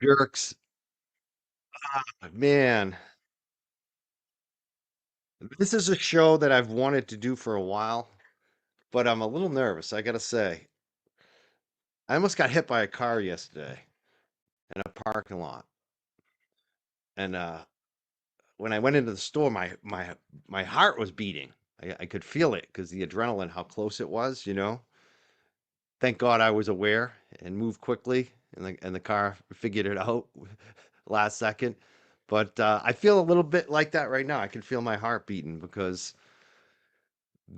Jerks. Man, this is a show that I've wanted to do for a while, but I'm a little nervous, I gotta say. I almost got hit by a car yesterday in a parking lot. And when I went into the store, my heart was beating. I could feel it because the adrenaline, how close it was, you know. Thank God I was aware and moved quickly, and the car figured it out last second. But I feel a little bit like that right now. I can feel my heart beating because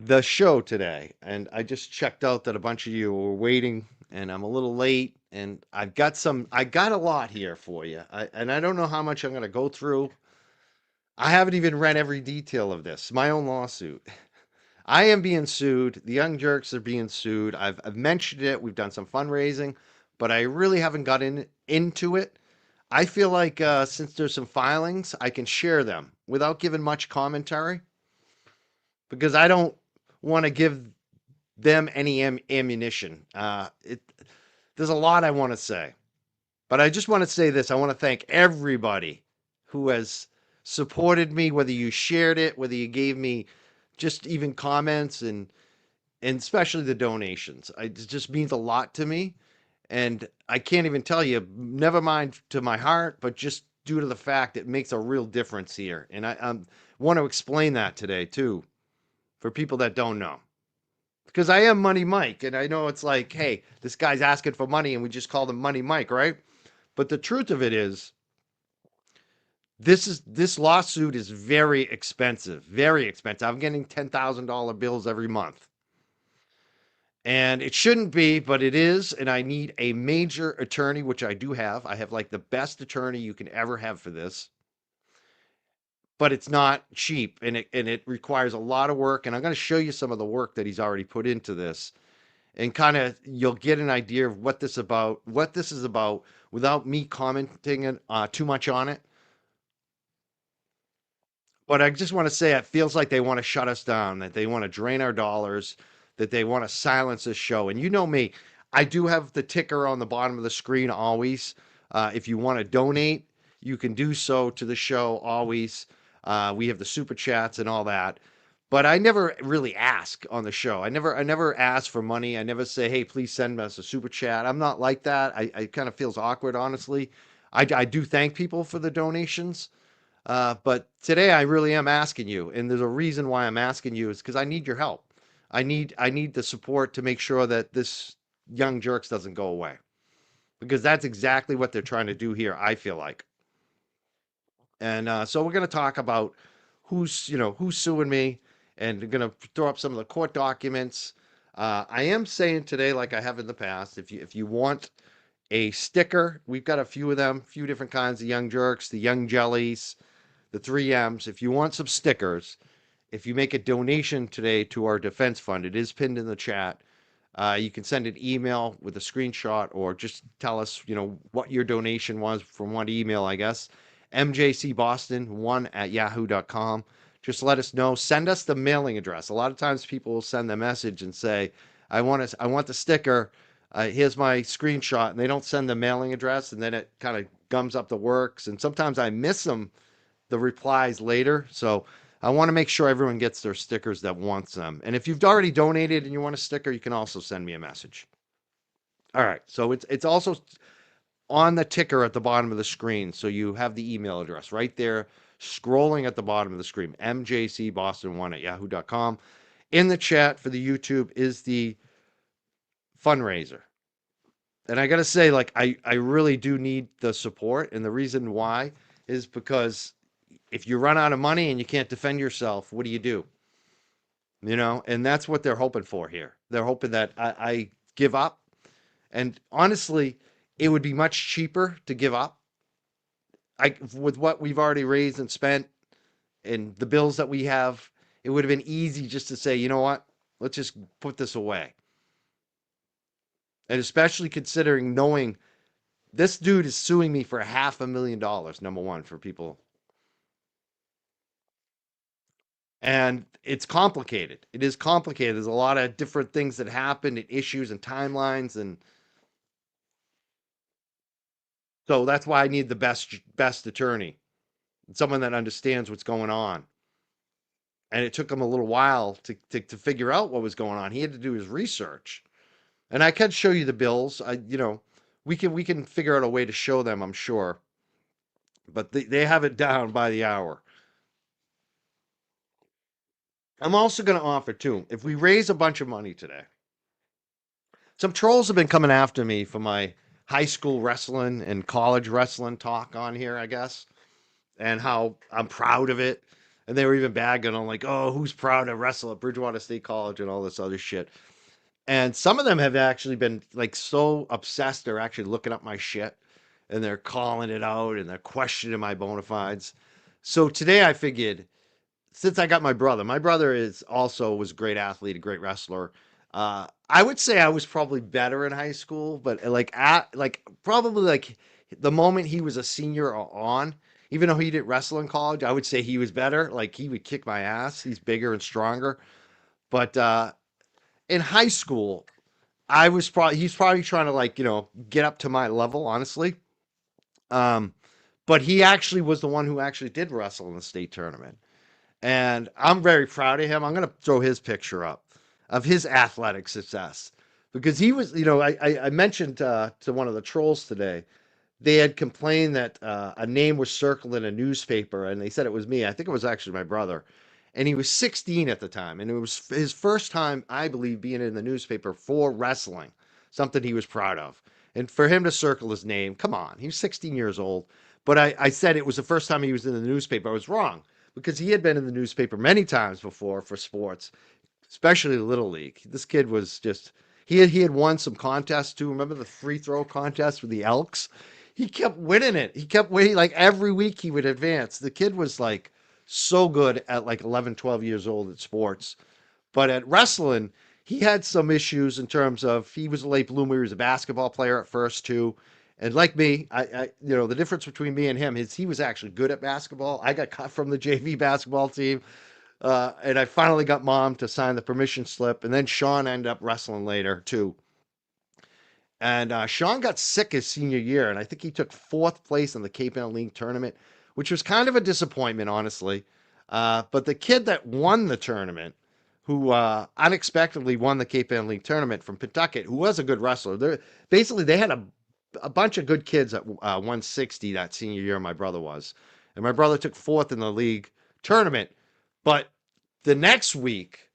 the show today, and I just checked out that a bunch of you were waiting, and I'm a little late, and I got a lot here for you, and I don't know how much I'm going to go through. I haven't even read every detail of this, my own lawsuit. I am being sued. The Young Jerks are being sued. I've mentioned it. We've done some fundraising, but I really haven't got into it. I feel like since there's some filings, I can share them without giving much commentary because I don't want to give them any ammunition. There's a lot I want to say, but I just want to say this. I want to thank everybody who has supported me, whether you shared it, whether you gave me just even comments and especially the donations. It just means a lot to me. And I can't even tell you, never mind to my heart, but just due to the fact it makes a real difference here. And I want to explain that today too for people that don't know. Because I am Money Mike, and I know it's like, hey, this guy's asking for money, and we just call him Money Mike, right? But the truth of it is, this lawsuit is very expensive, very expensive. I'm getting $10,000 bills every month, and it shouldn't be, but it is. And I need a major attorney, which I do have. I have like the best attorney you can ever have for this, but it's not cheap, and it requires a lot of work. And I'm going to show you some of the work that he's already put into this and kind of you'll get an idea of what this is about without me commenting too much on it. But I just want to say it feels like they want to shut us down, that they want to drain our dollars, that they want to silence this show. And you know me, I do have the ticker on the bottom of the screen always. If you want to donate, you can do so to the show always. We have the super chats and all that. But I never really ask on the show. I never ask for money. I never say, hey, please send us a super chat. I'm not like that. I kind of feels awkward, honestly. I do thank people for the donations. But today I really am asking you, and there's a reason why I'm asking you is because I need your help. I need the support to make sure that this Young Jerks doesn't go away because that's exactly what they're trying to do here. I feel like, and so we're going to talk about who's suing me, and we're going to throw up some of the court documents. I am saying today, like I have in the past, if you want a sticker, we've got a few of them, a few different kinds of Young Jerks, the Young Jellies, the 3Ms. If you want some stickers, if you make a donation today to our defense fund, it is pinned in the chat. You can send an email with a screenshot or just tell us, what your donation was from what email, I guess. mjcboston1 at yahoo.com. Just let us know. Send us the mailing address. A lot of times people will send the message and say, I want the sticker. Here's my screenshot. And they don't send the mailing address. And then it kind of gums up the works. And sometimes I miss the replies later. So I want to make sure everyone gets their stickers that wants them. And if you've already donated and you want a sticker, you can also send me a message. All right. So it's also on the ticker at the bottom of the screen. So you have the email address right there, scrolling at the bottom of the screen, mjcboston1 at yahoo.com. In the chat for the YouTube is the fundraiser. And I got to say, like, I really do need the support. And the reason why is because if you run out of money and you can't defend yourself, what do you do? And that's what they're hoping for here. They're hoping that I give up. And honestly, it would be much cheaper to give up. With what we've already raised and spent and the bills that we have, it would have been easy just to say, you know what? Let's just put this away. And especially considering knowing this dude is suing me for $500,000, number one, for people. And it's complicated. It is complicated. There's a lot of different things that happen and issues and timelines. And So that's why I need the best attorney, someone that understands what's going on. And it took him a little while to figure out what was going on. He had to do his research. And I can show you the bills. We can figure out a way to show them, I'm sure. But they have it down by the hour. I'm also going to offer too, if we raise a bunch of money today, some trolls have been coming after me for my high school wrestling and college wrestling talk on here, I guess, and how I'm proud of it. And they were even bagging on like, oh, who's proud to wrestle at Bridgewater State College and all this other shit. And some of them have actually been like so obsessed, they're actually looking up my shit and they're calling it out and they're questioning my bona fides. So today I figured, since I got my brother is also was a great athlete, a great wrestler. I would say I was probably better in high school, but like probably like the moment he was a senior or on, even though he didn't wrestle in college, I would say he was better. Like he would kick my ass. He's bigger and stronger. But in high school, he's probably trying to like, get up to my level, honestly. Um, but he actually was the one who actually did wrestle in the state tournament. And I'm very proud of him. I'm going to throw his picture up of his athletic success because he was, I mentioned to one of the trolls today, they had complained that a name was circled in a newspaper and they said it was me. I think it was actually my brother. And he was 16 at the time. And it was his first time, I believe, being in the newspaper for wrestling, something he was proud of. And for him to circle his name, come on, he was 16 years old. But I said it was the first time he was in the newspaper. I was wrong because he had been in the newspaper many times before for sports, especially Little League. This kid was just, he had won some contests too. Remember the free throw contest with the Elks? He kept winning it. He kept winning, like every week he would advance. The kid was like so good at like 11, 12 years old at sports. But at wrestling, he had some issues in terms of he was a late bloomer. He was a basketball player at first too. And like me, the difference between me and him is he was actually good at basketball. I got cut from the JV basketball team. And I finally got mom to sign the permission slip. And then Sean ended up wrestling later too. And Sean got sick his senior year. And I think he took fourth place in the Cape Ann League tournament, which was kind of a disappointment, honestly. But the kid that won the tournament, who unexpectedly won the Cape Ann League tournament from Pawtucket, who was a good wrestler. They had a bunch of good kids at 160 that senior year, my brother was. And my brother took fourth in the league tournament. But the next week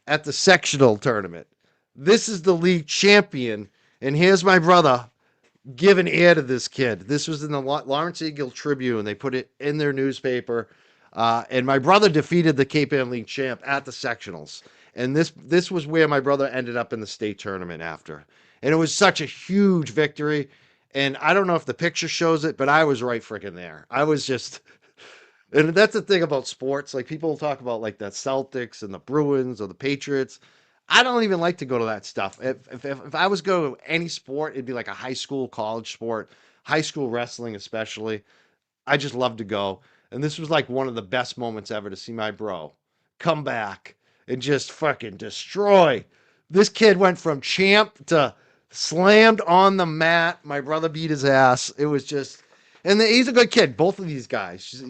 at the sectional tournament, this is the league champion. And here's my brother giving air to this kid. This was in the Lawrence Eagle Tribune. They put it in their newspaper. And my brother defeated the Cape Ann League champ at the sectionals. And this was where my brother ended up in the state tournament after. And it was such a huge victory. And I don't know if the picture shows it, but I was right freaking there. I was just, and that's the thing about sports. Like people talk about like the Celtics and the Bruins or the Patriots. I don't even like to go to that stuff. If I was going to any sport, it'd be like a high school, college sport, high school wrestling especially. I just love to go. And this was like one of the best moments ever to see my bro come back and just fucking destroy. This kid went from champ to slammed on the mat. My brother beat his ass. It was just, and he's a good kid. Both of these guys,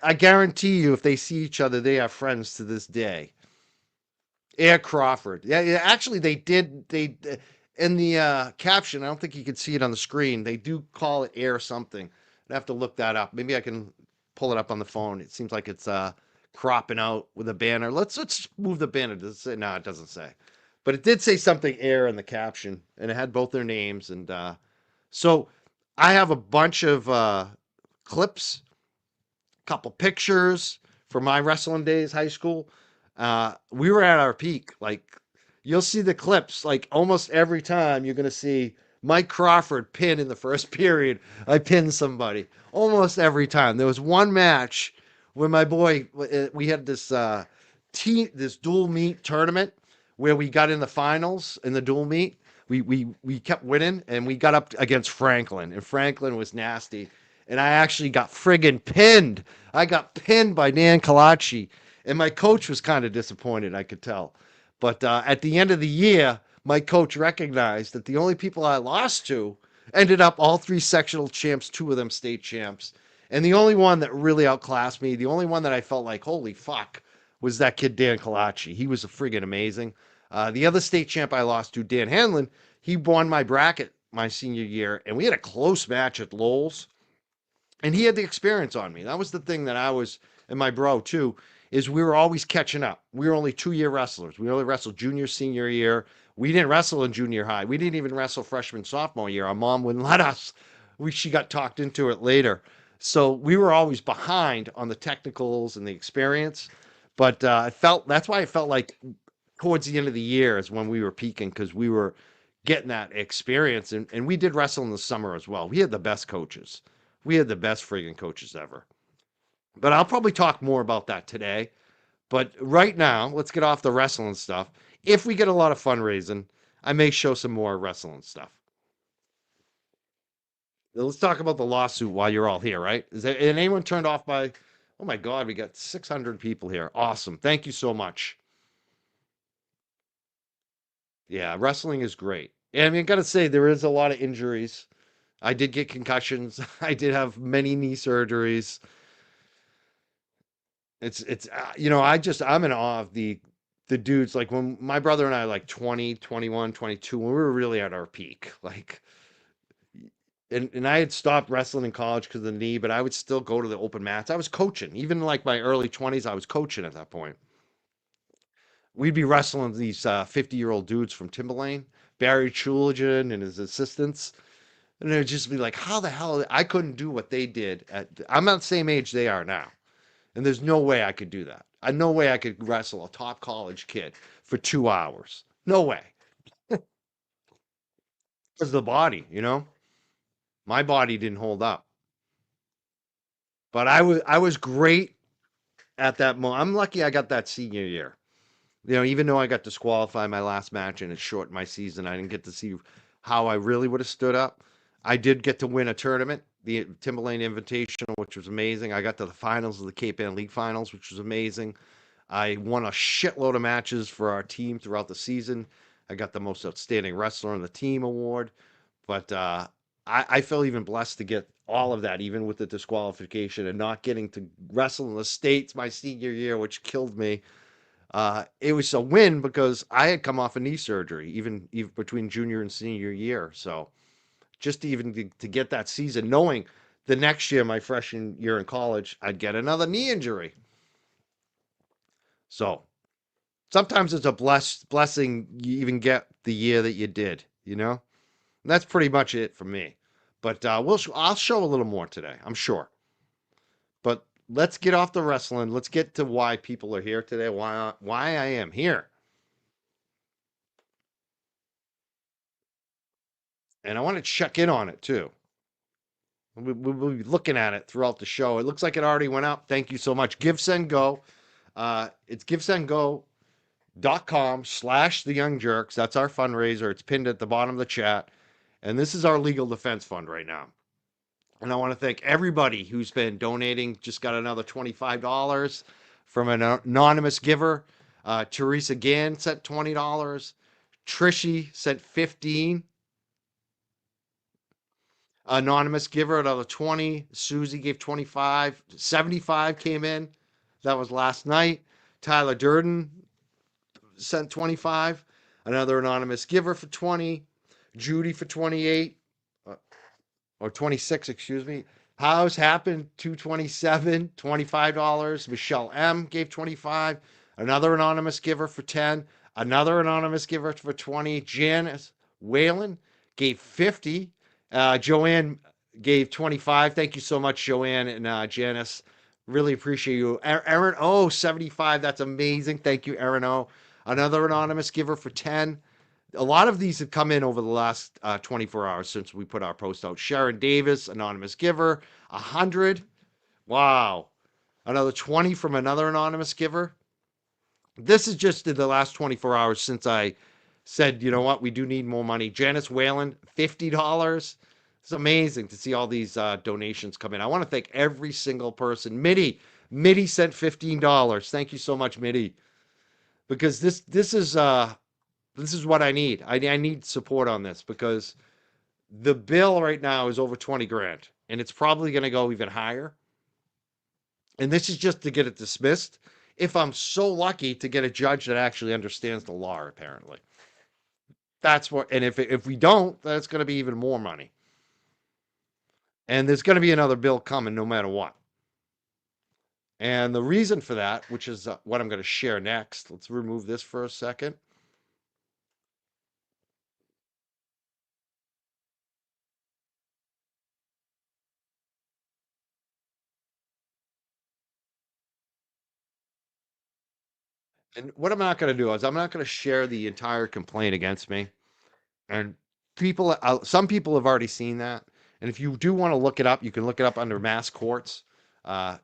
I guarantee you if they see each other, they are friends to this day. Air Crawford. Yeah, actually they did. In the caption, I don't think you can see it on the screen. They do call it Air something. I have to look that up. Maybe I can pull it up on the phone. It seems like it's cropping out with a banner. Let's move the banner. Does it say? No, it doesn't say. But it did say something Air in the caption, and it had both their names. And so I have a bunch of clips, a couple pictures from my wrestling days, high school. We were at our peak. Like you'll see the clips like almost every time you're going to see Mike Crawford pin in the first period. I pinned somebody almost every time. There was one match where my boy, we had this this dual meet tournament where we got in the finals in the dual meet. We kept winning and we got up against Franklin, and Franklin was nasty. And I actually got friggin' pinned. I got pinned by Dan Kalachi. And my coach was kind of disappointed, I could tell. But at the end of the year, my coach recognized that the only people I lost to Ended up all three sectional champs, two of them state champs. And the only one that really outclassed me, the only one that I felt like, holy fuck, was that kid Dan Kalachi. He was a friggin' amazing. The other state champ I lost to, Dan Hanlon, he won my bracket my senior year, and we had a close match at Lowell's. And he had the experience on me. That was the thing that I was, and my bro too, is we were always catching up. We were only 2-year wrestlers. We only wrestled junior, senior year. We didn't wrestle in junior high. We didn't even wrestle freshman, sophomore year. Our mom wouldn't let us. She got talked into it later. So we were always behind on the technicals and the experience. But I felt that's why I felt like towards the end of the year is when we were peaking because we were getting that experience. And we did wrestle in the summer as well. We had the best coaches. We had the best friggin' coaches ever. But I'll probably talk more about that today. But right now, let's get off the wrestling stuff. If we get a lot of fundraising, I may show some more wrestling stuff. Let's talk about the lawsuit while you're all here, right? Is anyone turned off by? Oh my God, we got 600 people here. Awesome. Thank you so much. Yeah, wrestling is great. And I mean, I got to say, there is a lot of injuries. I did get concussions. I did have many knee surgeries. I'm in awe of the dudes like when my brother and I like 20, 21, 22 when we were really at our peak. Like and I had stopped wrestling in college because of the knee, but I would still go to the open mats. I was coaching. Even like my early 20s, I was coaching at that point. We'd be wrestling these 50-year-old dudes from Timberlane, Barry Chuligan and his assistants. And it would just be like, how the hell I couldn't do what they did I'm not the same age they are now. And there's no way I could do that. No way I could wrestle a top college kid for 2 hours. No way. Because the body, my body didn't hold up. But I was great at that moment. I'm lucky I got that senior year. Even though I got disqualified my last match and it shortened my season, I didn't get to see how I really would have stood up. I did get to win a tournament, the Timberlane Invitational, which was amazing. I got to the finals of the Cape Ann League Finals, which was amazing. I won a shitload of matches for our team throughout the season. I got the most outstanding wrestler on the team award. But I feel even blessed to get all of that, even with the disqualification and not getting to wrestle in the States my senior year, which killed me. It was a win because I had come off a knee surgery, even between junior and senior year. So just to get that season, knowing the next year, my freshman year in college, I'd get another knee injury. So sometimes it's a blessing you even get the year that you did, And that's pretty much it for me. But I'll show a little more today, I'm sure. But let's get off the wrestling. Let's get to why people are here today, why I am here. And I want to check in on it too. We'll be looking at it throughout the show. It looks like it already went up. Thank you so much. Give, Send, Go. It's givesendgo.com/the Young Jurks. That's our fundraiser. It's pinned at the bottom of the chat. And this is our legal defense fund right now. And I want to thank everybody who's been donating. Just got another $25 from an anonymous giver. Teresa Gann sent $20. Trishy sent 15. Anonymous giver another 20. Susie gave 25. 75 came in. That was last night. Tyler Durden sent 25. Another anonymous giver for 20. Judy for 28. Or 26, excuse me. House happened 227, $25. Michelle M gave 25. Another anonymous giver for 10. Another anonymous giver for 20. Janice Whalen gave 50. Joanne gave 25. Thank you so much, Joanne and Janice. Really appreciate you. Aaron O, 75. That's amazing. Thank you, Aaron O. Another anonymous giver for 10. A lot of these have come in over the last 24 hours since we put our post out. Sharon Davis, anonymous giver, 100. Wow. Another 20 from another anonymous giver. This is just in the last 24 hours since I said, you know what, we do need more money. Janice Whalen, $50. It's amazing to see all these donations come in. I want to thank every single person. Mitty sent $15. Thank you so much, Mitty. Because this is what I need. I need support on this because The bill right now is over 20 grand, and it's probably going to go even higher. And this is just to get it dismissed. If I'm so lucky to get a judge that actually understands the law, apparently. That's what, and if we don't, that's going to be even more money. And there's going to be another bill coming no matter what. And the reason for that, which is what I'm going to share next, let's remove this for a second. And what I'm not going to do is I'm not going to share the entire complaint against me. And some people have already seen that. And if you do want to look it up, you can look it up under mass courts.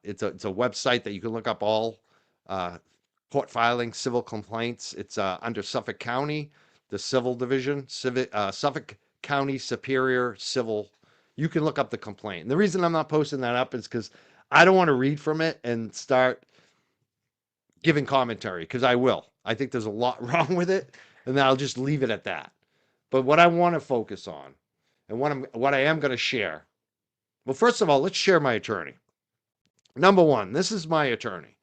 It's a website that you can look up all uh, court filings, civil complaints. It's under Suffolk County, the civil division, Suffolk County Superior Civil. You can look up the complaint. And the reason I'm not posting that up is because I don't want to read from it and start giving commentary because I will. I think there's a lot wrong with it, and then I'll just leave it at that. But what I want to focus on, and what I am going to share. Well, first of all, let's share my attorney. Number one, this is my attorney.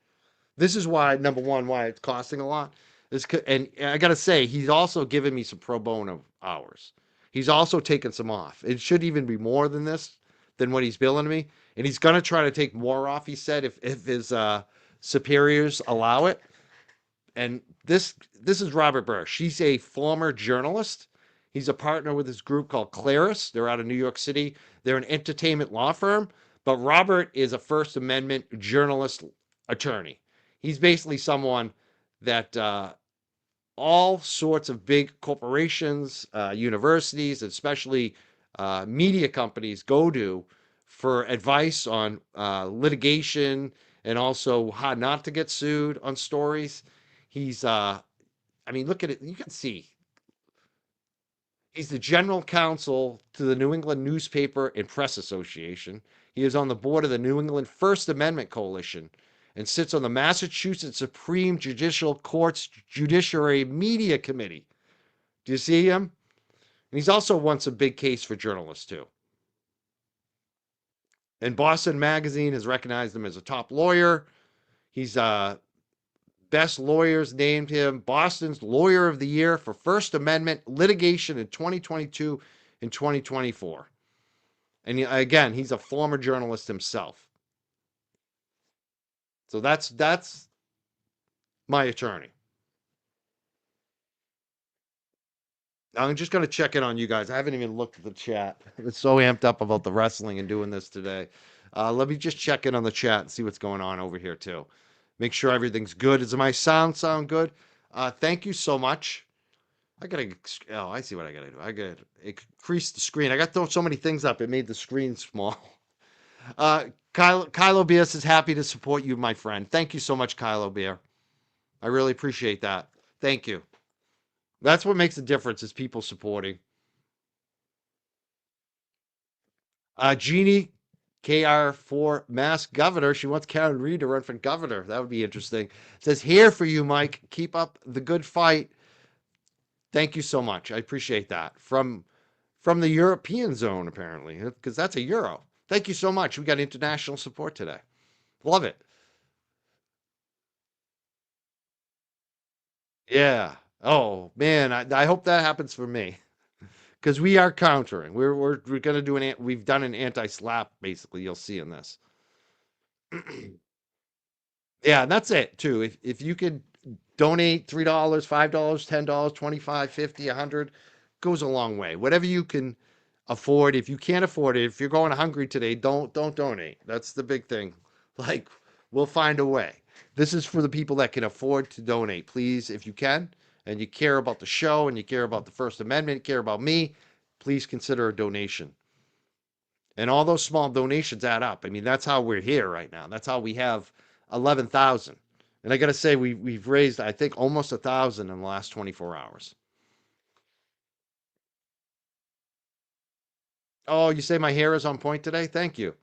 This is why number one why it's costing a lot is, and I got to say he's also given me some pro bono hours. He's also taken some off. It should even be more than this, than what he's billing me, and he's going to try to take more off. He said if his superiors allow it. And this is Robert Bursch. He's a former journalist. He's a partner with this group called Claris. They're out of New York City. They're an entertainment law firm, but Robert is a First Amendment journalist attorney. He's basically someone that all sorts of big corporations, universities, especially media companies go to for advice on litigation and also how not to get sued on stories. He's, I mean, look at it. You can see he's the general counsel to the New England Newspaper and Press Association. He is on the board of the New England First Amendment Coalition and sits on the Massachusetts Supreme Judicial Court's Judiciary Media Committee. Do you see him? And he's also won some big case for journalists, too. And Boston Magazine has recognized him as a top lawyer. He's Best Lawyers named him Boston's Lawyer of the Year for First Amendment litigation in 2022 and 2024. And again, he's a former journalist himself. So that's my attorney. I'm just going to check in on you guys. I haven't even looked at the chat. I'm so amped up about the wrestling and doing this today. Let me just check in on the chat and see what's going on over here, too. Make sure everything's good. Does my sound good? Thank you so much. I gotta. Oh, I see what I gotta do. I gotta increase the screen. I got so many things up. It made the screen small. Kylo Beer says happy to support you, my friend. Thank you so much, Kylo Beer. I really appreciate that. Thank you. That's what makes the difference is people supporting. Jeannie, KR4 Mass Governor. She wants Karen Reed to run for governor. That would be interesting. Says here for you, Mike. Keep up the good fight. Thank you so much. I appreciate that. From the European zone, apparently, because that's a euro. Thank you so much. We got international support today. Love it. Yeah. Oh man, I hope that happens for me because we are countering. We're gonna do we've done an anti-SLAPP basically. You'll see in this. Yeah, and that's it too. If you could donate $3, $5, $10, 25, 50, 100 goes a long way. Whatever you can afford. If you can't afford it, if you're going hungry today, don't donate. That's the big thing. Like we'll find a way. This is for the people that can afford to donate. Please, if you can, and you care about the show and you care about the First Amendment, care about me, please consider a donation. And all those small donations add up. I mean, that's how we're here right now. That's how we have 11,000. And I got to say, we've raised, I think, almost 1,000 in the last 24 hours. Oh, you say my hair is on point today? Thank you.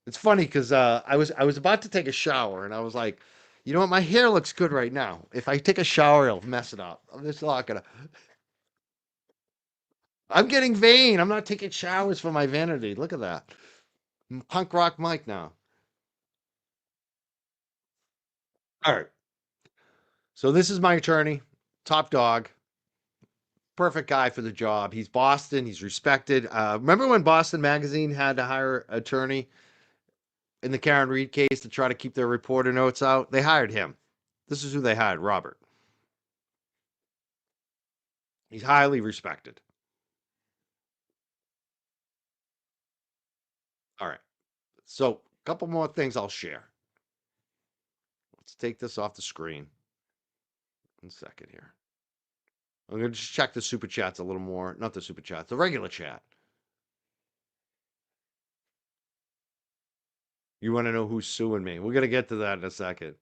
It's funny because I was about to take a shower and I was like, you know what, my hair looks good right now. If I take a shower, it'll mess it up. I'm just not gonna. I'm getting vain. I'm not taking showers for my vanity. Look at that. Punk rock Mike now. All right. So this is my attorney, top dog, perfect guy for the job. He's Boston. He's respected. Remember when Boston Magazine had to hire an attorney in the Karen Reed case to try to keep their reporter notes out? They hired him. This is who they hired, Robert. He's highly respected. All right. So a couple more things I'll share. Let's take this off the screen. 1 second here. I'm going to just check the super chats a little more. Not the super chats, the regular chat. You want to know who's suing me? We're going to get to that in a second.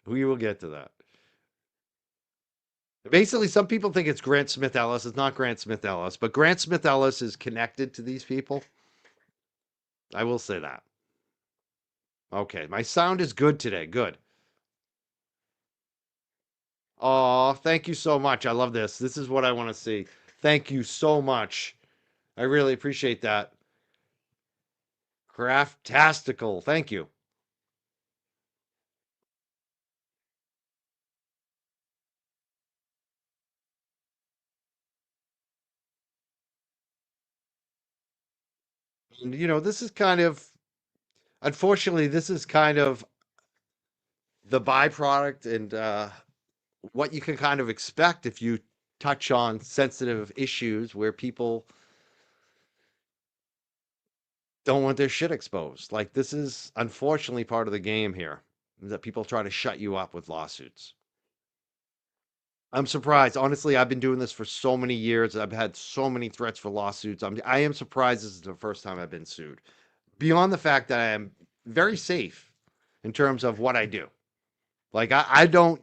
We will get to that. Basically, some people think it's Grant Smith Ellis. It's not Grant Smith Ellis, but Grant Smith Ellis is connected to these people. I will say that. Okay, my sound is good today. Good. Oh, thank you so much. I love this. This is what I want to see. Thank you so much. I really appreciate that. Craftastical. Thank you. And, this is kind of, unfortunately, this is kind of the byproduct and what you can kind of expect if you touch on sensitive issues where people don't want their shit exposed. Like, this is unfortunately part of the game here, that people try to shut you up with lawsuits. I'm surprised. Honestly, I've been doing this for so many years. I've had so many threats for lawsuits. I am surprised this is the first time I've been sued. Beyond the fact that I am very safe in terms of what I do. Like, I don't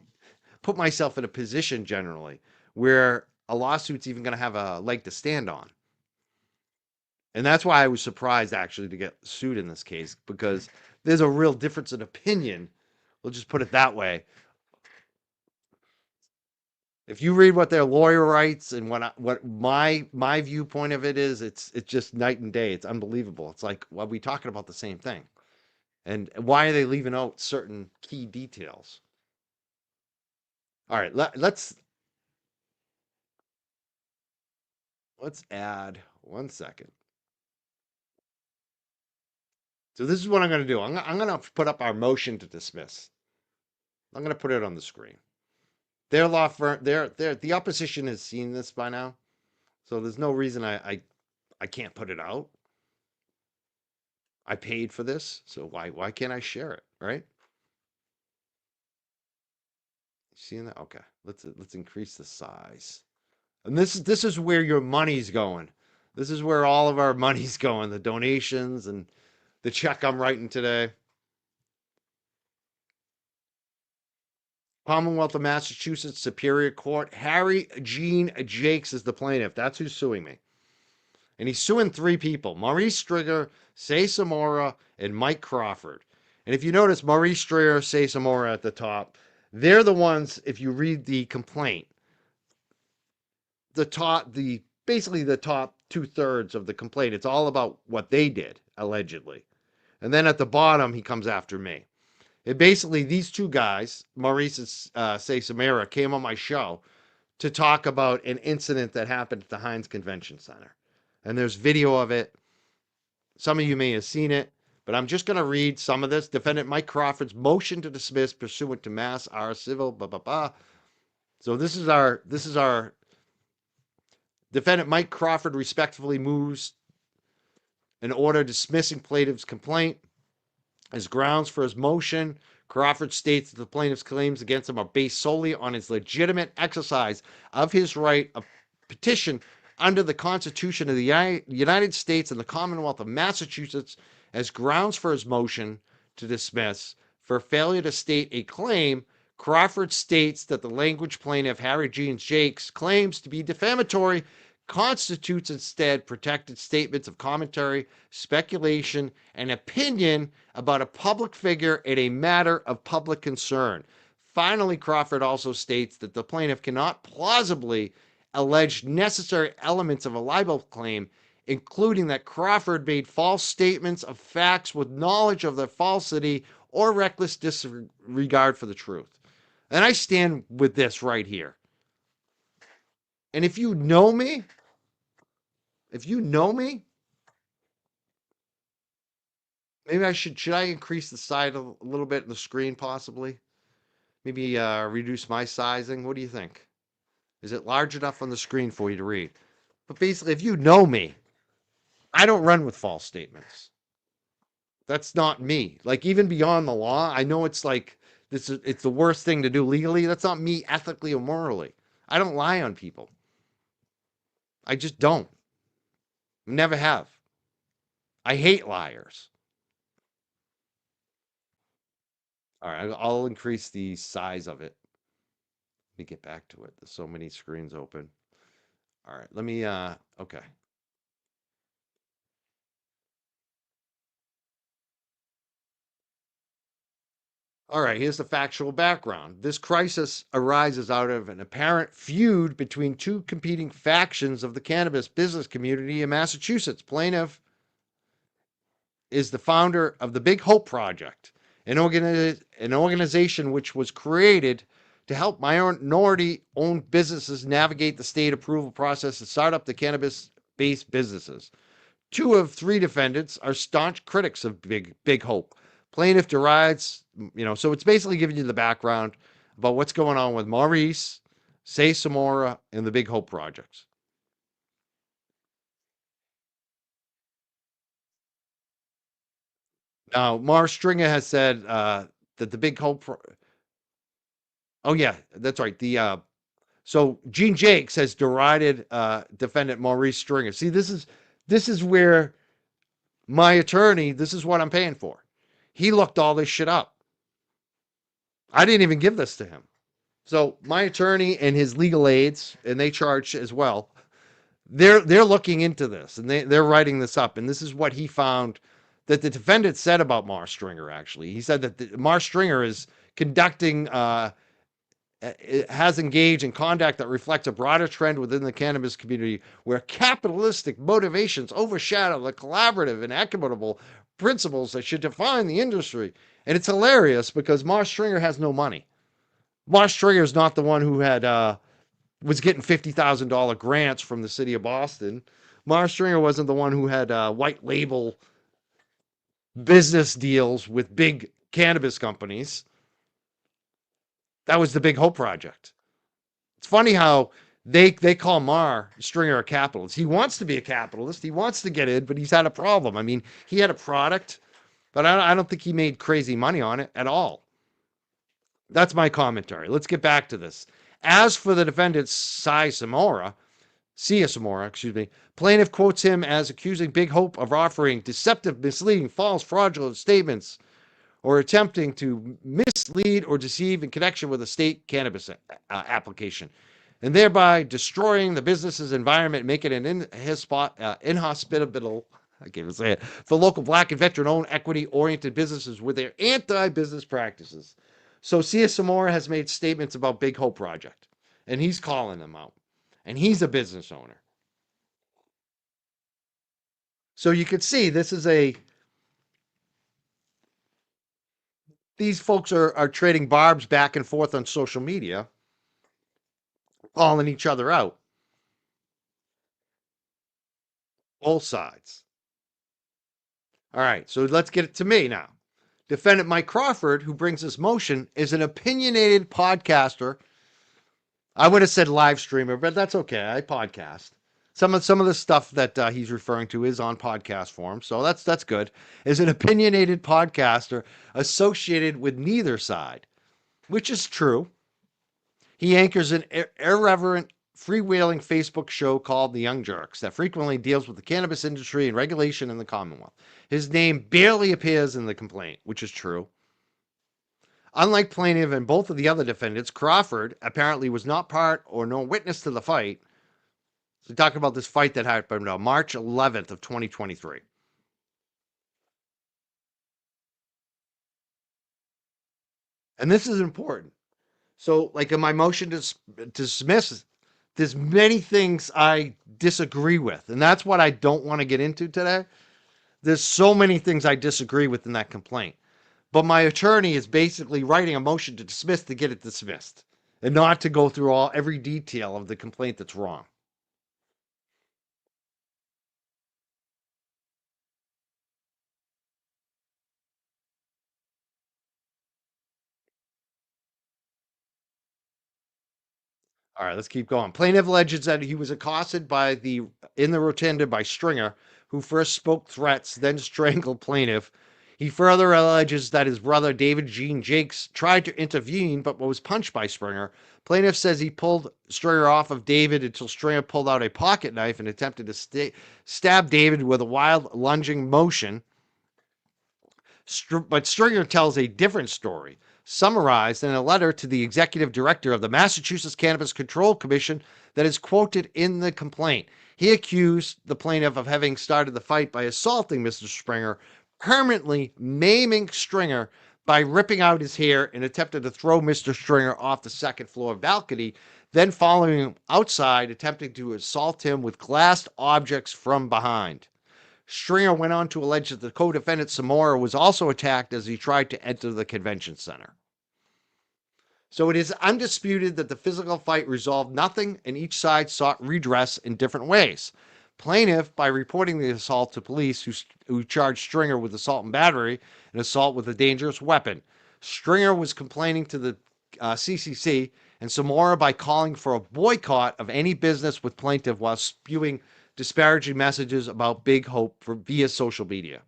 put myself in a position generally where a lawsuit's even going to have a leg to stand on. And that's why I was surprised actually to get sued in this case, because there's a real difference in opinion. We'll just put it that way. If you read what their lawyer writes and what my viewpoint of it is, it's just night and day. It's unbelievable. It's like, well, we talking about the same thing. And why are they leaving out certain key details? All right, let's add 1 second. So this is what I'm going to do. I'm going to put up our motion to dismiss. I'm going to put it on the screen. Their law firm, the opposition has seen this by now, so there's no reason I can't put it out. I paid for this, so why can't I share it, right? Seeing that? Okay, let's increase the size. And this is where your money's going. This is where all of our money's going. The donations and the check I'm writing today. Commonwealth of Massachusetts Superior Court. Harry Gene Jakes is the plaintiff. That's who's suing me. And he's suing 3 people: Maurice Strigger, Say Samora, and Mike Crawford. And if you notice, Maurice Strigger, Say Samora at the top, they're the ones, if you read the complaint, basically the top 2/3 of the complaint, it's all about what they did, allegedly. And then at the bottom, he comes after me. And basically, these 2 guys, Maurice and Say Samara, came on my show to talk about an incident that happened at the Heinz Convention Center. And there's video of it. Some of you may have seen it, but I'm just going to read some of this. Defendant Mike Crawford's motion to dismiss pursuant to Mass R. Civil, blah, blah, blah. So this is our defendant Mike Crawford respectfully moves an order dismissing plaintiff's complaint. As grounds for his motion, Crawford states that the plaintiff's claims against him are based solely on his legitimate exercise of his right of petition under the Constitution of the United States and the Commonwealth of Massachusetts. As grounds for his motion to dismiss for failure to state a claim, Crawford states that the language plaintiff Harry Gene Jakes claims to be defamatory constitutes instead protected statements of commentary, speculation, and opinion about a public figure in a matter of public concern. Finally, Crawford also states that the plaintiff cannot plausibly alleged necessary elements of a libel claim, including that Crawford made false statements of facts with knowledge of their falsity or reckless disregard for the truth. And I stand with this right here. And if you know me, maybe should I increase the size a little bit of the screen possibly? Maybe reduce my sizing. What do you think? Is it large enough on the screen for you to read? But basically, if you know me, I don't run with false statements. That's not me. Like even beyond the law, I know it's like it's the worst thing to do legally. That's not me ethically or morally. I don't lie on people. I just don't. Never have. I hate liars. All right, I'll increase the size of it. Let me get back to it. There's so many screens open. All right, let me okay. All right, here's the factual background. This crisis arises out of an apparent feud between two competing factions of the cannabis business community in Massachusetts. Plaintiff is the founder of the Big Hope Project, an organization which was created to help minority-owned businesses navigate the state approval process and start up the cannabis-based businesses. Two of three defendants are staunch critics of Big Hope. Plaintiff derides, so it's basically giving you the background about what's going on with Maurice, Say Samora, and the Big Hope projects. Now, Mars Stringer has said that the Big Hope. Oh yeah, that's right. So Gene Jakes has derided defendant Maurice Stringer. See, this is where my attorney. This is what I'm paying for. He looked all this shit up. I didn't even give this to him. So my attorney and his legal aides, and they charge as well. They're looking into this and they're writing this up. And this is what he found that the defendant said about Mars Stringer. Actually, he said that Mars Stringer is conducting has engaged in conduct that reflects a broader trend within the cannabis community where capitalistic motivations overshadow the collaborative and equitable principles that should define the industry. And it's hilarious because Mars Stringer has no money. Mars Stringer is not the one who had was getting $50,000 grants from the city of Boston. Mars Stringer wasn't the one who had white label business deals with big cannabis companies. That was the Big Hope Project. It's funny how they call Mar Stringer a capitalist. He wants to be a capitalist. He wants to get in, but he's had a problem. I mean, he had a product, but I don't think he made crazy money on it at all. That's my commentary. Let's get back to this. As for the defendant, Sia Samora, plaintiff quotes him as accusing Big Hope of offering deceptive, misleading, false, fraudulent statements or attempting to mislead or deceive in connection with a state cannabis application, and thereby destroying the business's environment, making it inhospitable, I can't even say it, for local Black and veteran-owned equity-oriented businesses with their anti-business practices. So Sia Samora has made statements about Big Hope Project, and he's calling them out, and he's a business owner. So you can see this is these folks are trading barbs back and forth on social media, calling each other out. Both sides. All right, so let's get it to me now. Defendant Mike Crawford, who brings this motion, is an opinionated podcaster. I would have said live streamer, but that's okay. I podcast. Some of the stuff that he's referring to is on podcast form, so that's good. Is an opinionated podcaster associated with neither side, which is true. He anchors an irreverent, freewheeling Facebook show called The Young Jurks that frequently deals with the cannabis industry and regulation in the Commonwealth. His name barely appears in the complaint, which is true. Unlike plaintiff and both of the other defendants, Crawford apparently was not part or no witness to the fight. So talking about this fight that happened on March 11th of 2023. And this is important. So, like in my motion to dismiss there's many things I disagree with, and that's what I don't want to get into today. There's so many things I disagree with in that complaint. But my attorney is basically writing a motion to dismiss to get it dismissed and not to go through every detail of the complaint that's wrong. All right, let's keep going. Plaintiff alleges that he was accosted in the rotunda by Stringer, who first spoke threats, then strangled plaintiff. He further alleges that his brother David Gene Jakes tried to intervene but was punched by Stringer. Plaintiff says he pulled Stringer off of David until Stringer pulled out a pocket knife and attempted to stab David with a wild lunging motion. But Stringer tells a different story, summarized in a letter to the executive director of the Massachusetts Cannabis Control Commission that is quoted in the complaint. He accused the plaintiff of having started the fight by assaulting Mr. Stringer, permanently maiming Stringer by ripping out his hair and attempted to throw Mr. Stringer off the second floor balcony, then following him outside, attempting to assault him with glass objects from behind. Stringer went on to allege that the co-defendant Samora was also attacked as he tried to enter the convention center. So it is undisputed that the physical fight resolved nothing and each side sought redress in different ways. Plaintiff, by reporting the assault to police, who charged Stringer with assault and battery and assault with a dangerous weapon. Stringer was complaining to the CCC and Samora by calling for a boycott of any business with plaintiff while spewing disparaging messages about Big Hope via social media.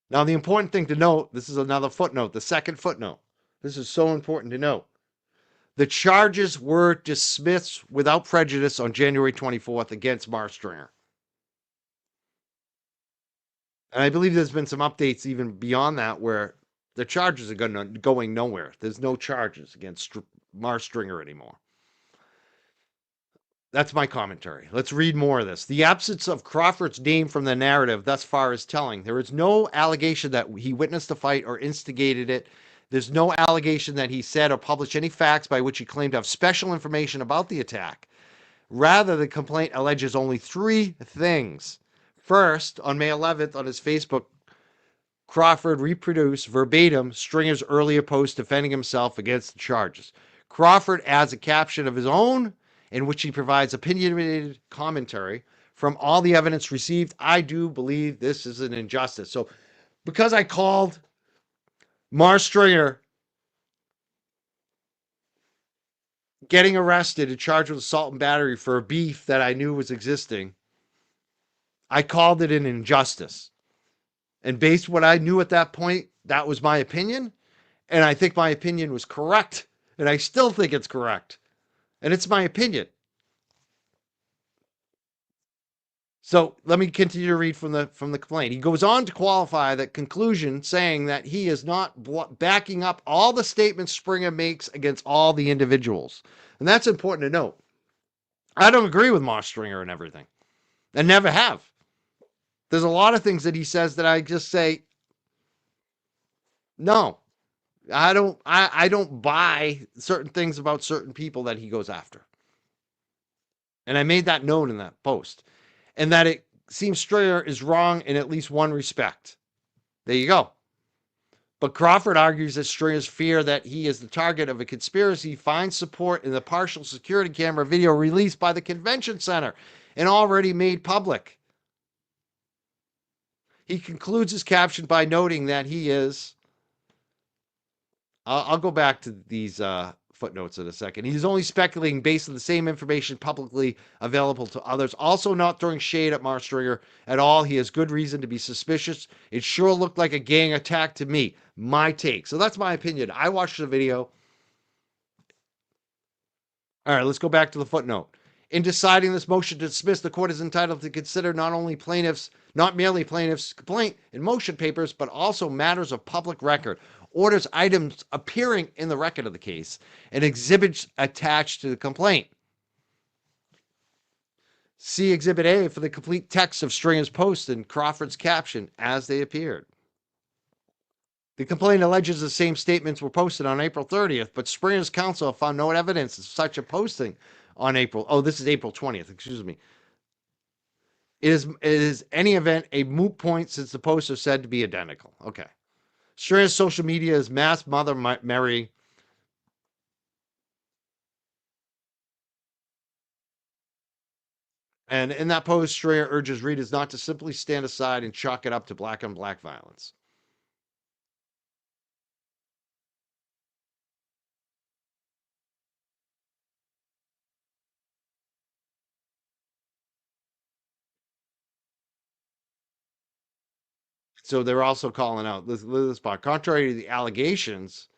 Now, the important thing to note, this is another footnote, the second footnote. This is so important to note. The charges were dismissed without prejudice on January 24th against Mark Stringer. And I believe there's been some updates even beyond that where the charges are going nowhere. There's no charges against Mark Stringer anymore. That's my commentary. Let's read more of this. The absence of Crawford's name from the narrative thus far is telling. There is no allegation that he witnessed the fight or instigated it. There's no allegation that he said or published any facts by which he claimed to have special information about the attack. Rather, the complaint alleges only three things. First, on May 11th, on his Facebook, Crawford reproduced verbatim Stringer's earlier post defending himself against the charges. Crawford adds a caption of his own in which he provides opinionated commentary. From all the evidence received, I do believe this is an injustice. So because I called Mark Stringer getting arrested and charged with assault and battery for a beef that I knew was existing, I called it an injustice. And based on what I knew at that point, that was my opinion. And I think my opinion was correct. And I still think it's correct. And it's my opinion. So let me continue to read from the complaint. He goes on to qualify that conclusion, saying that he is not backing up all the statements Stringer makes against all the individuals. And that's important to note. I don't agree with Mark Stringer and everything. I never have. There's a lot of things that he says that I just say, no. I don't buy certain things about certain people that he goes after. And I made that known in that post. And that it seems Stringer is wrong in at least one respect. There you go. But Crawford argues that Stringer's fear that he is the target of a conspiracy finds support in the partial security camera video released by the convention center and already made public. He concludes his caption by noting that he is... I'll go back to these footnotes in a second. He's only speculating based on the same information publicly available to others. Also not throwing shade at Mark Stringer at all. He has good reason to be suspicious. It sure looked like a gang attack to me. My take. So that's my opinion. I watched the video. All right, let's go back to the footnote. In deciding this motion to dismiss, the court is entitled to consider not merely plaintiff's complaint and motion papers, but also matters of public record, orders, items appearing in the record of the case, and exhibits attached to the complaint. See Exhibit A for the complete text of Stringer's post and Crawford's caption as they appeared. The complaint alleges the same statements were posted on April 30th, but Stringer's counsel found no evidence of such a posting on April. Oh, this is April 20th. Excuse me. It is any event a moot point since the posts are said to be identical. Okay. Stringer's social media is mass Mother Mary. And in that post, Stringer urges readers not to simply stand aside and chalk it up to black on black violence. So they're also calling out this part. Contrary to the allegations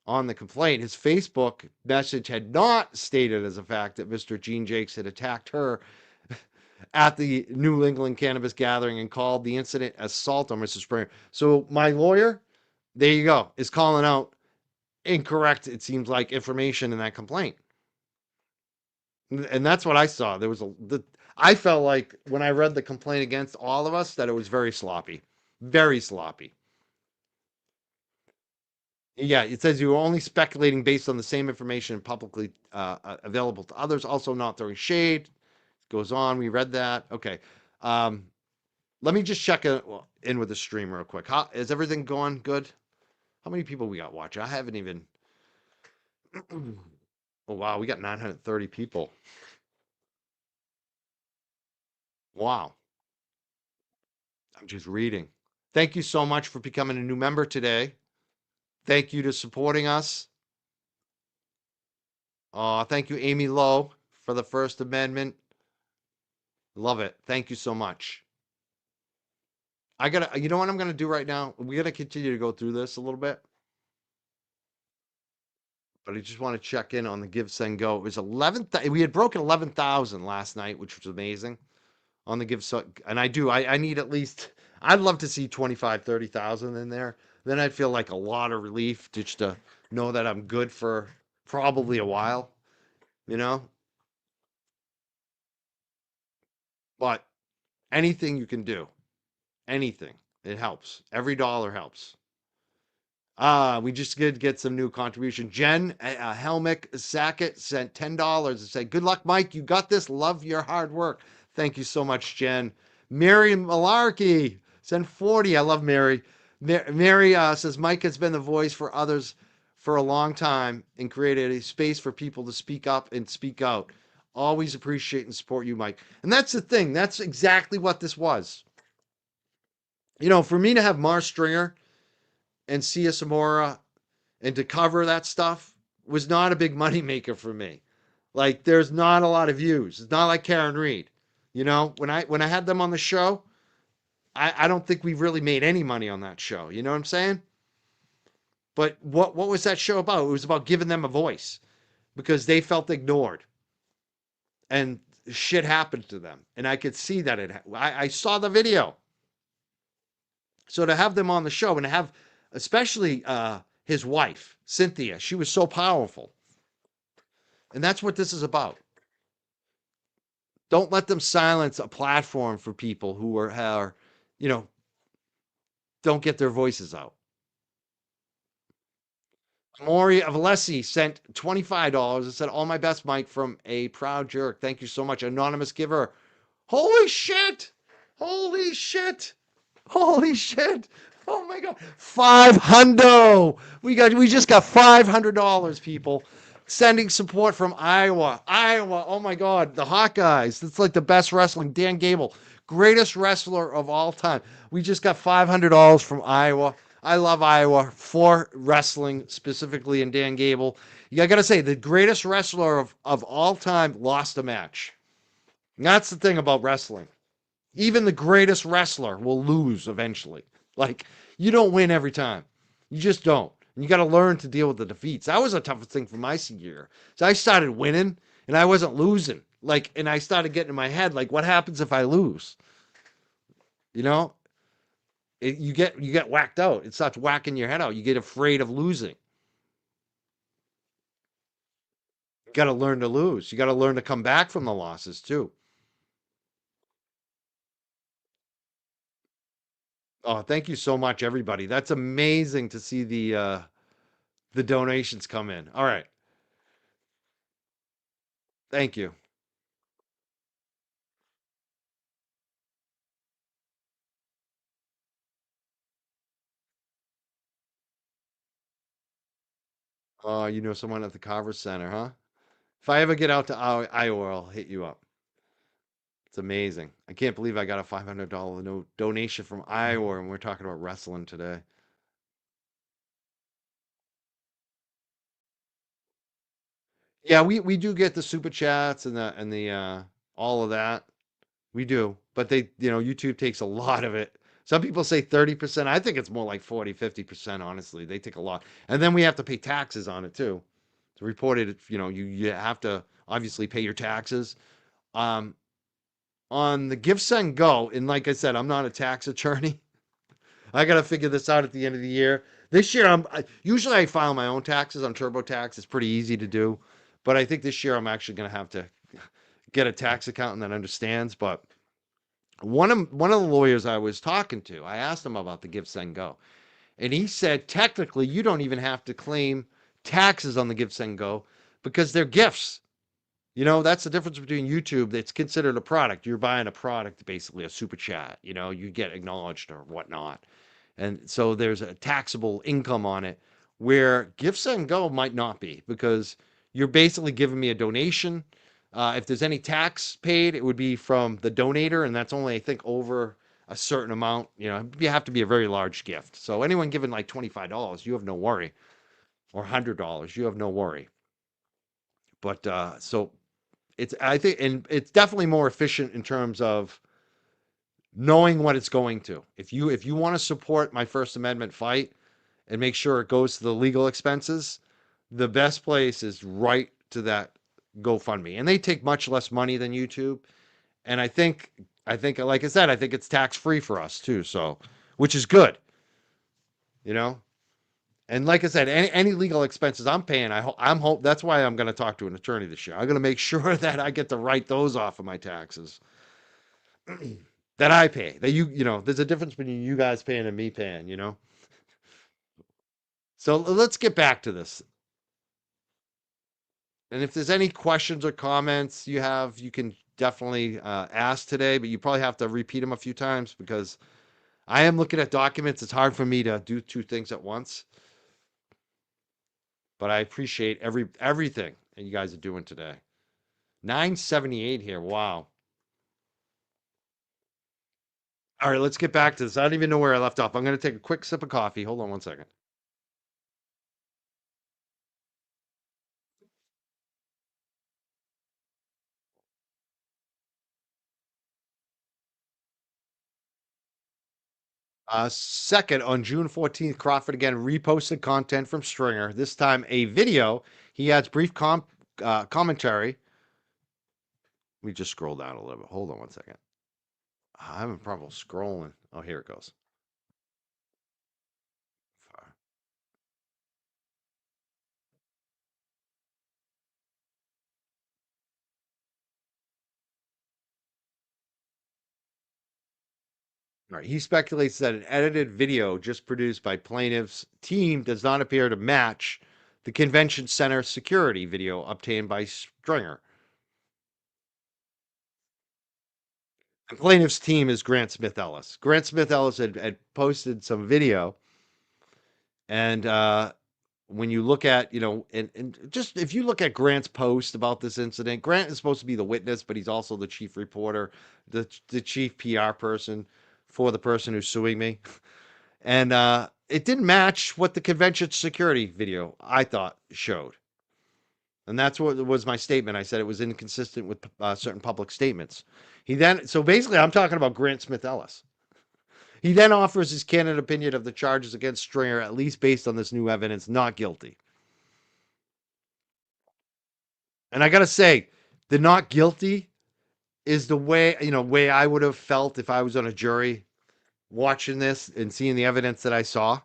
on the complaint, his Facebook message had not stated as a fact that Mr. Gene Jakes had attacked her at the New England cannabis gathering and called the incident assault on Mr. Springer. So my lawyer, there you go, is calling out incorrect, it seems like, information in that complaint. And that's what I saw. I felt like when I read the complaint against all of us that it was very sloppy. Very sloppy. Yeah, it says you were only speculating based on the same information publicly available to others, also not throwing shade. Goes on. We read that. Okay. Um, Let me just check in with the stream real quick. Is everything going good? How many people we got watching? I haven't even. Oh, wow. We got 930 people. Wow. I'm just reading. Thank you so much for becoming a new member today. Thank you to supporting us. Thank you, Amy Lowe, for the First Amendment. Love it. Thank you so much. You know what I'm gonna do right now? We're gonna continue to go through this a little bit, but I just want to check in on the Give Send Go. It was 11. We had broken 11,000 last night, which was amazing on the Give Send. And I need at least. I'd love to see 25, 30,000 in there. Then I'd feel like a lot of relief just to know that I'm good for probably a while. You know, but anything you can do, anything, it helps. Every dollar helps. We just did get some new contribution. Jen Helmick Sackett sent $10 and said, "Good luck, Mike. You got this. Love your hard work." Thank you so much, Jen. Mary Malarkey sent 40. I love Mary. Mary says, "Mike has been the voice for others for a long time and created a space for people to speak up and speak out. Always appreciate and support you, Mike." And that's the thing. That's exactly what this was. For me to have Mars Stringer and Sia Samora and to cover that stuff was not a big money maker for me. Like there's not a lot of views. It's not like Karen Reed. When I had them on the show, I don't think we really made any money on that show. You know what I'm saying? But what was that show about? It was about giving them a voice because they felt ignored and shit happened to them. And I could see that I saw the video. So to have them on the show and to have especially his wife, Cynthia, she was so powerful. And that's what this is about. Don't let them silence a platform for people who are don't get their voices out. Maury of Alessi sent $25 and said, "All my best, Mike, from a proud jerk." Thank you so much. Anonymous giver. Holy shit. Holy shit. Holy shit. Oh my God. 500. We just got $500, people. Sending support from Iowa. Iowa. Oh my God. The Hawkeyes. That's like the best wrestling. Dan Gable. Greatest wrestler of all time. We just got $500 from Iowa. I love Iowa for wrestling, specifically in Dan Gable. I got to say, the greatest wrestler of all time lost a match. And that's the thing about wrestling. Even the greatest wrestler will lose eventually. Like, you don't win every time. You just don't. And you got to learn to deal with the defeats. That was a tough thing for my senior year. So I started winning and I wasn't losing. And I started getting in my head, like, what happens if I lose? You know, you get whacked out. It starts whacking your head out. You get afraid of losing. You got to learn to lose. You got to learn to come back from the losses too. Oh, thank you so much, everybody. That's amazing to see the donations come in. All right. Thank you. You know someone at the Carver Center, huh? If I ever get out to Iowa, I'll hit you up. It's amazing. I can't believe I got a $500 donation from Iowa, and we're talking about wrestling today. Yeah, we do get the super chats and the all of that. We do. But they, YouTube takes a lot of it. Some people say 30%. I think it's more like 40, 50%, honestly. They take a lot. And then we have to pay taxes on it too. To report it, you have to obviously pay your taxes. Um, on the Give Send Go, and like I said, I'm not a tax attorney. I got to figure this out at the end of the year. This year, usually I file my own taxes on TurboTax. It's pretty easy to do, but I think this year I'm actually going to have to get a tax accountant that understands. But one of the lawyers I was talking to, I asked him about the Give Send Go, and he said technically you don't even have to claim taxes on the Give Send Go because they're gifts. That's the difference between YouTube. That's considered a product. You're buying a product, basically a super chat. You get acknowledged or whatnot. And so there's a taxable income on it where Give Send Go might not be because you're basically giving me a donation. If there's any tax paid, it would be from the donator, and that's only, I think, over a certain amount. You have to be a very large gift. So anyone giving like $25, you have no worry, or $100, you have no worry. But so I think, and it's definitely more efficient in terms of knowing what it's going to. If you want to support my First Amendment fight and make sure it goes to the legal expenses, the best place is right to that GoFundMe. And they take much less money than YouTube. And I think, like I said, I think it's tax free for us too. So, which is good, you know. And like I said, any legal expenses I'm paying, I'm hope that's why I'm going to talk to an attorney this year. I'm going to make sure that I get to write those off of my taxes that I pay. That there's a difference between you guys paying and me paying. So let's get back to this. And if there's any questions or comments you have, you can definitely ask today, but you probably have to repeat them a few times because I am looking at documents. It's hard for me to do two things at once, but I appreciate everything that you guys are doing today. 978 here. Wow. All right, let's get back to this. I don't even know where I left off. I'm going to take a quick sip of coffee. Hold on one second. Second, on June 14th, Crawford again reposted content from Stringer, this time a video. He adds brief commentary. Let me just scroll down a little bit. Hold on one second. I'm having trouble scrolling. Oh, here it goes. All right. He speculates that an edited video just produced by plaintiff's team does not appear to match the convention center security video obtained by Stringer. The plaintiff's team is Grant Smith Ellis. Grant Smith Ellis had posted some video, and when you look at, and just if you look at Grant's post about this incident, Grant is supposed to be the witness, but he's also the chief reporter, the chief PR person for the person who's suing me. And it didn't match what the convention security video I thought showed. And that's what was my statement. I said it was inconsistent with certain public statements. So basically, I'm talking about Grant Smith Ellis. He then offers his candid opinion of the charges against Stringer, at least based on this new evidence, not guilty. And I got to say, the not guilty is the way I would have felt if I was on a jury watching this and seeing the evidence that I saw.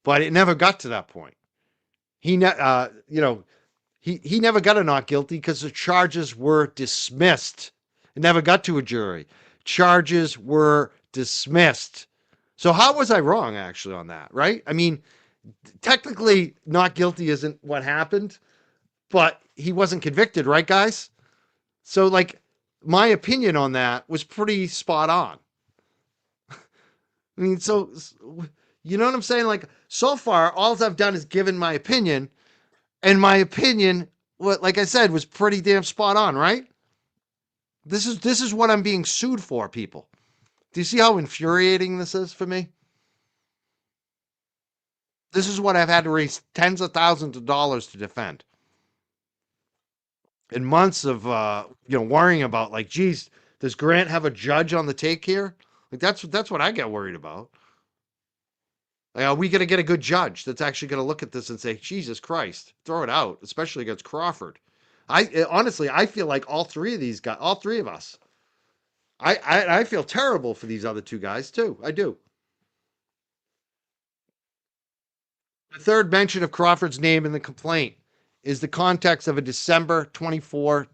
But it never got to that point. He never got a not guilty because the charges were dismissed. It never got to a jury. Charges were dismissed. So how was I wrong actually on that, right? I mean, technically not guilty isn't what happened, but he wasn't convicted, right, guys? So, like, my opinion on that was pretty spot on. I mean, you know what I'm saying? Like, so far, all I've done is given my opinion, and my opinion, what, like I said, was pretty damn spot on, right? This is what I'm being sued for, people. Do you see how infuriating this is for me? This is what I've had to raise tens of thousands of dollars to defend, and months of worrying about, like, geez, does Grant have a judge on the take here? Like, that's what I get worried about. Like, are we going to get a good judge that's actually going to look at this and say, Jesus Christ, throw it out, especially against Crawford? Honestly, I feel like all three of these guys, all three of us, I feel terrible for these other two guys too. I do. The third mention of Crawford's name in the complaint is the context of a December 2024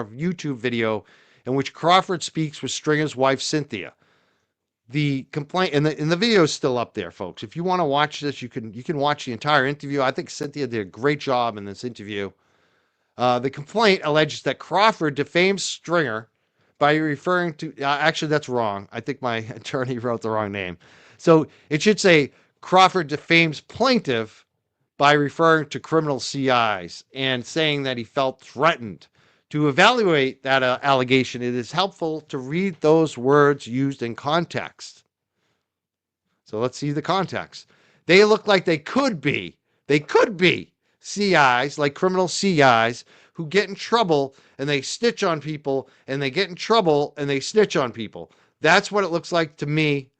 YouTube video in which Crawford speaks with Stringer's wife, Cynthia. The complaint and the video is still up there, folks. If you want to watch this, you can watch the entire interview. I think Cynthia did a great job in this interview. The complaint alleges that Crawford defames Stringer by referring to. Actually, that's wrong. I think my attorney wrote the wrong name. So it should say Crawford defames plaintiff by referring to criminal CIs and saying that he felt threatened. To evaluate that allegation, it is helpful to read those words used in context. So let's see the context. They look like they could be CIs, like criminal CIs, who get in trouble and they snitch on people, and they get in trouble and they snitch on people. That's what it looks like to me.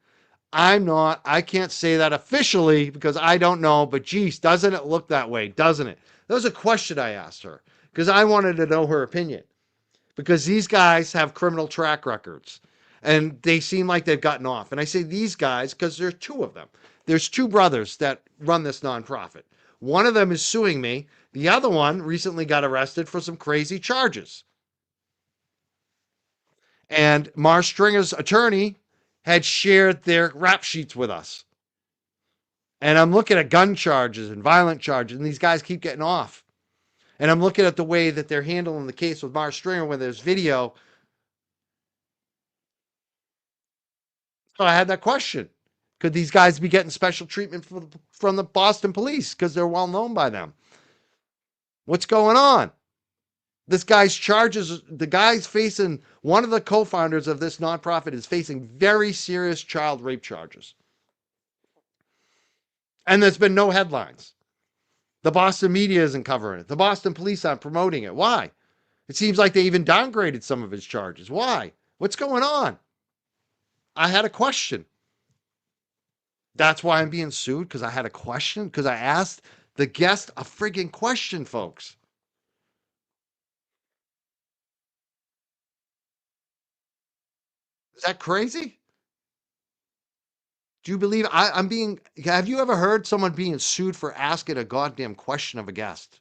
I can't say that officially because I don't know, but geez, doesn't it look that way? Doesn't it? That was a question I asked her because I wanted to know her opinion, because these guys have criminal track records and they seem like they've gotten off. And I say these guys because there's two of them. There's two brothers that run this nonprofit. One of them is suing me. The other one recently got arrested for some crazy charges. And Mar Stringer's attorney had shared their rap sheets with us. And I'm looking at gun charges and violent charges, and these guys keep getting off. And I'm looking at the way that they're handling the case with Mar Stringer when there's video. So I had that question. Could these guys be getting special treatment from the Boston police because they're well known by them? What's going on? This guy's charges, the guy's facing, one of the co founders of this nonprofit is facing very serious child rape charges. And there's been no headlines. The Boston media isn't covering it. The Boston police aren't promoting it. Why? It seems like they even downgraded some of his charges. Why? What's going on? I had a question. That's why I'm being sued, because I had a question, because I asked the guest a friggin' question, folks. Is that crazy? Do you believe I'm being? Have you ever heard someone being sued for asking a goddamn question of a guest?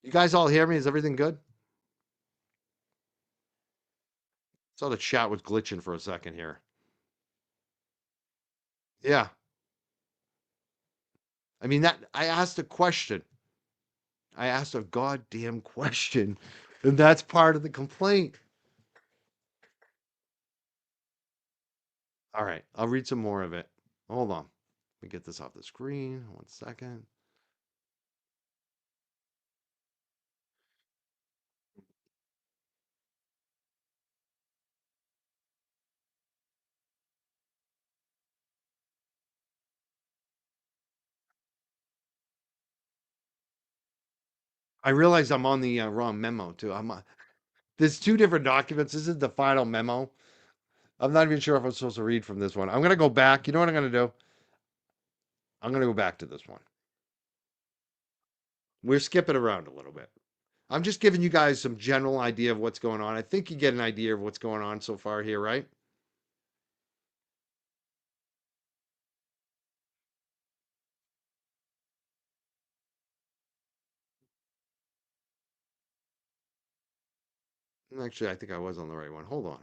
You guys all hear me? Is everything good? Saw the chat was glitching for a second here. Yeah. I mean, that I asked a question. I asked a goddamn question, and that's part of the complaint. All right, I'll read some more of it. Hold on. Let me get this off the screen. 1 second. I realize I'm on the wrong memo too. There's two different documents. This is the final memo. I'm not even sure if I'm supposed to read from this one. I'm gonna go back. You know what I'm gonna do? I'm gonna go back to this one. We're skipping around a little bit. I'm just giving you guys some general idea of what's going on. I think you get an idea of what's going on so far here, right? Actually, I think I was on the right one. Hold on.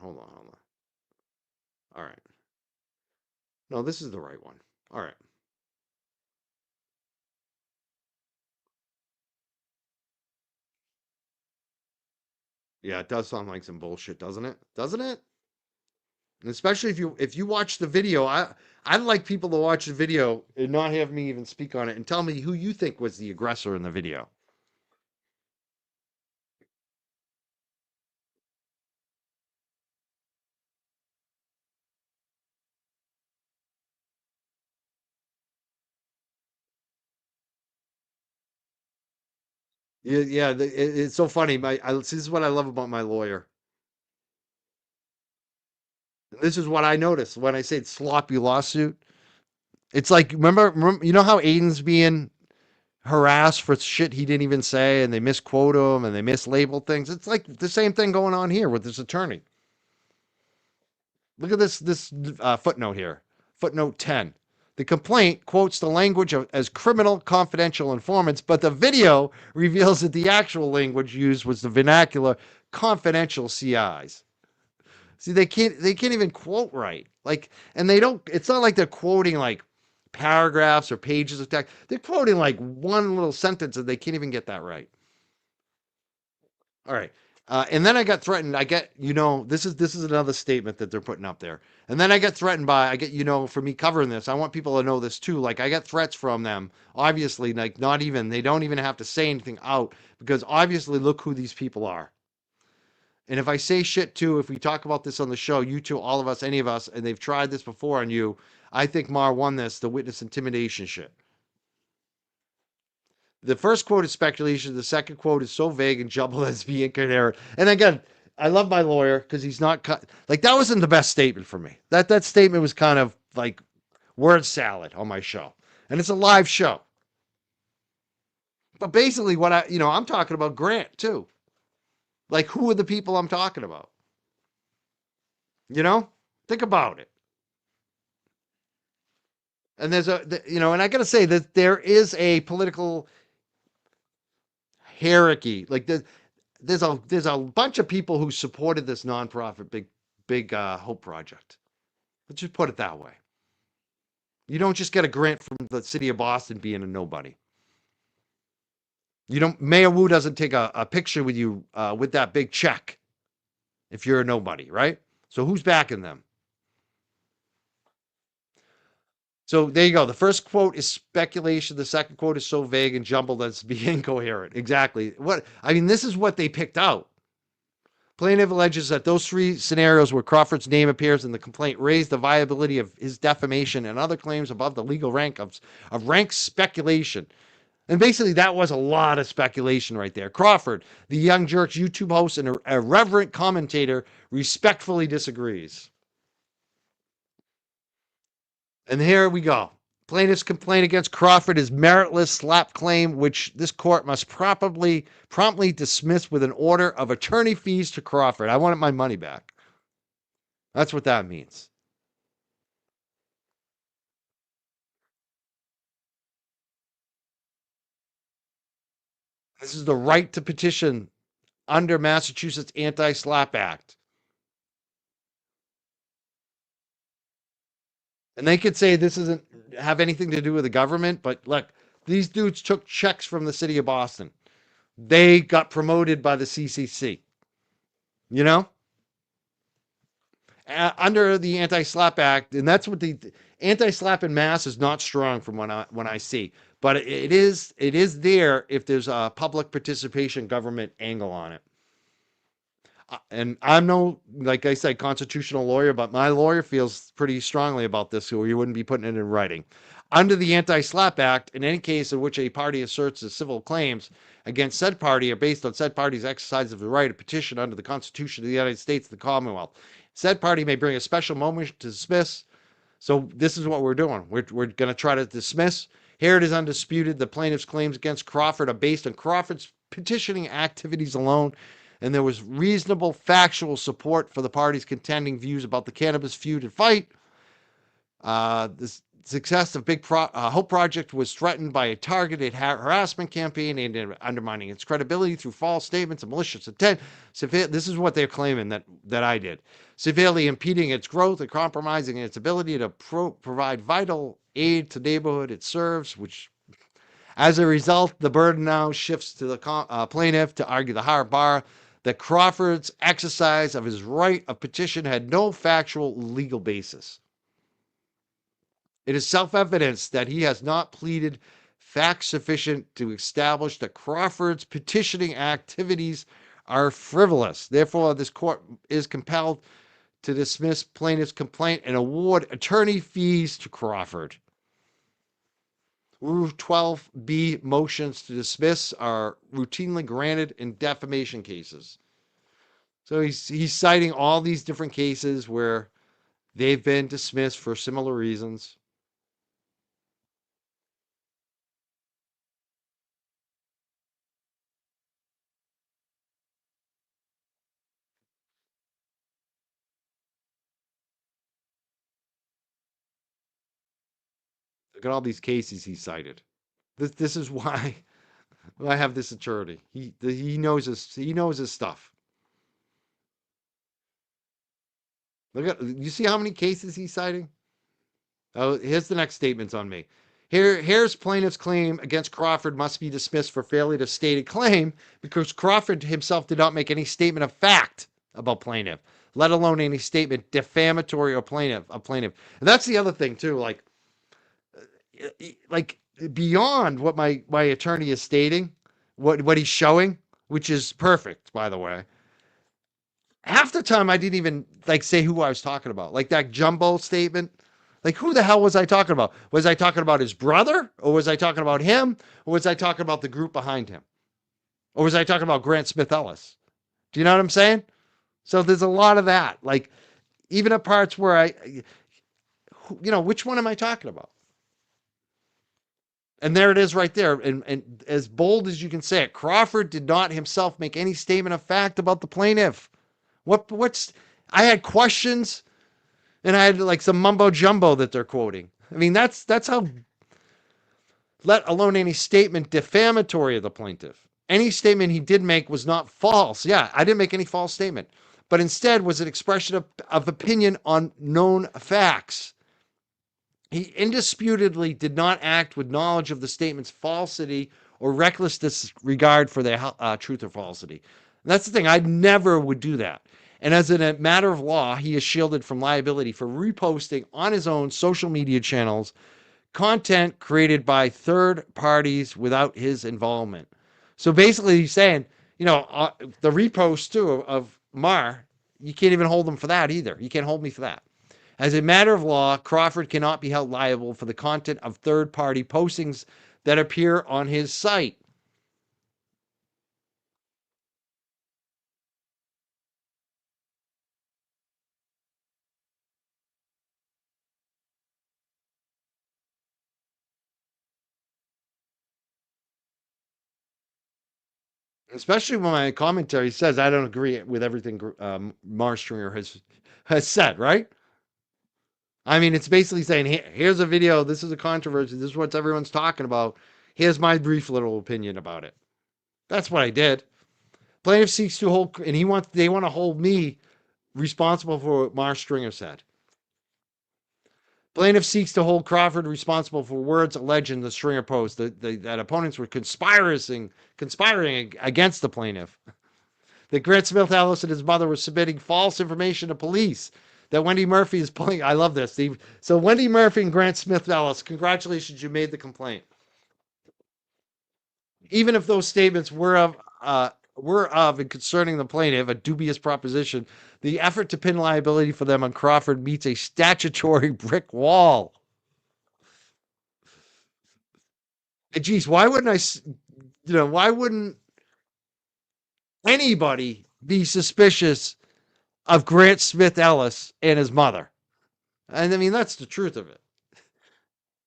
All right. No, this is the right one. All right. Yeah, it does sound like some bullshit, doesn't it? Doesn't it? And especially if you watch the video, I'd like people to watch the video and not have me even speak on it and tell me who you think was the aggressor in the video. Yeah, yeah, it's so funny. This is what I love about my lawyer. This is what I notice when I say it's sloppy lawsuit. It's like remember, you know how Aiden's being harassed for shit he didn't even say, and they misquote him and they mislabel things. It's like the same thing going on here with this attorney. Look at this footnote here. Footnote 10. The complaint quotes the language as criminal confidential informants, but the video reveals that the actual language used was the vernacular confidential CIs. See, they can't even quote right. Like, and they don't. It's not like they're quoting like paragraphs or pages of text. They're quoting like one little sentence, and they can't even get that right. All right. And then I got threatened. This is another statement that they're putting up there. And then for me covering this, I want people to know this too. Like I get threats from them. Obviously, like they don't even have to say anything out because obviously look who these people are. And if I say shit too, if we talk about this on the show, you two, all of us, any of us, and they've tried this before on you, I think Mar won the witness intimidation shit. The first quote is speculation. The second quote is so vague and jumbled as being incoherent. And again, I love my lawyer because he's not like that wasn't the best statement for me. That statement was kind of like word salad on my show, and it's a live show. But basically, I'm talking about Grant too. Like, who are the people I'm talking about? You know, think about it. And and I got to say that there is a political hierarchy. Like there's a bunch of people who supported this nonprofit big hope project. Let's just put it that way. You don't just get a grant from the city of Boston being a nobody. You don't. Mayor Wu doesn't take a picture with you with that big check if you're a nobody, right? So who's backing them? So there you go. The first quote is speculation. The second quote is so vague and jumbled as to be incoherent. Exactly. This is what they picked out. Plaintiff alleges that those three scenarios where Crawford's name appears in the complaint raise the viability of his defamation and other claims above the legal rank of rank speculation. And basically, that was a lot of speculation right there. Crawford, the Young Jurks YouTube host and a irreverent commentator, respectfully disagrees. And here we go. Plaintiff's complaint against Crawford is meritless SLAPP claim, which this court must promptly dismiss with an order of attorney fees to Crawford. I wanted my money back. That's what that means. This is the right to petition under Massachusetts Anti-SLAPP Act. And they could say this doesn't have anything to do with the government, but look, these dudes took checks from the city of Boston. They got promoted by the CCC. You know? Under the Anti-SLAPP Act, and that's what the Anti-SLAPP in Mass is not strong from when I see, but it is there if there's a public participation government angle on it. And I'm no, like I said, constitutional lawyer, but my lawyer feels pretty strongly about this, or you wouldn't be putting it in writing. Under the Anti-SLAPP Act, in any case in which a party asserts the civil claims against said party are based on said party's exercise of the right to petition under the Constitution of the United States and the Commonwealth. Said party may bring a special motion to dismiss. So this is what we're doing. We're going to try to dismiss. Here it is undisputed. The plaintiff's claims against Crawford are based on Crawford's petitioning activities alone, and there was reasonable factual support for the party's contending views about the cannabis feud and fight. The success of Big Hope Project was threatened by a targeted harassment campaign and undermining its credibility through false statements and malicious intent. This is what they're claiming that I did. Severely impeding its growth and compromising its ability to provide vital aid to neighborhood it serves, which as a result, the burden now shifts to the plaintiff to argue the higher bar. that Crawford's exercise of his right of petition had no factual legal basis. It is self-evident that he has not pleaded facts sufficient to establish that Crawford's petitioning activities are frivolous. Therefore, this court is compelled to dismiss plaintiff's complaint and award attorney fees to Crawford. Rule 12B motions to dismiss are routinely granted in defamation cases. So he's citing all these different cases where they've been dismissed for similar reasons. Look at all these cases he cited. This is why I have this attorney. He knows his stuff. Look at, you see how many cases he's citing? Oh, here's the next statements on me. Here's plaintiff's claim against Crawford must be dismissed for failure to state a claim because Crawford himself did not make any statement of fact about plaintiff, let alone any statement defamatory or plaintiff. And that's the other thing too. Like beyond what my attorney is stating, what he's showing, which is perfect, by the way. Half the time I didn't even say who I was talking about. Like that jumbo statement. Like who the hell was I talking about? Was I talking about his brother? Or was I talking about him? Or was I talking about the group behind him? Or was I talking about Grant Smith Ellis? Do you know what I'm saying? So there's a lot of that. Like even at parts where which one am I talking about? And there it is right there. And as bold as you can say it, Crawford did not himself make any statement of fact about the plaintiff. I had questions and I had some mumbo jumbo that they're quoting. I mean, that's how, let alone any statement defamatory of the plaintiff. Any statement he did make was not false. Yeah, I didn't make any false statement, but instead was an expression of opinion on known facts. He indisputably did not act with knowledge of the statement's falsity or reckless disregard for their truth or falsity. And that's the thing. I never would do that. And as a matter of law, he is shielded from liability for reposting on his own social media channels content created by third parties without his involvement. So basically he's saying, the repost too of Mar, you can't even hold him for that either. You can't hold me for that. As a matter of law, Crawford cannot be held liable for the content of third-party postings that appear on his site. Especially when my commentary says I don't agree with everything Marstringer has said, right? I mean, it's basically saying, here's a video, this is a controversy, this is what everyone's talking about. Here's my brief little opinion about it. That's what I did. Plaintiff seeks to hold, and they want to hold me responsible for what Marstringer said. Plaintiff seeks to hold Crawford responsible for words alleged in the Stringer post that opponents were conspiring against the plaintiff. That Grant Smith Ellis and his mother were submitting false information to police. That Wendy Murphy is playing. I love this, Steve. So Wendy Murphy and Grant Smith Ellis, congratulations, you made the complaint. Even if those statements were of and concerning the plaintiff a dubious proposition, the effort to pin liability for them on Crawford meets a statutory brick wall. And geez, why wouldn't anybody be suspicious of Grant Smith Ellis and his mother? And I mean, that's the truth of it.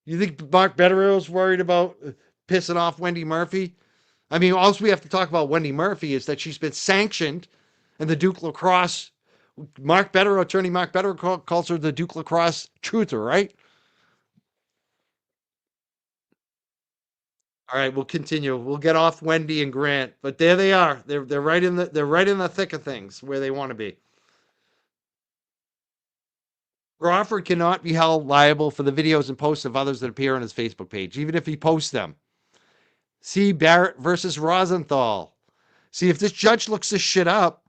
You think Mark Bettero's worried about pissing off Wendy Murphy? I mean, all we have to talk about Wendy Murphy is that she's been sanctioned, and the Duke Lacrosse, attorney Mark Bettero calls her the Duke Lacrosse truther, right? All right, we'll continue. We'll get off Wendy and Grant, but there they are. They're right in the thick of things where they want to be. Crawford cannot be held liable for the videos and posts of others that appear on his Facebook page, even if he posts them. See Barrett versus Rosenthal. See, if this judge looks this shit up,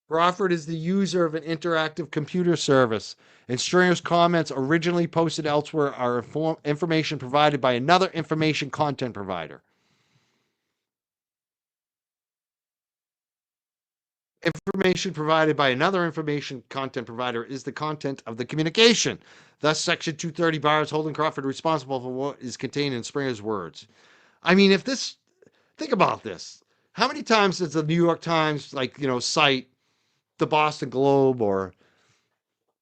Crawford is the user of an interactive computer service, and Stringer's comments originally posted elsewhere are information provided by another information content provider. Information provided by another information content provider is the content of the communication. Thus, Section 230 bars holding Crawford responsible for what is contained in Springer's words. I mean, if this, think about this. How many times does the New York Times, cite the Boston Globe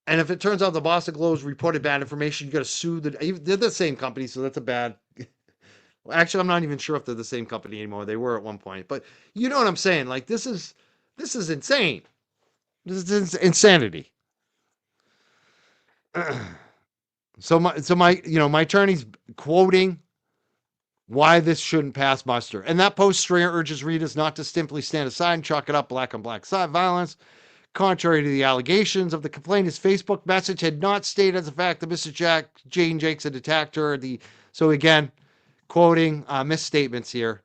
and if it turns out the Boston Globe's reported bad information, you got to sue they're the same company, so that's a bad. Actually, I'm not even sure if they're the same company anymore. They were at one point, but you know what I'm saying? Like this is insane. This is insanity. My attorney's quoting why this shouldn't pass muster. And that post, Stringer urges readers not to simply stand aside and chalk it up black on black side violence. Contrary to the allegations of the complaint, his Facebook message had not stated as a fact that Mr. Jane Jakes had attacked her. So again, quoting misstatements here.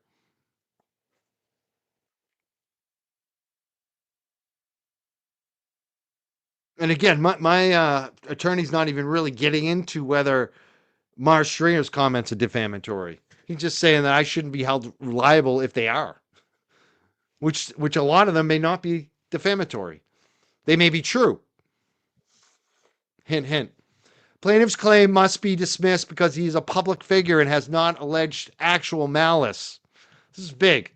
And again, my attorney's not even really getting into whether Mars Stringer's comments are defamatory. He's just saying that I shouldn't be held liable if they are, which a lot of them may not be defamatory. They may be true. Hint, hint. Plaintiff's claim must be dismissed because he is a public figure and has not alleged actual malice. This is big.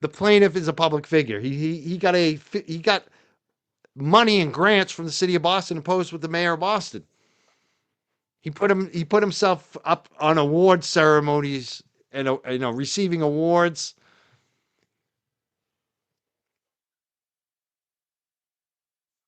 The plaintiff is a public figure. He got money and grants from the city of Boston imposed with the mayor of Boston. He put himself up on award ceremonies and receiving awards.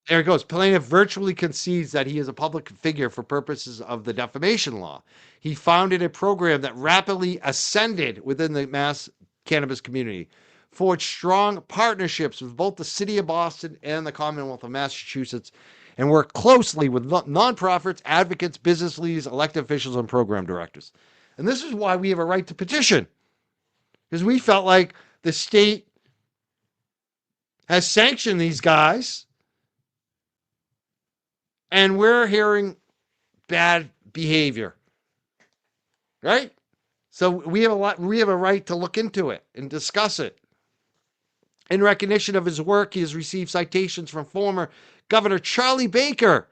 There it goes. Plaintiff virtually concedes that he is a public figure for purposes of the defamation law. He founded a program that rapidly ascended within the mass cannabis community, forged strong partnerships with both the city of Boston and the Commonwealth of Massachusetts, and worked closely with nonprofits, advocates, business leaders, elected officials, and program directors. And this is why we have a right to petition, because we felt like the state has sanctioned these guys. And we're hearing bad behavior, right? So we have a right to look into it and discuss it. In recognition of his work, he has received citations from former Governor Charlie Baker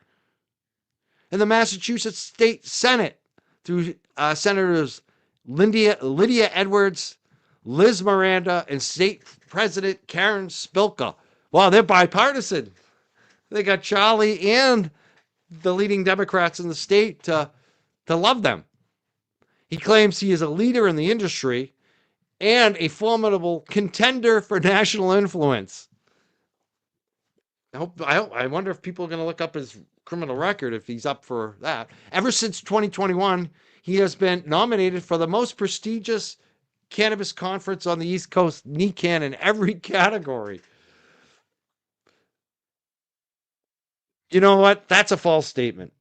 and the Massachusetts State Senate through Senators Lydia Edwards, Liz Miranda, and State President Karen Spilka. Wow, they're bipartisan. They got Charlie and the leading Democrats in the state to love them. He claims he is a leader in the industry and a formidable contender for national influence. I wonder if people are going to look up his criminal record if he's up for that. Ever since 2021, he has been nominated for the most prestigious cannabis conference on the East Coast, NECANN, in every category. You know what? That's a false statement.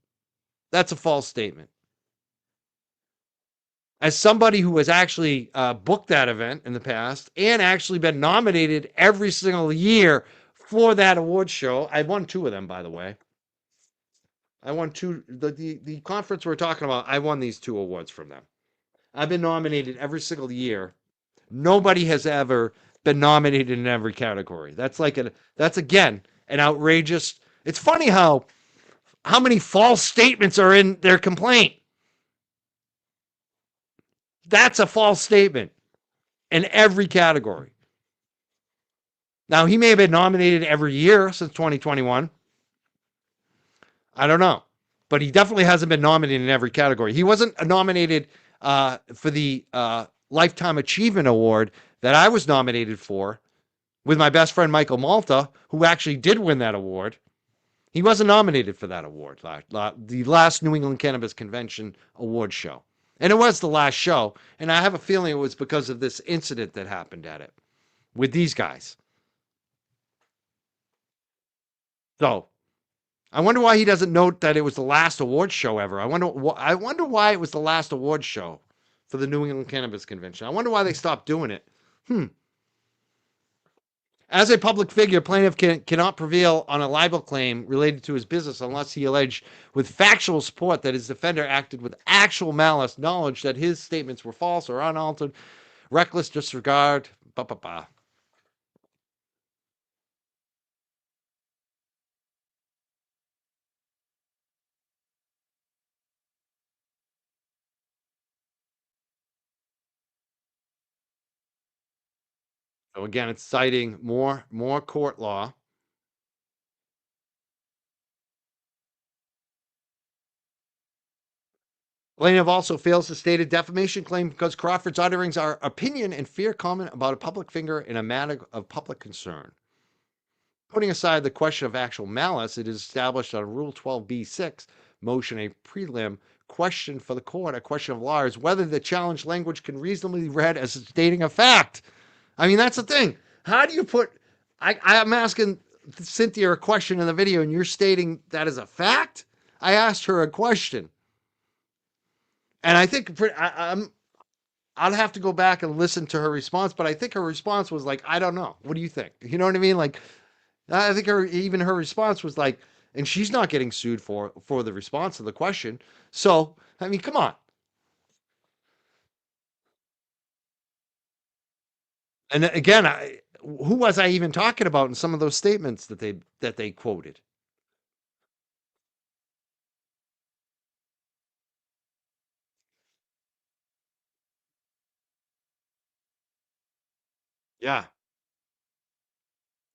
That's a false statement. As somebody who has actually booked that event in the past and actually been nominated every single year for that award show, I won 2 of them, by the way. I won 2. The conference we're talking about, I won these 2 awards from them. I've been nominated every single year. Nobody has ever been nominated in every category. That's again an outrageous. It's funny how many false statements are in their complaint. That's a false statement in every category. Now, he may have been nominated every year since 2021. I don't know. But he definitely hasn't been nominated in every category. He wasn't nominated for the Lifetime Achievement Award that I was nominated for with my best friend Michael Malta, who actually did win that award. He wasn't nominated for that award, the last New England Cannabis Convention award show. And it was the last show. And I have a feeling it was because of this incident that happened at it with these guys. So I wonder why he doesn't note that it was the last award show ever. I wonder why it was the last award show for the New England Cannabis Convention. I wonder why they stopped doing it. As a public figure, plaintiff cannot prevail on a libel claim related to his business unless he alleged with factual support that his defender acted with actual malice, knowledge that his statements were false or unaltered, reckless disregard. So again, it's citing more court law. Plaintiff also fails to state a defamation claim because Crawford's utterings are opinion and fair comment about a public figure in a matter of public concern. Putting aside the question of actual malice, it is established on Rule 12b-6 motion a prelim question for the court. A question of law is whether the challenged language can reasonably be read as stating a fact. I mean, that's the thing. How do you put? I'm asking Cynthia a question in the video, and you're stating that as a fact. I asked her a question. And I think I'll have to go back and listen to her response, but I think her response was like, I don't know. What do you think? You know what I mean? Like, I think her response was like, and she's not getting sued for the response to the question. So, I mean, come on. And again, who was I even talking about in some of those statements that they quoted? Yeah.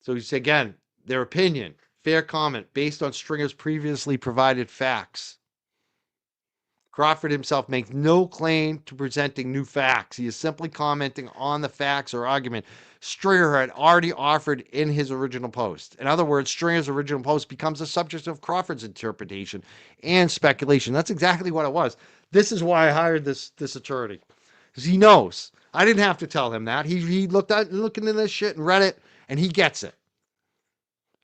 So you say again, their opinion, fair comment based on Stringer's previously provided facts. Crawford himself makes no claim to presenting new facts. He is simply commenting on the facts or argument Stringer had already offered in his original post. In other words, Stringer's original post becomes the subject of Crawford's interpretation and speculation. That's exactly what it was. This is why I hired this attorney, because he knows. I didn't have to tell him that. He looked into this shit and read it, and he gets it.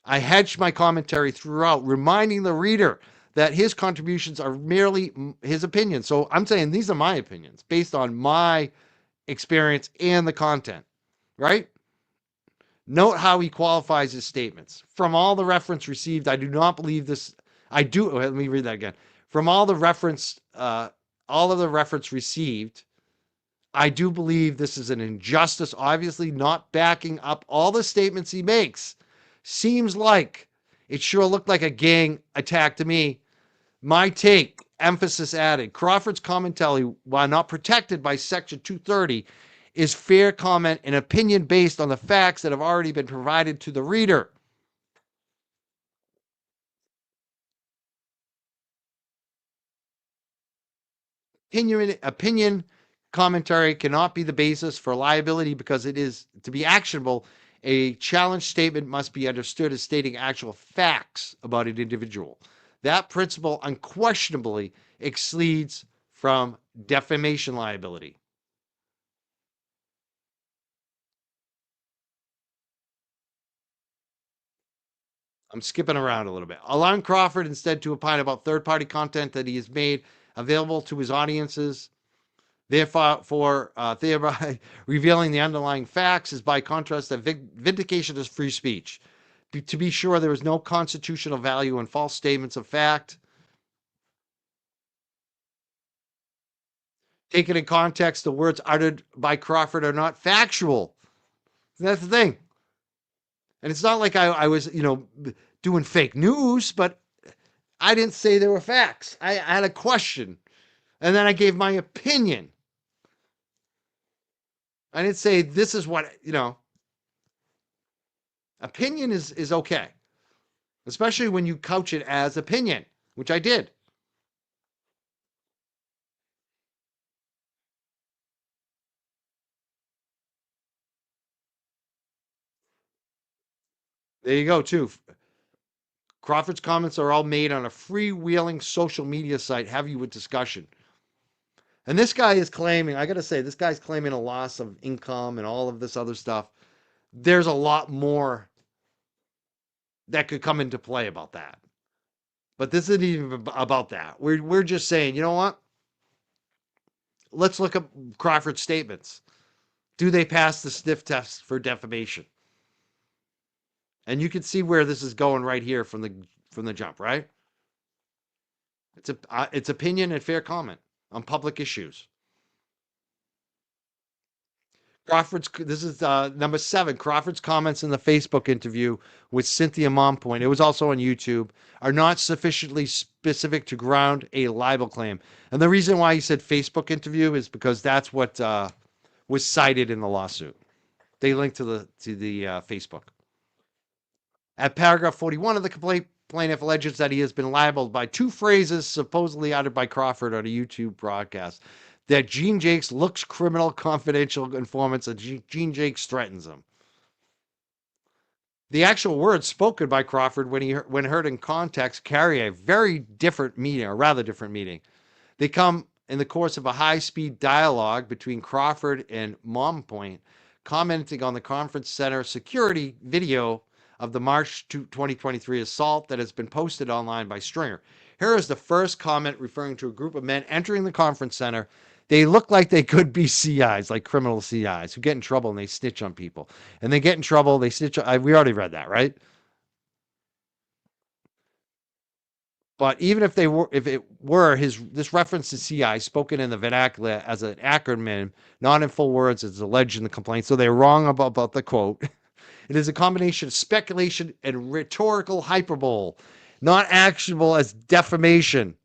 I hedged my commentary throughout, reminding the reader that his contributions are merely his opinions. So I'm saying these are my opinions based on my experience and the content, right? Note how he qualifies his statements. From all the reference received, I do not believe this. Let me read that again. From all of the reference received, I do believe this is an injustice, obviously not backing up all the statements he makes. Seems like it sure looked like a gang attack to me. My take, emphasis added. Crawford's commentary, while not protected by Section 230, is fair comment and opinion based on the facts that have already been provided to the reader. Opinion commentary cannot be the basis for liability because it is to be actionable. A challenge statement must be understood as stating actual facts about an individual. That principle unquestionably excludes from defamation liability. I'm skipping around a little bit. Allowing Crawford instead to opine about third-party content that he has made available to his audiences, thereby revealing the underlying facts, is by contrast that vindication is free speech. To be sure, there is no constitutional value in false statements of fact. Taken in context, the words uttered by Crawford are not factual. That's the thing. And it's not like I was, doing fake news, but I didn't say they were facts. I had a question, and then I gave my opinion. I didn't say this is what, opinion is okay, especially when you couch it as opinion, which I did. There you go, too. Crawford's comments are all made on a freewheeling social media site heavy with discussion. And this guy is claiming, I got to say, this guy's claiming a loss of income and all of this other stuff. There's a lot more that could come into play about that. But this isn't even about that. We're just saying, you know what? Let's look up Crawford's statements. Do they pass the sniff test for defamation? And you can see where this is going right here from the jump, right? It's opinion and fair comment on public issues. This is number 7. Crawford's comments in the Facebook interview with Cynthia Mompoint, it was also on YouTube, are not sufficiently specific to ground a libel claim. And the reason why he said Facebook interview is because that's what was cited in the lawsuit. They linked to the Facebook. At paragraph 41 of the complaint, plaintiff alleges that he has been libeled by 2 phrases supposedly uttered by Crawford on a YouTube broadcast. That Gene Jakes looks criminal, confidential informants, and Gene Jakes threatens him. The actual words spoken by Crawford when heard in context carry a very different meaning, or rather different meaning. They come in the course of a high-speed dialogue between Crawford and Mompoint, commenting on the conference center security video of the March 2023 assault that has been posted online by Stringer. Here is the first comment referring to a group of men entering the conference center. They look like they could be CIs, like criminal CIs, who get in trouble and they snitch on people. And they get in trouble, they snitch. We already read that, right? But even if it were this reference to CI spoken in the vernacular as an acronym, not in full words, as alleged in the complaint, so they're wrong about the quote. It is a combination of speculation and rhetorical hyperbole, not actionable as defamation.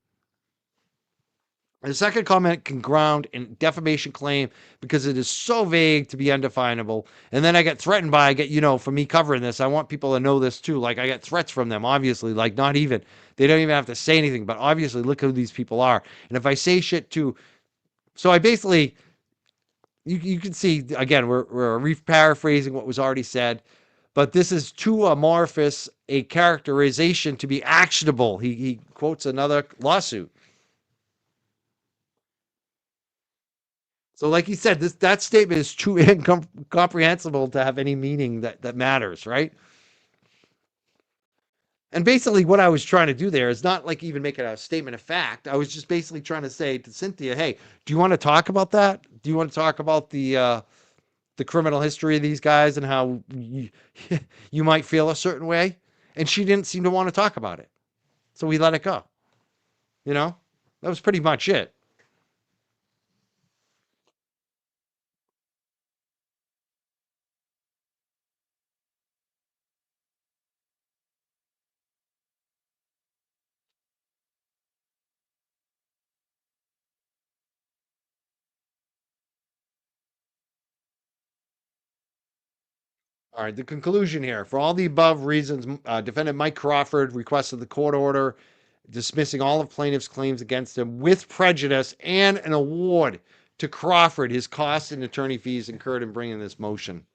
The second comment can ground in defamation claim because it is so vague to be undefinable. And then I get threatened by, for me covering this, I want people to know this too. Like I get threats from them, obviously, like not even, they don't even have to say anything, but obviously look who these people are. And if I say shit too, so I basically, you can see, again, we're paraphrasing what was already said, but this is too amorphous a characterization to be actionable. He quotes another lawsuit. So, like he said, that statement is too incomprehensible to have any meaning that matters, right? And basically, what I was trying to do there is not like even make it a statement of fact. I was just basically trying to say to Cynthia, "Hey, do you want to talk about that? Do you want to talk about the criminal history of these guys and how you might feel a certain way?" And she didn't seem to want to talk about it, so we let it go. That was pretty much it. All right, the conclusion here. For all the above reasons, defendant Mike Crawford requested the court order dismissing all of plaintiff's claims against him with prejudice and an award to Crawford his costs and attorney fees incurred in bringing this motion.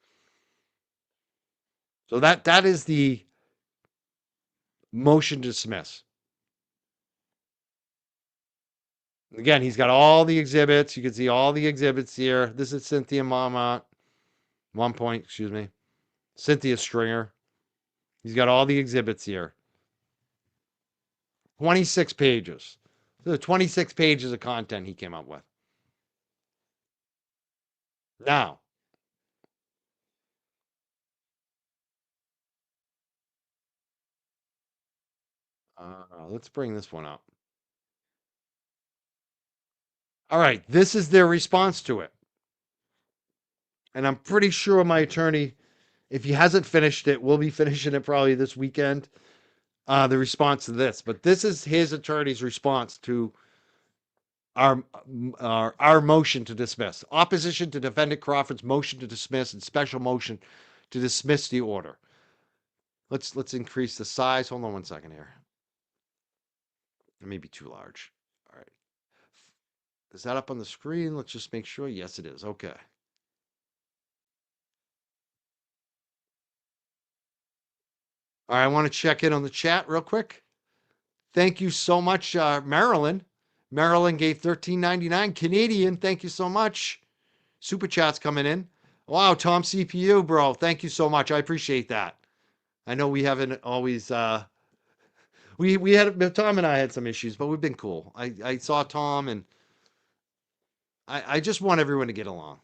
So that is the motion to dismiss. Again, he's got all the exhibits. You can see all the exhibits here. This is Cynthia Mompoint, excuse me. Cynthia Stringer. He's got all the exhibits here. 26 pages. So 26 pages of content he came up with. Now, let's bring this one up. All right, this is their response to it. And I'm pretty sure my attorney, if he hasn't finished it, will be finishing it probably this weekend. The response to this. But this is his attorney's response to our motion to dismiss. Opposition to defendant Crawford's motion to dismiss and special motion to dismiss the order. Let's increase the size. Hold on one second here. It may be too large. All right. Is that up on the screen? Let's just make sure. Yes, it is. Okay. All right, I want to check in on the chat real quick. Thank you so much, Marilyn. Marilyn gave $13.99 Canadian. Thank you so much. Super chats coming in. Wow, Tom CPU, bro. Thank you so much. I appreciate that. I know we haven't always We had Tom and I had some issues, but we've been cool. I saw Tom, and I just want everyone to get along,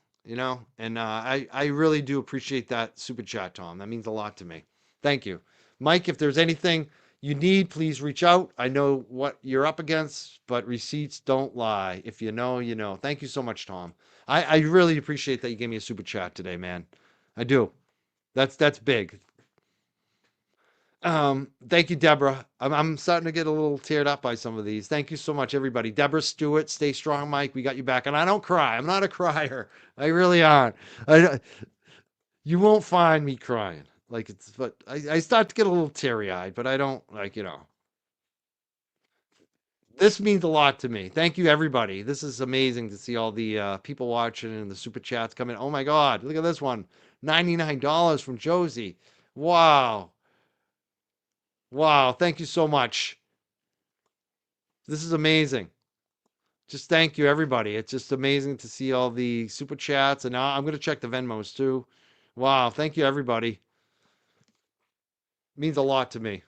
And I really do appreciate that super chat, Tom. That means a lot to me. Thank you, Mike. If there's anything you need, please reach out. I know what you're up against, but receipts don't lie. If you know, you know. Thank you so much, Tom. I really appreciate that you gave me a super chat today, man. I do. That's big. Thank you, Deborah. I'm starting to get a little teared up by some of these. Thank you so much, everybody. Deborah Stewart, stay strong, Mike. We got you back. And I don't cry. I'm not a crier. I really aren't. You won't find me crying. But I start to get a little teary eyed, but I don't this means a lot to me. Thank you, everybody. This is amazing to see all the people watching and the super chats coming. Oh my God, look at this one. $99 from Josie. Wow. Wow. Thank you so much. This is amazing. Just thank you, everybody. It's just amazing to see all the super chats. And now I'm going to check the Venmos too. Wow. Thank you, everybody. It means a lot to me.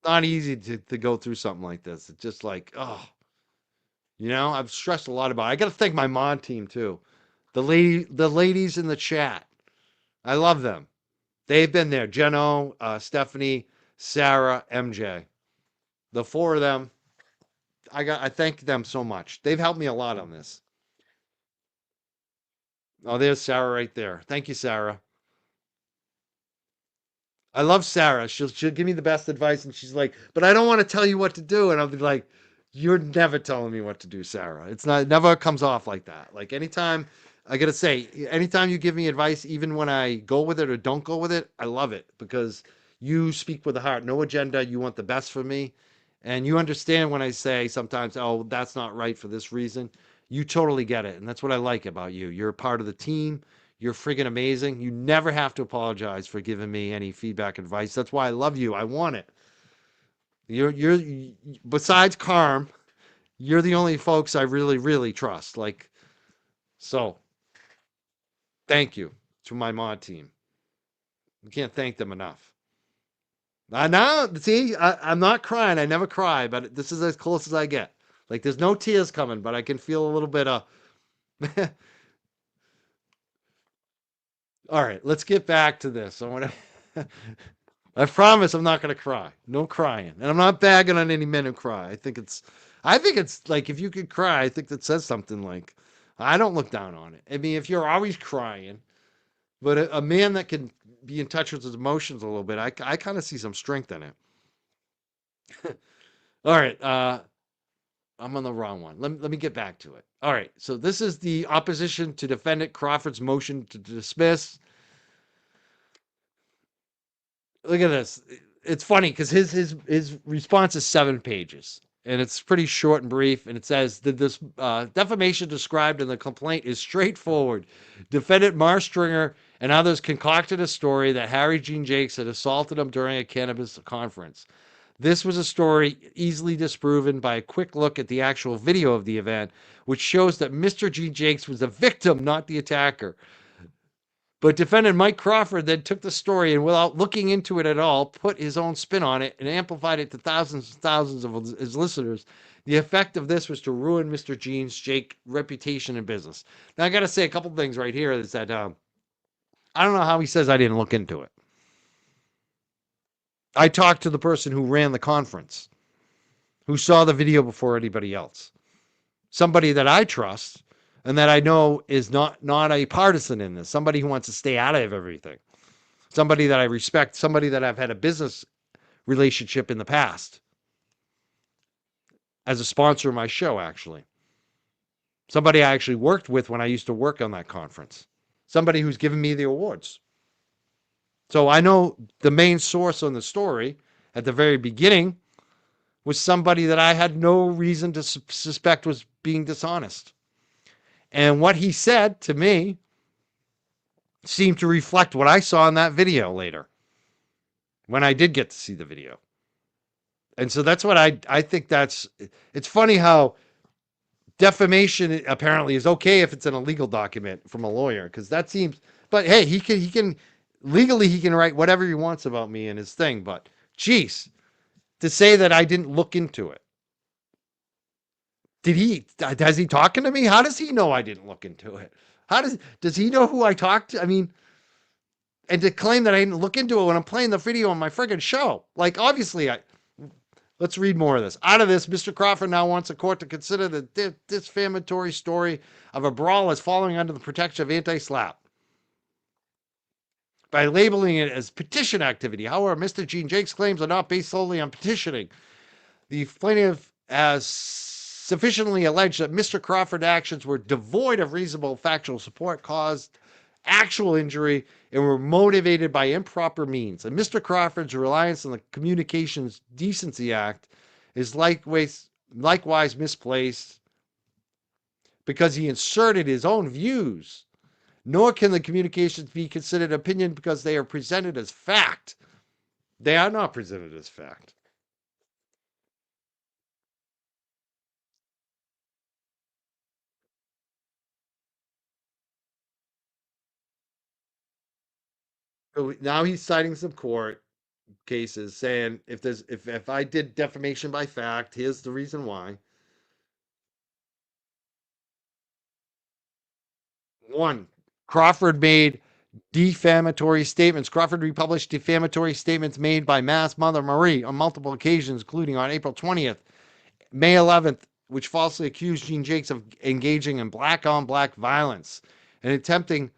Not easy to go through something like this. It's just like, oh, I've stressed a lot about it. I got to thank my mod team too. The ladies in the chat. I love them. They've been there. Jeno, Stephanie, Sarah, MJ. The four of them. I thank them so much. They've helped me a lot on this. Oh, there's Sarah right there. Thank you, Sarah. I love Sarah. She'll give me the best advice, and she's like, "But I don't want to tell you what to do." And I'll be like, "You're never telling me what to do, Sarah. It never comes off like that. Like anytime, I gotta say, anytime you give me advice, even when I go with it or don't go with it, I love it because you speak with the heart, no agenda. You want the best for me, and you understand when I say sometimes, "Oh, that's not right for this reason." You totally get it, and that's what I like about you. You're a part of the team. You're friggin' amazing. You never have to apologize for giving me any feedback, advice. That's why I love you. I want it. You're besides Carm, you're the only folks I really, really trust. So thank you to my mod team. You can't thank them enough. I know. See, I'm not crying. I never cry, but this is as close as I get. Like there's no tears coming, but I can feel a little bit of All right, let's get back to this. I promise I'm not going to cry. No crying. And I'm not bagging on any men who cry. I think it's like if you could cry, I think that says something like I don't look down on it. I mean, if you're always crying, but a man that can be in touch with his emotions a little bit, I kind of see some strength in it. All right, I'm on the wrong one. Let me get back to it. All right, so this is the opposition to defendant Crawford's motion to dismiss. Look at this. It's funny because his response is 7 pages, and it's pretty short and brief. And it says that this defamation described in the complaint is straightforward. Defendant Mar Stringer and others concocted a story that Harry Gene Jakes had assaulted him during a cannabis conference. This was a story easily disproven by a quick look at the actual video of the event, which shows that Mr. Gene Jakes was the victim, not the attacker. But defendant Mike Crawford then took the story and, without looking into it at all, put his own spin on it and amplified it to thousands and thousands of his listeners. The effect of this was to ruin Mr. Jake's reputation in business. Now, I got to say a couple things right here is that I don't know how he says I didn't look into it. I talked to the person who ran the conference, who saw the video before anybody else. Somebody that I trust and that I know is not a partisan in this, somebody who wants to stay out of everything, somebody that I respect, somebody that I've had a business relationship in the past as a sponsor of my show, actually. Somebody I actually worked with when I used to work on that conference. Somebody who's given me the awards. So I know the main source on the story at the very beginning was somebody that I had no reason to suspect was being dishonest. And what he said to me seemed to reflect what I saw in that video later, when I did get to see the video. And so that's what I think it's funny how defamation apparently is okay if it's an illegal document from a lawyer, because that seems, but hey, he can legally, he can write whatever he wants about me in his thing, but Jeez, to say that I didn't look into it. Has he talking to me? How does he know I didn't look into it? Does he know who I talked to? I mean, and to claim that I didn't look into it when I'm playing the video on my friggin' show. Like, obviously, let's read more of this. Out of this, Mr. Crawford now wants the court to consider the defamatory story of a brawl as falling under the protection of anti-SLAPP by labeling it as petition activity. However, Mr. Gene Jakes' claims are not based solely on petitioning. The plaintiff has sufficiently alleged that Mr. Crawford's actions were devoid of reasonable factual support, caused actual injury, and were motivated by improper means. And Mr. Crawford's reliance on the Communications Decency Act is likewise misplaced because he inserted his own views. Nor can the communications be considered opinion because they are presented as fact. They are not presented as fact. So now he's citing some court cases saying if I did defamation by fact, here's the reason why. One, Crawford made defamatory statements. Crawford republished defamatory statements made by Mass Mother Marie on multiple occasions, including on April 20th, May 11th, which falsely accused Gene Jakes of engaging in black-on-black violence and attempting.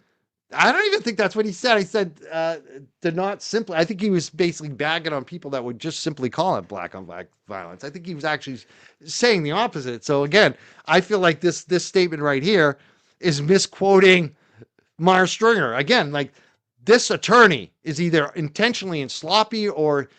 I don't even think that's what he said. He said to not simply. I think he was basically bagging on people that would just simply call it black-on-black violence. I think he was actually saying the opposite. So again, I feel like this statement right here is misquoting Mars Stringer. Again, like this attorney is either intentionally and sloppy or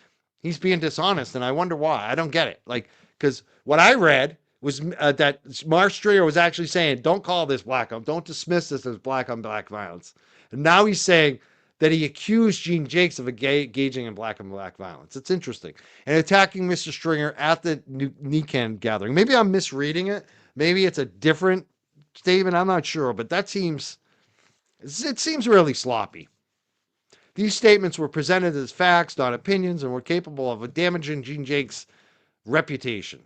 he's being dishonest, and I wonder why. I don't get it. Like, because what I read was that Mars Stringer was actually saying, don't call this don't dismiss this as black-on-black violence. And now he's saying that he accused Gene Jakes of engaging in black-on-black violence. It's interesting. And attacking Mr. Stringer at the NECAN gathering. Maybe I'm misreading it. Maybe it's a different statement. I'm not sure, but it seems really sloppy. These statements were presented as facts, not opinions, and were capable of damaging Gene Jakes' reputation.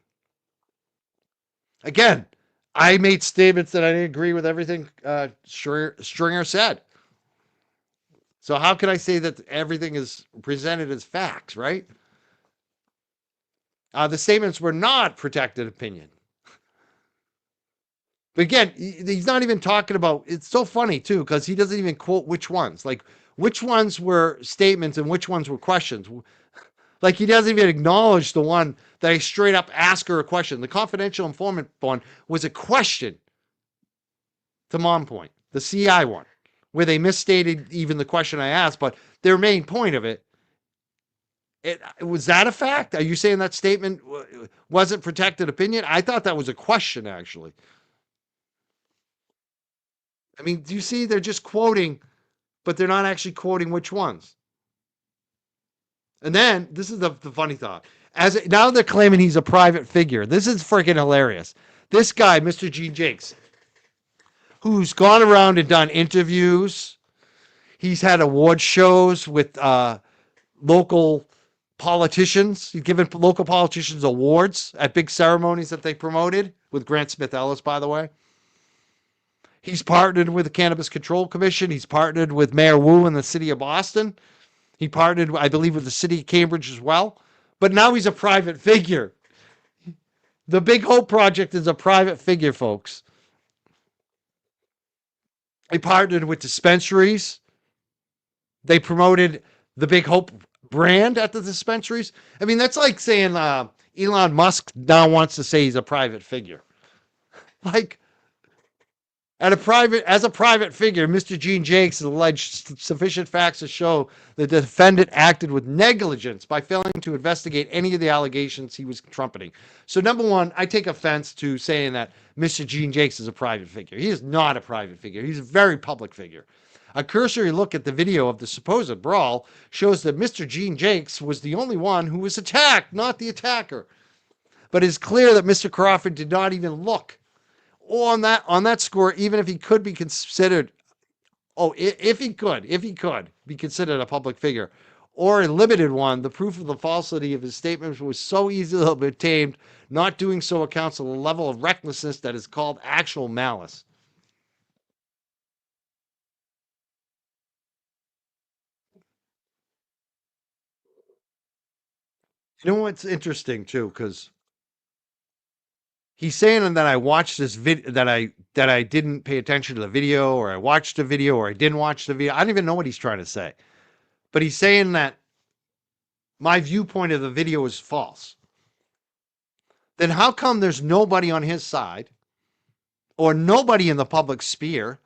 Again, I made statements that I didn't agree with everything Stringer said. So how can I say that everything is presented as facts, right? The statements were not protected opinion. But again, he's not even talking about, it's so funny too, because he doesn't even quote which ones. Like, which ones were statements and which ones were questions. Like, he doesn't even acknowledge the one that I straight up asked her a question. The confidential informant one was a question to Mom Point, the CI one, where they misstated even the question I asked, but their main point of it, was that a fact? Are you saying that statement wasn't protected opinion? I thought that was a question, actually. I mean, do you see? They're just quoting, but they're not actually quoting which ones. And then, this is the funny thought. Now they're claiming he's a private figure. This is freaking hilarious. This guy, Mr. Gene Jakes, who's gone around and done interviews. He's had award shows with local politicians. He's given local politicians awards at big ceremonies that they promoted, with Grant Smith Ellis, by the way. He's partnered with the Cannabis Control Commission. He's partnered with Mayor Wu in the city of Boston. He partnered, I believe, with the city of Cambridge as well. But now he's a private figure. The Big Hope Project is a private figure, folks. He partnered with dispensaries. They promoted the Big Hope brand at the dispensaries. I mean, that's like saying Elon Musk now wants to say he's a private figure. Like, as a private figure, Mr. Gene Jakes has alleged sufficient facts to show that the defendant acted with negligence by failing to investigate any of the allegations he was trumpeting. So, number one, I take offense to saying that Mr. Gene Jakes is a private figure. He is not a private figure. He's a very public figure. A cursory look at the video of the supposed brawl shows that Mr. Gene Jakes was the only one who was attacked, not the attacker. But it's clear that Mr. Crawford did not even look. On that score, even if he could be considered, if he could be considered a public figure, or a limited one, the proof of the falsity of his statements was so easily obtained, not doing so accounts for the level of recklessness that is called actual malice. You know what's interesting too, because he's saying that I watched this video, that I didn't pay attention to the video, or I watched the video, or I didn't watch the video. I don't even know what he's trying to say, but he's saying that my viewpoint of the video is false. Then how come there's nobody on his side or nobody in the public sphere?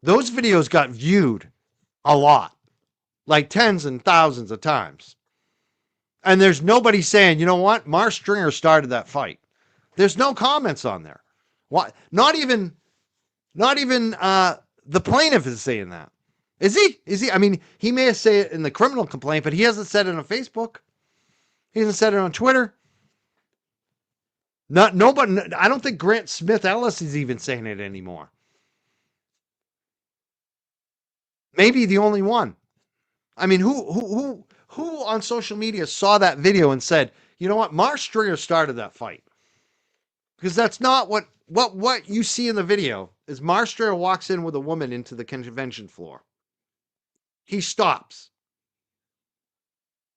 Those videos got viewed a lot, like tens and thousands of times. And there's nobody saying, you know what, Mark Stringer started that fight. There's no comments on there. What? Not even the plaintiff is saying that. Is he? Is he? I mean, he may have said it in the criminal complaint, but he hasn't said it on Facebook. He hasn't said it on Twitter. Nobody. I don't think Grant Smith Ellis is even saying it anymore. Maybe the only one. I mean, who on social media saw that video and said, you know what, Mark Stringer started that fight? Because that's not what you see in the video. Is Mark Stringer walks in with a woman into the convention floor. He stops.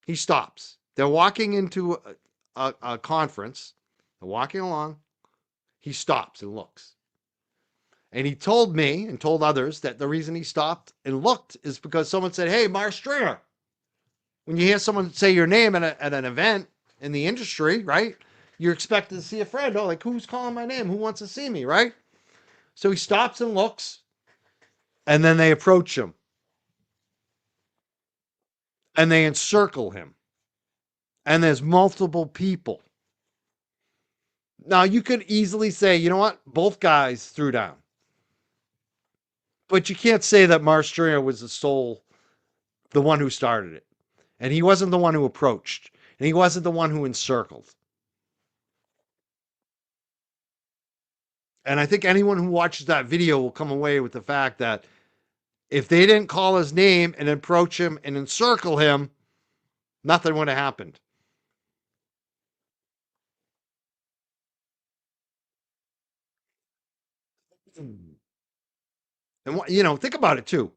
He stops. They're walking into a conference. They're walking along. He stops and looks. And he told me and told others that the reason he stopped and looked is because someone said, hey, Mark Stringer. When you hear someone say your name at an event in the industry, right? You're expected to see a friend. Oh, like, who's calling my name? Who wants to see me, right? So he stops and looks. And then they approach him. And they encircle him. And there's multiple people. Now, you could easily say, you know what? Both guys threw down. But you can't say that Mark Stringer was the one who started it. And he wasn't the one who approached. And he wasn't the one who encircled. And I think anyone who watches that video will come away with the fact that if they didn't call his name and approach him and encircle him, nothing would have happened. And, you know, think about it too.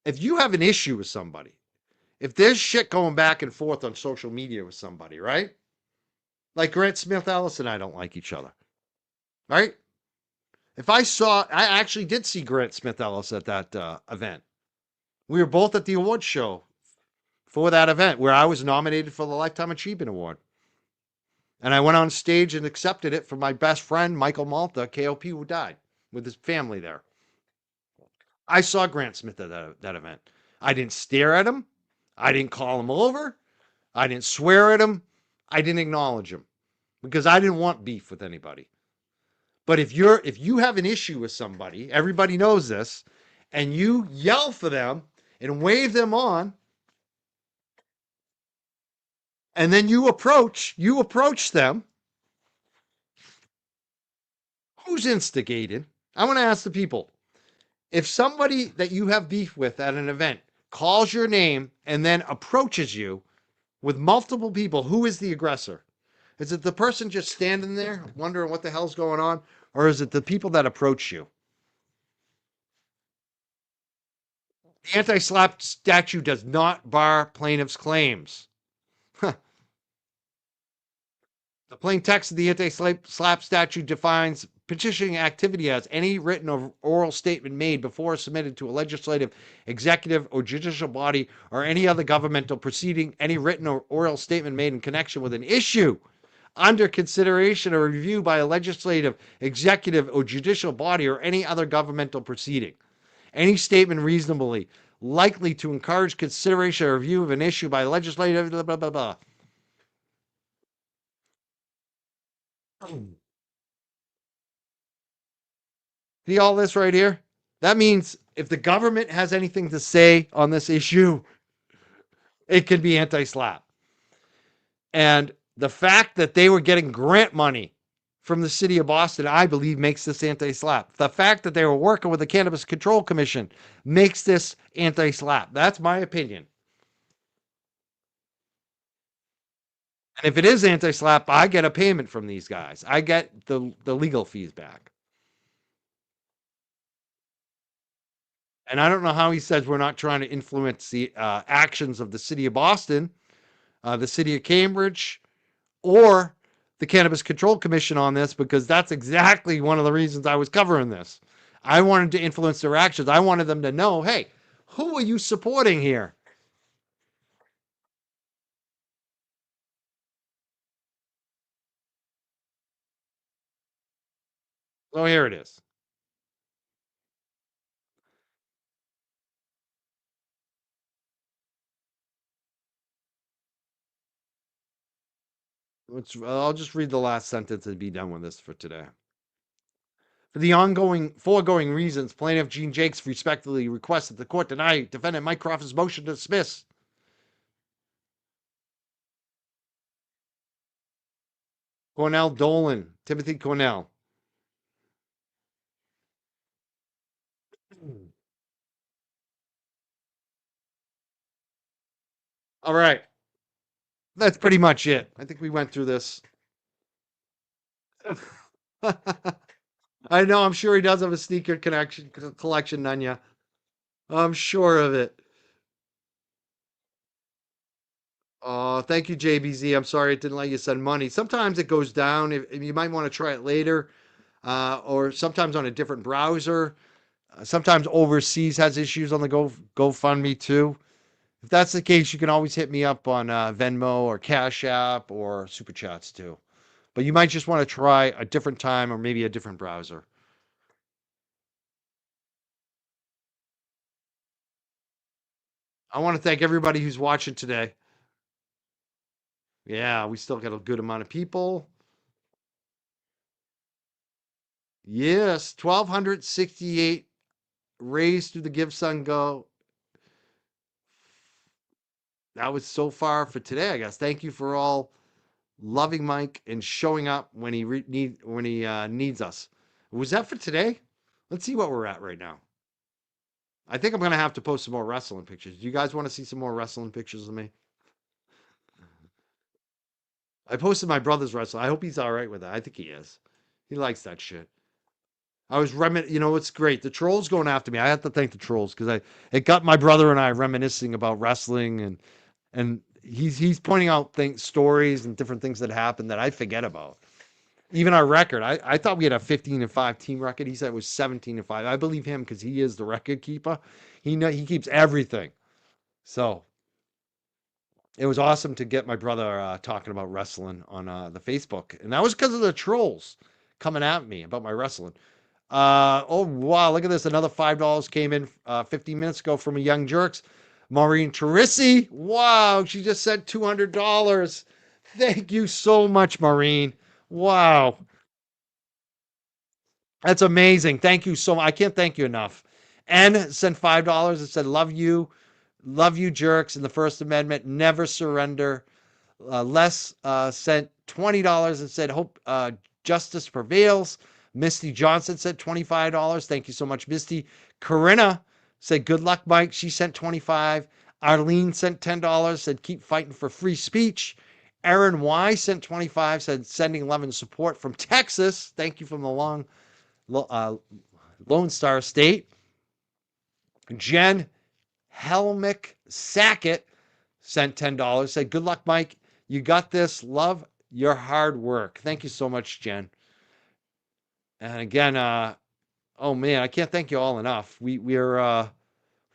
If you have an issue with somebody, if there's shit going back and forth on social media with somebody, right? Like Grant Smith Ellis and I don't like each other, right? I actually did see Grant Smith Ellis at that event. We were both at the award show for that event where I was nominated for the Lifetime Achievement Award. And I went on stage and accepted it for my best friend, Michael Malta, KOP, who died with his family there. I saw Grant Smith at that event. I didn't stare at him. I didn't call him over. I didn't swear at him. I didn't acknowledge him because I didn't want beef with anybody. But if you have an issue with somebody, everybody knows this, and you yell for them and wave them on, and then you approach them, who's instigated? I want to ask the people, if somebody that you have beef with at an event calls your name and then approaches you with multiple people, who is the aggressor? Is it the person just standing there wondering what the hell's going on? Or is it the people that approach you? The anti-SLAPP statute does not bar plaintiffs' claims. The plain text of the anti-SLAPP statute defines petitioning activity as any written or oral statement made before submitted to a legislative, executive, or judicial body or any other governmental proceeding, any written or oral statement made in connection with an issue under consideration or review by a legislative, executive, or judicial body or any other governmental proceeding. Any statement reasonably likely to encourage consideration or review of an issue by a legislative, blah, blah, blah, blah. See all this right here? That means if the government has anything to say on this issue, it could be anti-SLAPP. And the fact that they were getting grant money from the city of Boston, I believe, makes this anti-SLAPP. The fact that they were working with the Cannabis Control Commission makes this anti-SLAPP. That's my opinion. And if it is anti-SLAPP, I get a payment from these guys. I get the legal fees back. And I don't know how he says we're not trying to influence the actions of the city of Boston, the city of Cambridge, or the Cannabis Control Commission on this, because that's exactly one of the reasons I was covering this. I wanted to influence their actions. I wanted them to know, hey, who are you supporting here? Oh, here it is. I'll just read the last sentence and be done with this for today. For the foregoing reasons, plaintiff Gene Jakes respectfully requests that the court deny defendant Mike Crawford's motion to dismiss. Cornell Dolan, Timothy Cornell. All right. That's pretty much it. I think we went through this. I know. I'm sure he does have a sneaker collection, Nanya. I'm sure of it. Oh, thank you, JBZ. I'm sorry it didn't let you send money. Sometimes it goes down. If you might want to try it later, or sometimes on a different browser. Sometimes overseas has issues on the GoFundMe too. If that's the case, you can always hit me up on Venmo or Cash App or Super Chats too. But you might just want to try a different time or maybe a different browser. I want to thank everybody who's watching today. Yeah, we still got a good amount of people. Yes, 1,268 raised through the Give Sun Go. That was so far for today, I guess. Thank you for all loving Mike and showing up when he needs us. Was that for today? Let's see what we're at right now. I think I'm gonna have to post some more wrestling pictures. Do you guys want to see some more wrestling pictures of me? I posted my brother's wrestling. I hope he's all right with that. I think he is. He likes that shit. I was You know what's great? The trolls going after me. I have to thank the trolls because it got my brother and I reminiscing about wrestling, and he's pointing out stories and different things that happened that I forget about. Even our record, I thought we had a 15-5 team record. He said it was 17-5. I believe him because he is the record keeper. He keeps everything. So it was awesome to get my brother talking about wrestling on the Facebook, and that was because of the trolls coming at me about my wrestling. Oh wow, look at this! Another $5 came in 15 minutes ago from a Young Jurks. Maureen Teresi. Wow, she just sent $200. Thank you so much, Maureen. Wow. That's amazing. Thank you so much. I can't thank you enough. N sent $5 and said, love you, jerks, and the First Amendment, never surrender. Les sent $20 and said, hope justice prevails. Misty Johnson said $25. Thank you so much, Misty. Corinna said, good luck, Mike. She sent $25. Arlene sent $10, said, keep fighting for free speech. Aaron Y sent 25, said, sending love and support from Texas. Thank you from the Lone Star State. Jen Helmick Sackett sent $10, said, good luck, Mike. You got this. Love your hard work. Thank you so much, Jen. And again, oh man, I can't thank you all enough. We're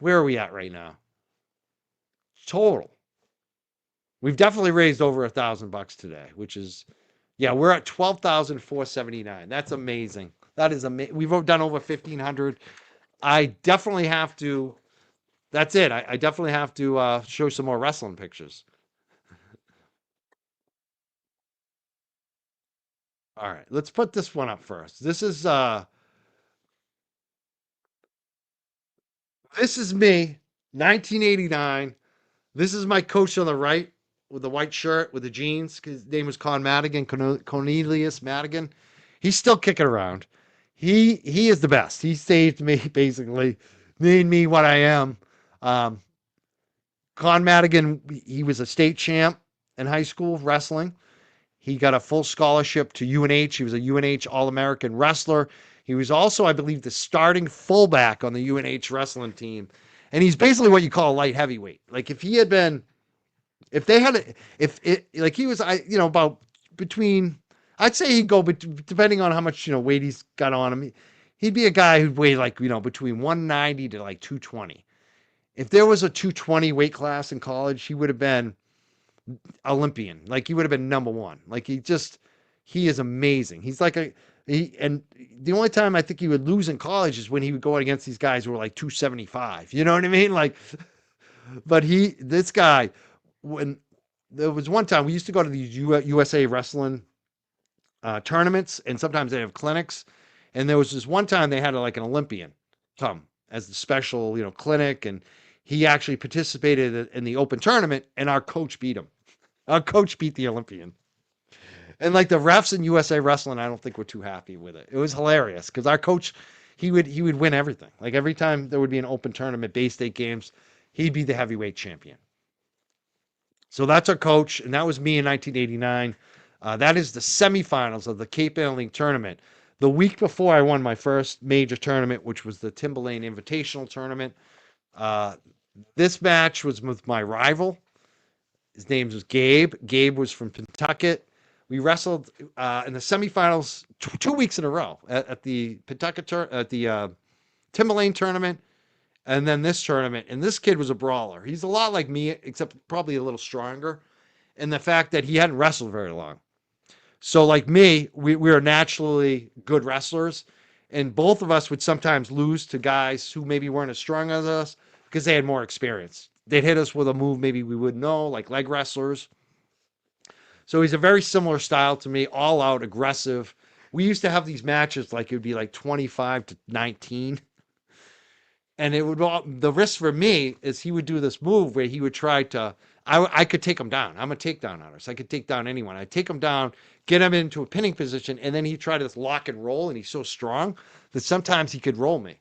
where are we at right now? Total. We've definitely raised over $1,000 today, which is, yeah, we're at 12,479. That's amazing. That is amazing. We've done over 1,500. I definitely have to. That's it. I definitely have to show some more wrestling pictures. All right, let's put this one up first. This is me, 1989. This is my coach on the right with the white shirt with the jeans. His name was Cornelius Madigan. He's still kicking around. He is the best. He saved me, basically, made me what I am. Con Madigan, he was a state champ in high school wrestling. He got a full scholarship to UNH. He was a UNH All-American wrestler. He was also, I believe, the starting fullback on the UNH wrestling team. And he's basically what you call a light heavyweight. Like if he had been, if they had, if it, like he was, about between, I'd say he'd go, depending on how much, weight he's got on him, he'd be a guy who'd weigh like, between 190 to like 220. If there was a 220 weight class in college, he would have been Olympian. Like he would have been number one. Like he is amazing. He's like and the only time I think he would lose in college is when he would go against these guys who were like 275. You know what I mean? Like, but this guy, when there was one time we used to go to these USA wrestling tournaments, and sometimes they have clinics. And there was this one time they had like an Olympian come as the special, clinic, and he actually participated in the open tournament, and our coach beat him. Our coach beat the Olympian. And like the refs in USA Wrestling, I don't think were too happy with it. It was hilarious because our coach, he would win everything. Like every time there would be an open tournament, Bay State games, he'd be the heavyweight champion. So that's our coach, and that was me in 1989. That is the semifinals of the Cape Ann League tournament. The week before I won my first major tournament, which was the Timberlane Invitational Tournament. This match was with my rival. His name was Gabe. Gabe was from Pentucket. We wrestled in the semifinals 2 weeks in a row at the Pentucket at the Timberlane tournament, and then this tournament. And this kid was a brawler. He's a lot like me, except probably a little stronger, in the fact that he hadn't wrestled very long. So like me, we are naturally good wrestlers, and both of us would sometimes lose to guys who maybe weren't as strong as us because they had more experience. They'd hit us with a move maybe we wouldn't know, like leg wrestlers. So he's a very similar style to me, all out, aggressive. We used to have these matches like it would be like 25-19. And it would, the risk for me is he would do this move where he would try to, I could take him down. I'm a takedown artist. I could take down anyone. I'd take him down, get him into a pinning position, and then he'd try to lock and roll, and he's so strong that sometimes he could roll me.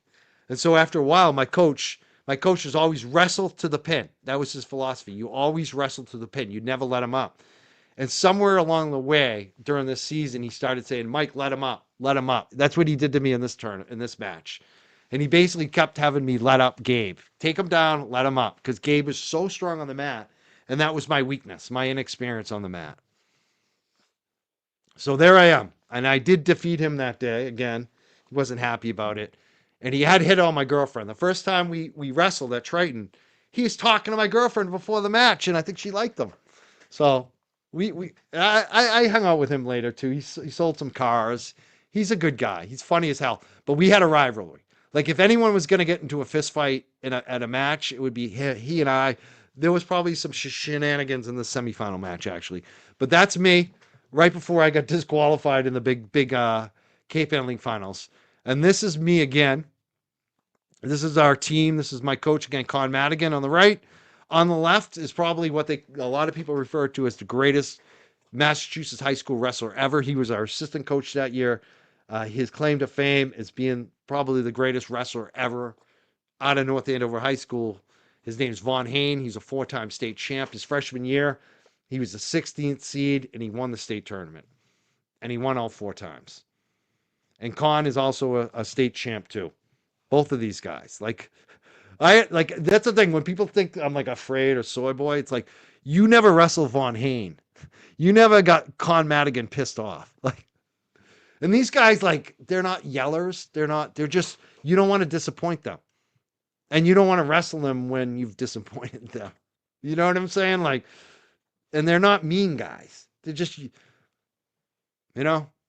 And so after a while, my coach was always wrestle to the pin. That was his philosophy. You always wrestle to the pin. You'd never let him up. And somewhere along the way during this season, he started saying, Mike, let him up. Let him up. That's what he did to me in this match. And he basically kept having me let up Gabe. Take him down, let him up. Because Gabe is so strong on the mat. And that was my weakness, my inexperience on the mat. So there I am. And I did defeat him that day. Again, he wasn't happy about it. And he had hit on my girlfriend. The first time we wrestled at Triton, he was talking to my girlfriend before the match. And I think she liked him. So I hung out with him later too. He sold some cars. He's a good guy. He's funny as hell. But we had a rivalry. Like if anyone was going to get into a fist fight at a match, it would be he and I. There was probably some shenanigans in the semifinal match actually. But that's me right before I got disqualified in the big Cape Ann League finals. And this is me again. This is our team. This is my coach again, Con Madigan on the right. On the left is probably what a lot of people refer to as the greatest Massachusetts high school wrestler ever. He was our assistant coach that year. His claim to fame is being probably the greatest wrestler ever out of North Andover High School. His name's Von Hain. He's a 4-time state champ. His freshman year, he was the 16th seed, and he won the state tournament. And he won all 4 times. And Con is also a state champ, too. Both of these guys. That's the thing. When people think I'm like afraid or soy boy, it's like, you never wrestled Von Hain. You never got Con Madigan pissed off. And these guys, they're not yellers. They're just, you don't want to disappoint them. And you don't want to wrestle them when you've disappointed them. You know what I'm saying? And they're not mean guys. They're just,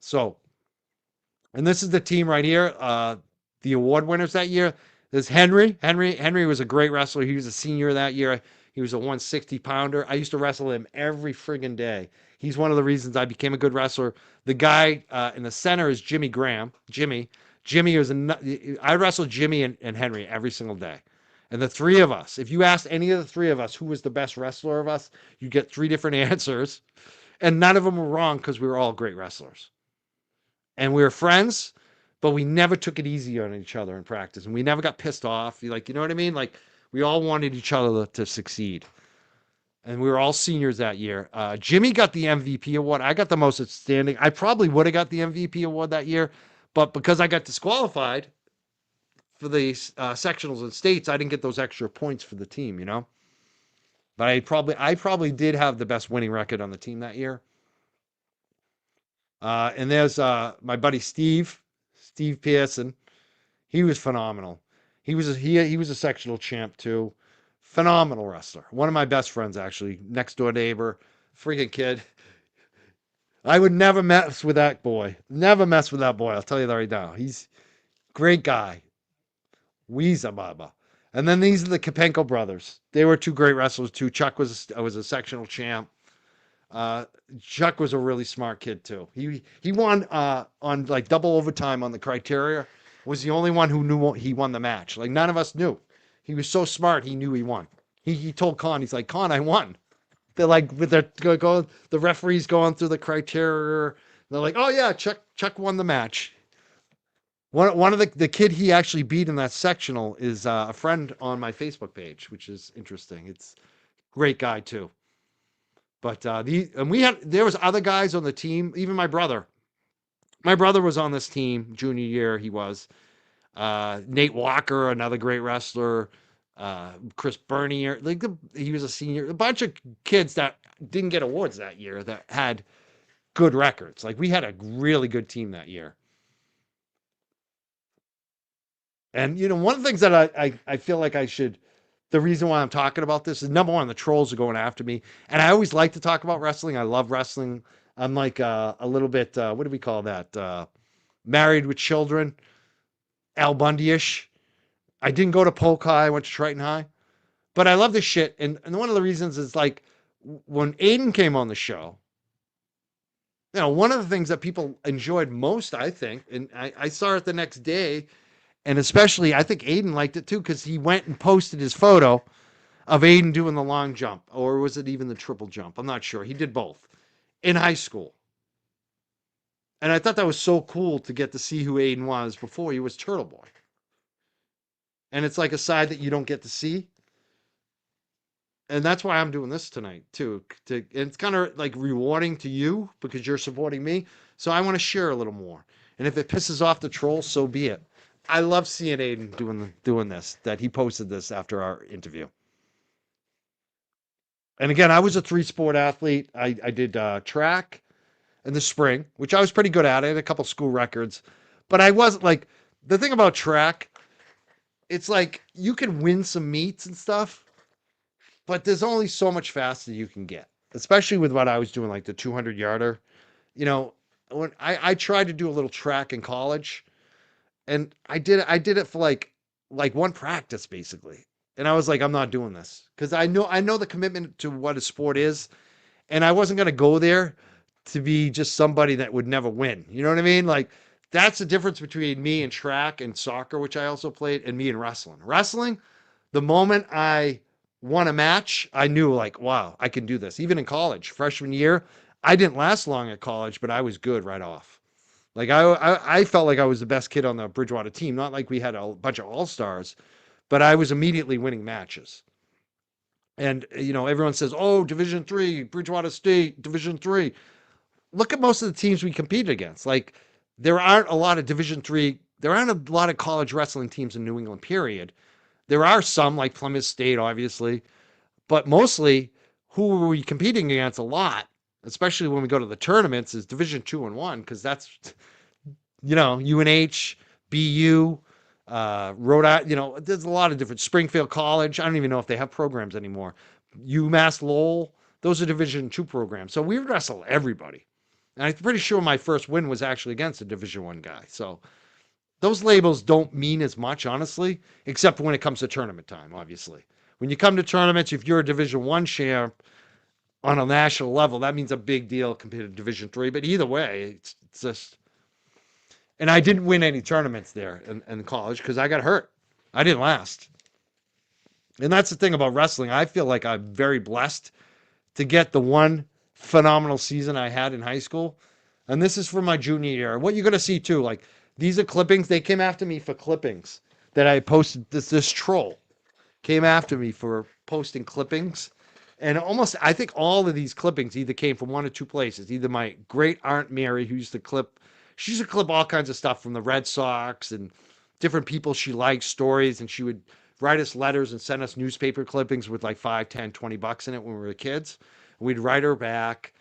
so, and this is the team right here. The award winners that year. There's Henry. Henry was a great wrestler. He was a senior that year. He was a 160 pounder. I used to wrestle him every friggin' day. He's one of the reasons I became a good wrestler. The guy in the center is Jimmy Graham. Jimmy was I wrestled Jimmy and Henry every single day. And the three of us, if you asked any of the three of us who was the best wrestler of us, you get 3 different answers. And none of them were wrong because we were all great wrestlers. And we were friends, but we never took it easy on each other in practice. And we never got pissed off. You know what I mean? We all wanted each other to succeed. and we were all seniors that year. Jimmy got the MVP award. I got the most outstanding. I probably would have got the MVP award that year, but because I got disqualified for the sectionals and states, I didn't get those extra points for the team, you know. But I probably did have the best winning record on the team that year. And there's my buddy Steve Pearson. He was phenomenal. He was a sectional champ too. Phenomenal wrestler. One of my best friends, actually, next door neighbor, freaking kid. I would never mess with that boy. Never mess with that boy. I'll tell you that right now. He's a great guy. Weezer Baba. And then these are the Kapenko brothers. They were two great wrestlers too. Chuck was a sectional champ. Chuck was a really smart kid too. He won on like double overtime on the criteria. Was the only one who knew he won the match. Like none of us knew. He was so smart. He knew he won. He told Con, he's like, Con, I won. They're like with their the referees going through the criteria. They're like, oh yeah, Chuck won the match. One of the kid he actually beat in that sectional is a friend on my Facebook page, which is interesting. It's a great guy too. But there was other guys on the team, even my brother. My brother was on this team junior year. He was Nate Walker, another great wrestler. Chris Bernier, he was a senior. A bunch of kids that didn't get awards that year that had good records. Like we had a really good team that year. And you know, one of the things that I feel like I should. The reason why I'm talking about this is number one, the trolls are going after me. And I always like to talk about wrestling. I love wrestling. I'm like a little bit, what do we call that? Married with children, Al Bundy-ish. I didn't go to Polk High. I went to Triton High. But I love this shit. And one of the reasons is like when Aiden came on the show, you know, one of the things that people enjoyed most, I think, and I saw it the next day, and especially, I think Aiden liked it too, because he went and posted his photo of Aiden doing the long jump. Or was it even the triple jump? I'm not sure. He did both in high school. And I thought that was so cool to get to see who Aiden was before he was Turtle Boy. And it's like a side that you don't get to see. And that's why I'm doing this tonight too. And it's kind of like rewarding to you because you're supporting me. So I want to share a little more. And if it pisses off the trolls, so be it. I love seeing Aiden doing this, that he posted this after our interview. And again, I was a 3-sport athlete. I did track in the spring, which I was pretty good at. I had a couple school records. But I wasn't like, the thing about track, it's like you can win some meets and stuff, but there's only so much faster you can get, especially with what I was doing, like the 200-yarder. You know, when I tried to do a little track in college, and I did it for like one practice basically. And I was like, I'm not doing this because I know the commitment to what a sport is, and I wasn't going to go there to be just somebody that would never win. You know what I mean? Like that's the difference between me and track and soccer, which I also played, and me and wrestling. Wrestling, the moment I won a match, I knew like, wow, I can do this. Even in college, freshman year, I didn't last long at college, but I was good right off. Like I felt like I was the best kid on the Bridgewater team. Not like we had a bunch of all-stars, but I was immediately winning matches. And you know, everyone says, "Oh, Division III, Bridgewater State, Division III." Look at most of the teams we competed against. Like there aren't a lot of Division III. There aren't a lot of college wrestling teams in New England. Period. There are some like Plymouth State, obviously, but mostly who were we competing against a lot, especially when we go to the tournaments, is Division II and I, because that's, you know, UNH, BU, Rhode Island, you know, there's a lot of different, Springfield College. I don't even know if they have programs anymore. UMass Lowell, those are Division II programs. So we wrestle everybody. And I'm pretty sure my first win was actually against a Division I guy. So those labels don't mean as much, honestly, except when it comes to tournament time, obviously. When you come to tournaments, if you're a Division I champ on a national level, that means a big deal compared to Division III. But either way, it's just... And I didn't win any tournaments there in college because I got hurt. I didn't last. And that's the thing about wrestling. I feel like I'm very blessed to get the one phenomenal season I had in high school. And this is for my junior year. What you're going to see too, like these are clippings. They came after me for clippings that I posted. This troll came after me for posting clippings And almost, I think all of these clippings either came from one or two places. Either my great aunt Mary, who used to clip, she used to clip all kinds of stuff from the Red Sox and different people she liked, stories, and she would write us letters and send us newspaper clippings with like 5, 10, 20 bucks in it when we were kids. We'd write her back,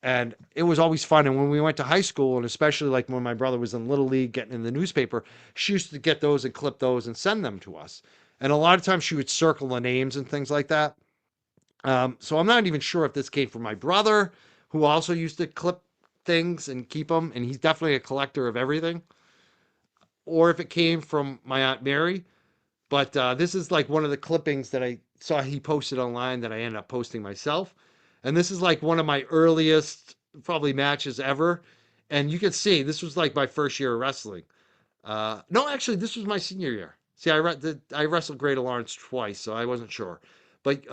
and it was always fun. And when we went to high school, and especially like when my brother was in Little League getting in the newspaper, she used to get those and clip those and send them to us. And a lot of times she would circle the names and things like that. So I'm not even sure if this came from my brother, who also used to clip things and keep them, and he's definitely a collector of everything, or if it came from my Aunt Mary. But this is like one of the clippings that I saw he posted online that I ended up posting myself. And this is like one of my earliest probably matches ever. And you can see this was like my first year of wrestling. No, actually, this was my senior year. See, I wrestled Greater Lawrence twice, so I wasn't sure. But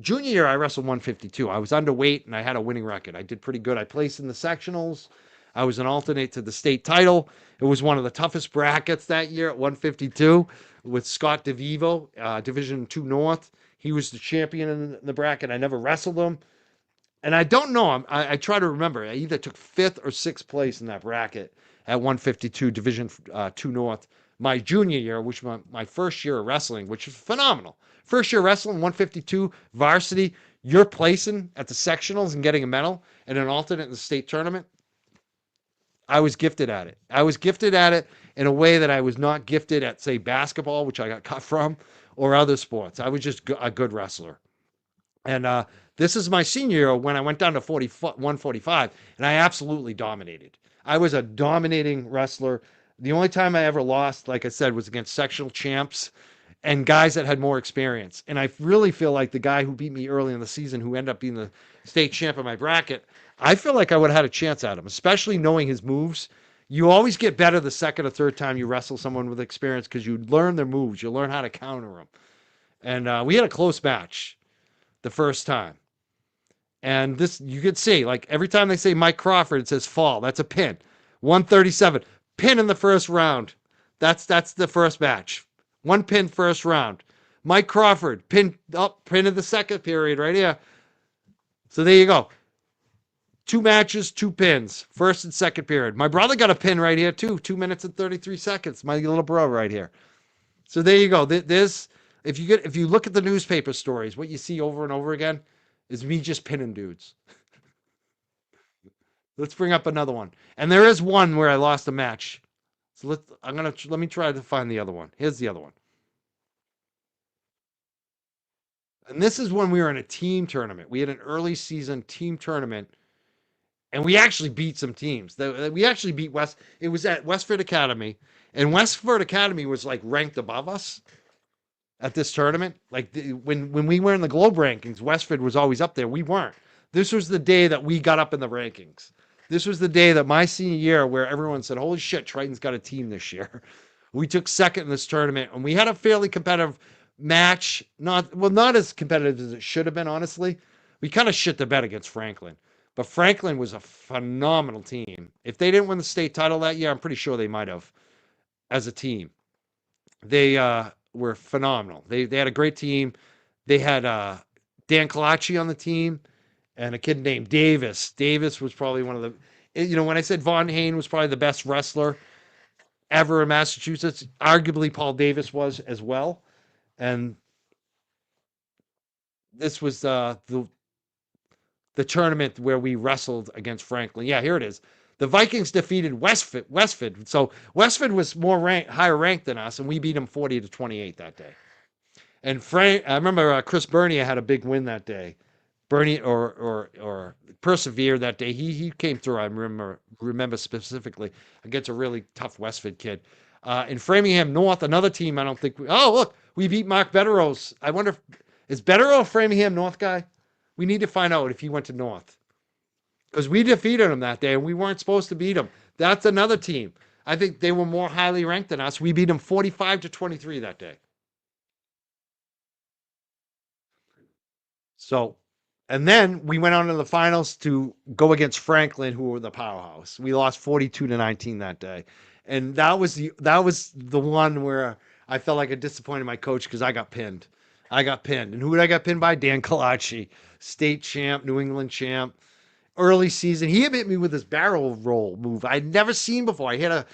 junior year, I wrestled 152. I was underweight and I had a winning record. I did pretty good. I placed in the sectionals. I was an alternate to the state title. It was one of the toughest brackets that year at 152 with Scott DeVivo, Division 2 North. He was the champion in the bracket. I never wrestled him. And I don't know. I try to remember. I either took fifth or sixth place in that bracket at 152 Division 2 North my junior year, which was my first year of wrestling, which was phenomenal. First year wrestling, 152 varsity. You're placing at the sectionals and getting a medal and an alternate in the state tournament. I was gifted at it. I was gifted at it in a way that I was not gifted at, say, basketball, which I got cut from, or other sports. I was just a good wrestler. And this is my senior year when I went down to 145, and I absolutely dominated. I was a dominating wrestler. The only time I ever lost, like I said, was against sectional champs and guys that had more experience. And I really feel like the guy who beat me early in the season, who ended up being the state champ of my bracket, I feel like I would have had a chance at him, especially knowing his moves. You always get better the second or third time you wrestle someone with experience because you learn their moves. You learn how to counter them. And we had a close match the first time. And this, you could see, like every time they say Mike Crawford, it says fall. That's a pin. 137. Pin in the first round. That's the first match. One pin first round. Mike Crawford, pin in the second period right here. So there you go. 2 matches, 2 pins. First and second period. My brother got a pin right here too. 2 minutes and 33 seconds. My little bro right here. So there you go. This, if you look at the newspaper stories, what you see over and over again is me just pinning dudes. Let's bring up another one. And there is one where I lost a match. So let me try to find the other one. Here's the other one. And this is when we were in a team tournament. We had an early season team tournament, and we actually beat some teams. We actually beat West. It was at Westford Academy, and Westford Academy was like ranked above us at this tournament. Like when we were in the Globe rankings, Westford was always up there. We weren't. This was the day that we got up in the rankings. This was the day that my senior year where everyone said, holy shit, Triton's got a team this year. We took second in this tournament, and we had a fairly competitive match. Not as competitive as it should have been, honestly. We kind of shit the bed against Franklin. But Franklin was a phenomenal team. If they didn't win the state title that year, I'm pretty sure they might have as a team. They were phenomenal. They had a great team. They had Dan Colaci on the team and a kid named Davis. Davis was probably one of the, when I said Von Hain was probably the best wrestler ever in Massachusetts, arguably Paul Davis was as well. And this was the tournament where we wrestled against Franklin. Yeah, here it is. The Vikings defeated Westford. So Westford was higher ranked than us, and we beat them 40-28 that day. And I remember Chris Bernier had a big win that day. Bernier or persevered that day. He came through. I remember specifically against a really tough Westford kid. In Framingham North, another team. I don't think. Look, we beat Mark Betteros. I wonder is Betteros a Framingham North guy? We need to find out if he went to North. Because we defeated him that day, and we weren't supposed to beat him. That's another team. I think they were more highly ranked than us. We beat them 45-23 that day. So, and then we went on to the finals to go against Franklin, who were the powerhouse. We lost 42-19 that day. And that was the one where I felt like I disappointed my coach because I got pinned. I got pinned. And who did I get pinned by? Dan Kalachi, state champ, New England champ. Early season, he hit me with this barrel roll move I'd never seen before. I hit a,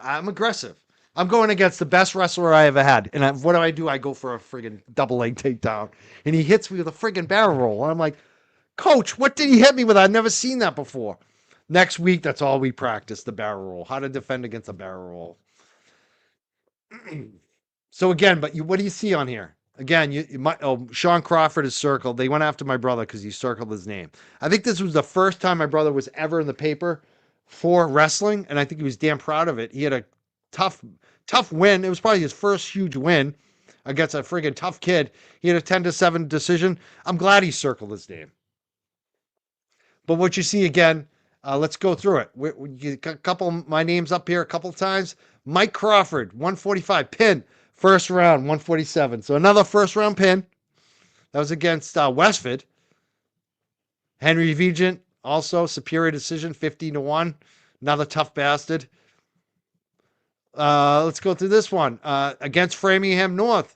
I'm aggressive. I'm going against the best wrestler I ever had. And what do? I go for a friggin' double leg takedown. And he hits me with a friggin' barrel roll. And I'm like, Coach, what did he hit me with? I've never seen that before. Next week, that's all we practice, the barrel roll. How to defend against a barrel roll. So again, but what do you see on here? Again, Sean Crawford is circled. They went after my brother because he circled his name. I think this was the first time my brother was ever in the paper for wrestling, and I think he was damn proud of it. He had a tough win. It was probably his first huge win against a friggin' tough kid. He had a 10-7 decision. I'm glad he circled his name. But what you see again, let's go through it. You got a couple of my names up here a couple of times. Mike Crawford, 145 pin. First round, 147. So another first round pin. That was against Westford. Henry Vigent, also superior decision, 15-1. Another tough bastard. Let's go through this one. Against Framingham North.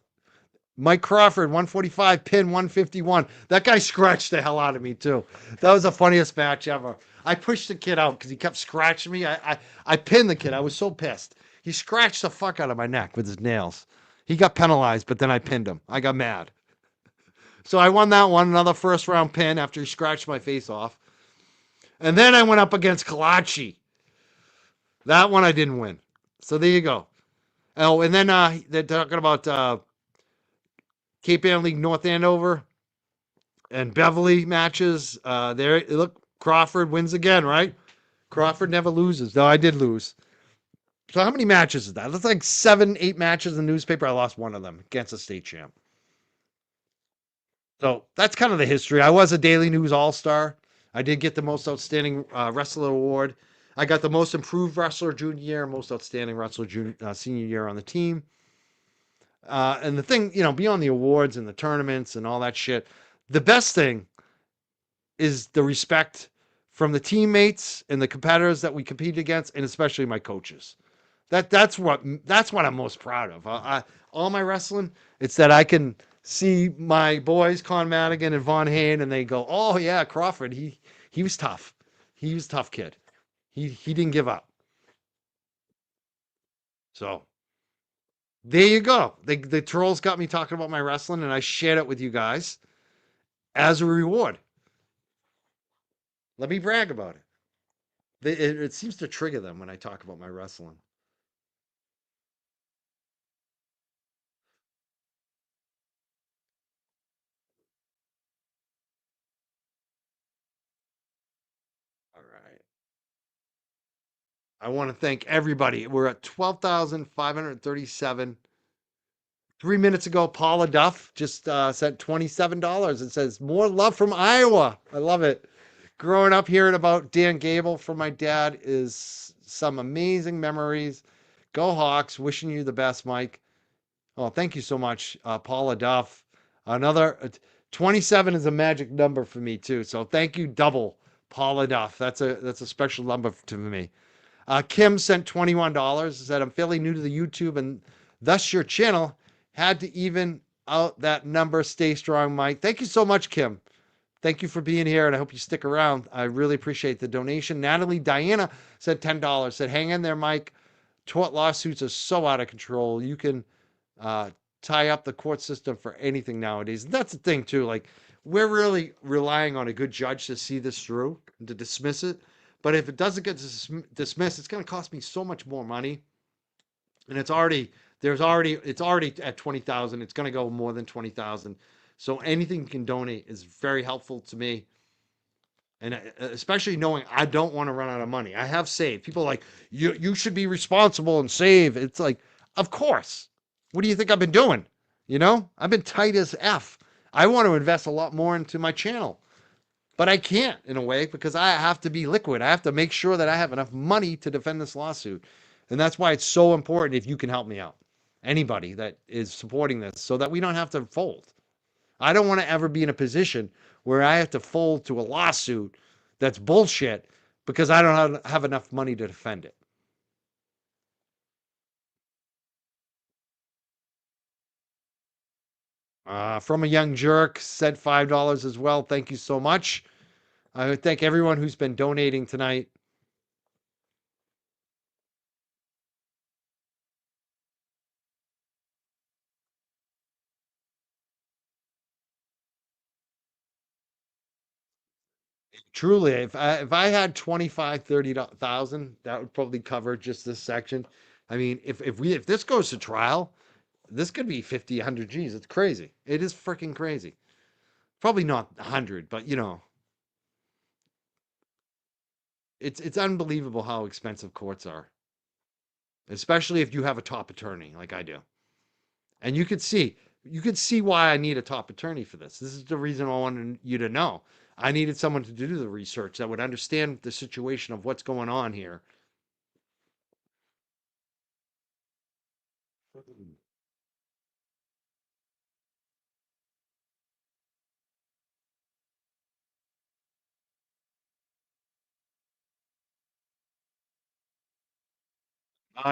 Mike Crawford, 145, pin 151. That guy scratched the hell out of me, too. That was the funniest match ever. I pushed the kid out because he kept scratching me. I pinned the kid. I was so pissed. He scratched the fuck out of my neck with his nails. He got penalized, but then I pinned him. I got mad. So I won that one, another first round pin after he scratched my face off. And then I went up against Kalachi. That one I didn't win. So there you go. Oh, and then they're talking about Cape Ann League North Andover and Beverly matches. There, look, Crawford wins again, right? Crawford never loses. No, I did lose. So how many matches is that? That's like 7, 8 matches in the newspaper. I lost one of them against a state champ. So that's kind of the history. I was a Daily News All-Star. I did get the most outstanding wrestler award. I got the most improved wrestler junior year, most outstanding wrestler senior year on the team. And the thing, beyond the awards and the tournaments and all that shit, the best thing is the respect from the teammates and the competitors that we compete against, and especially my coaches. That's what I'm most proud of. All my wrestling, it's that I can see my boys, Con Madigan and Von Hain, and they go, "Oh yeah, Crawford, he was tough. He was a tough kid. He didn't give up." So there you go. The trolls got me talking about my wrestling, and I shared it with you guys as a reward. Let me brag about it. It seems to trigger them when I talk about my wrestling. All right. I want to thank everybody. We're at 12,537. 3 minutes ago, Paula Duff just sent $27. It says, "More love from Iowa." I love it. Growing up hearing about Dan Gable from my dad is some amazing memories. Go Hawks. Wishing you the best, Mike. Oh, thank you so much, Paula Duff. Another 27 is a magic number for me too. So thank you, double Paula Duff. That's a special number to me. Kim sent $21. Said, "I'm fairly new to the YouTube and thus your channel. Had to even out that number. Stay strong, Mike." Thank you so much, Kim. Thank you for being here, and I hope you stick around. I really appreciate the donation. Natalie Diana said $10. Said, "Hang in there, Mike. Tort lawsuits are so out of control. You can tie up the court system for anything nowadays." And that's the thing, too. Like, we're really relying on a good judge to see this through and to dismiss it. But if it doesn't get dismissed, it's going to cost me so much more money. And it's already at 20,000. It's going to go more than 20,000. So anything you can donate is very helpful to me. And especially knowing I don't want to run out of money. I have saved. People are like, you should be responsible and save. It's like, of course. What do you think I've been doing? I've been tight as F. I want to invest a lot more into my channel. But I can't, in a way, because I have to be liquid. I have to make sure that I have enough money to defend this lawsuit. And that's why it's so important if you can help me out. Anybody that is supporting this, so that we don't have to fold. I don't want to ever be in a position where I have to fold to a lawsuit that's bullshit because I don't have enough money to defend it. From a Young Jerk, said $5 as well. Thank you so much. I would thank everyone who's been donating tonight. Truly, if I had 25, 30,000, that would probably cover just this section. I mean, if this goes to trial, this could be 50, 100 G's. It's crazy. It is freaking crazy. Probably not 100, but it's unbelievable how expensive courts are, especially if you have a top attorney like I do. And you could see why I need a top attorney for this. This is the reason I wanted you to know. I needed someone to do the research that would understand the situation of what's going on here.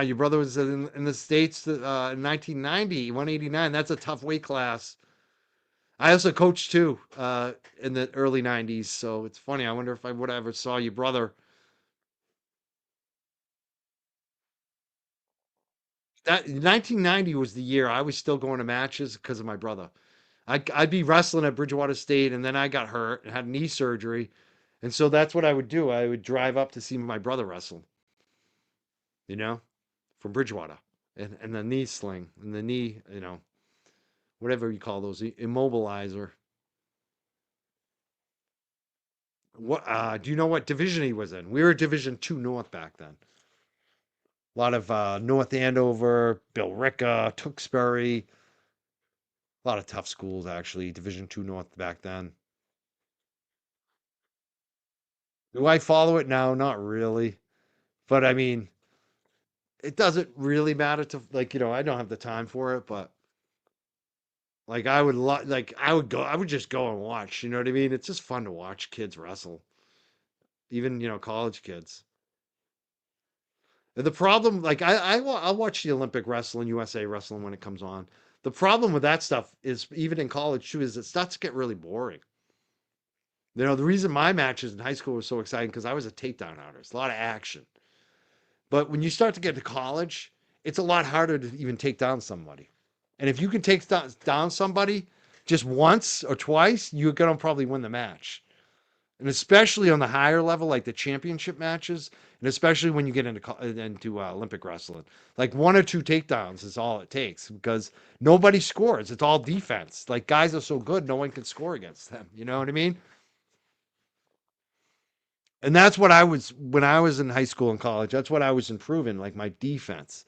Your brother was in the States in 1990, 189. That's a tough weight class. I also coached too in the early 90s. So it's funny. I wonder if I would ever saw your brother. That 1990 was the year I was still going to matches because of my brother. I'd be wrestling at Bridgewater State, and then I got hurt and had knee surgery. And so that's what I would do. I would drive up to see my brother wrestle, you know, from Bridgewater. And the knee sling and the knee, whatever you call those, immobilizer. What do you know what division he was in? We were Division Two North back then. A lot of North Andover, Billerica, Tewksbury, a lot of tough schools actually. Division Two North back then. Do I follow it now? Not really, but I mean, it doesn't really matter to like I don't have the time for it, but like I would go, I would just go and watch. You know what I mean? It's just fun to watch kids wrestle, even college kids. And the problem, like I'll watch the Olympic wrestling, USA wrestling when it comes on. The problem with that stuff is even in college too is it starts to get really boring. The reason my matches in high school were so exciting because I was a takedown artist, a lot of action. But when you start to get to college, it's a lot harder to even take down somebody. And if you can take down somebody just once or twice, you're going to probably win the match. And especially on the higher level, like the championship matches, and especially when you get into Olympic wrestling, like one or two takedowns is all it takes because nobody scores. It's all defense. Like guys are so good, no one can score against them. You know what I mean? And that's what I was when I was in high school and college. That's what I was improving, like my defense.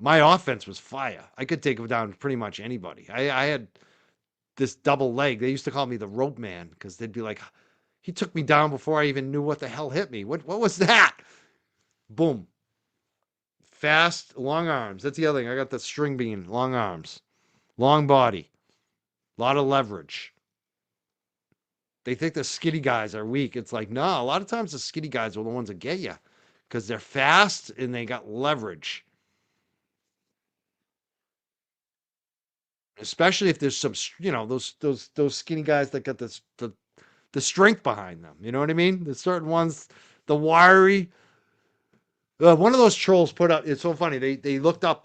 My offense was fire. I could take down pretty much anybody. I had this double leg. They used to call me the rope man because they'd be like, he took me down before I even knew what the hell hit me. What was that? Boom. Fast, long arms. That's the other thing. I got the string bean, long arms, long body, a lot of leverage. They think the skinny guys are weak. It's like, no, a lot of times the skinny guys are the ones that get you because they're fast and they got leverage. Especially if there's some, those skinny guys that got the strength behind them. You know what I mean? The certain ones, the wiry. One of those trolls put up. It's so funny. They looked up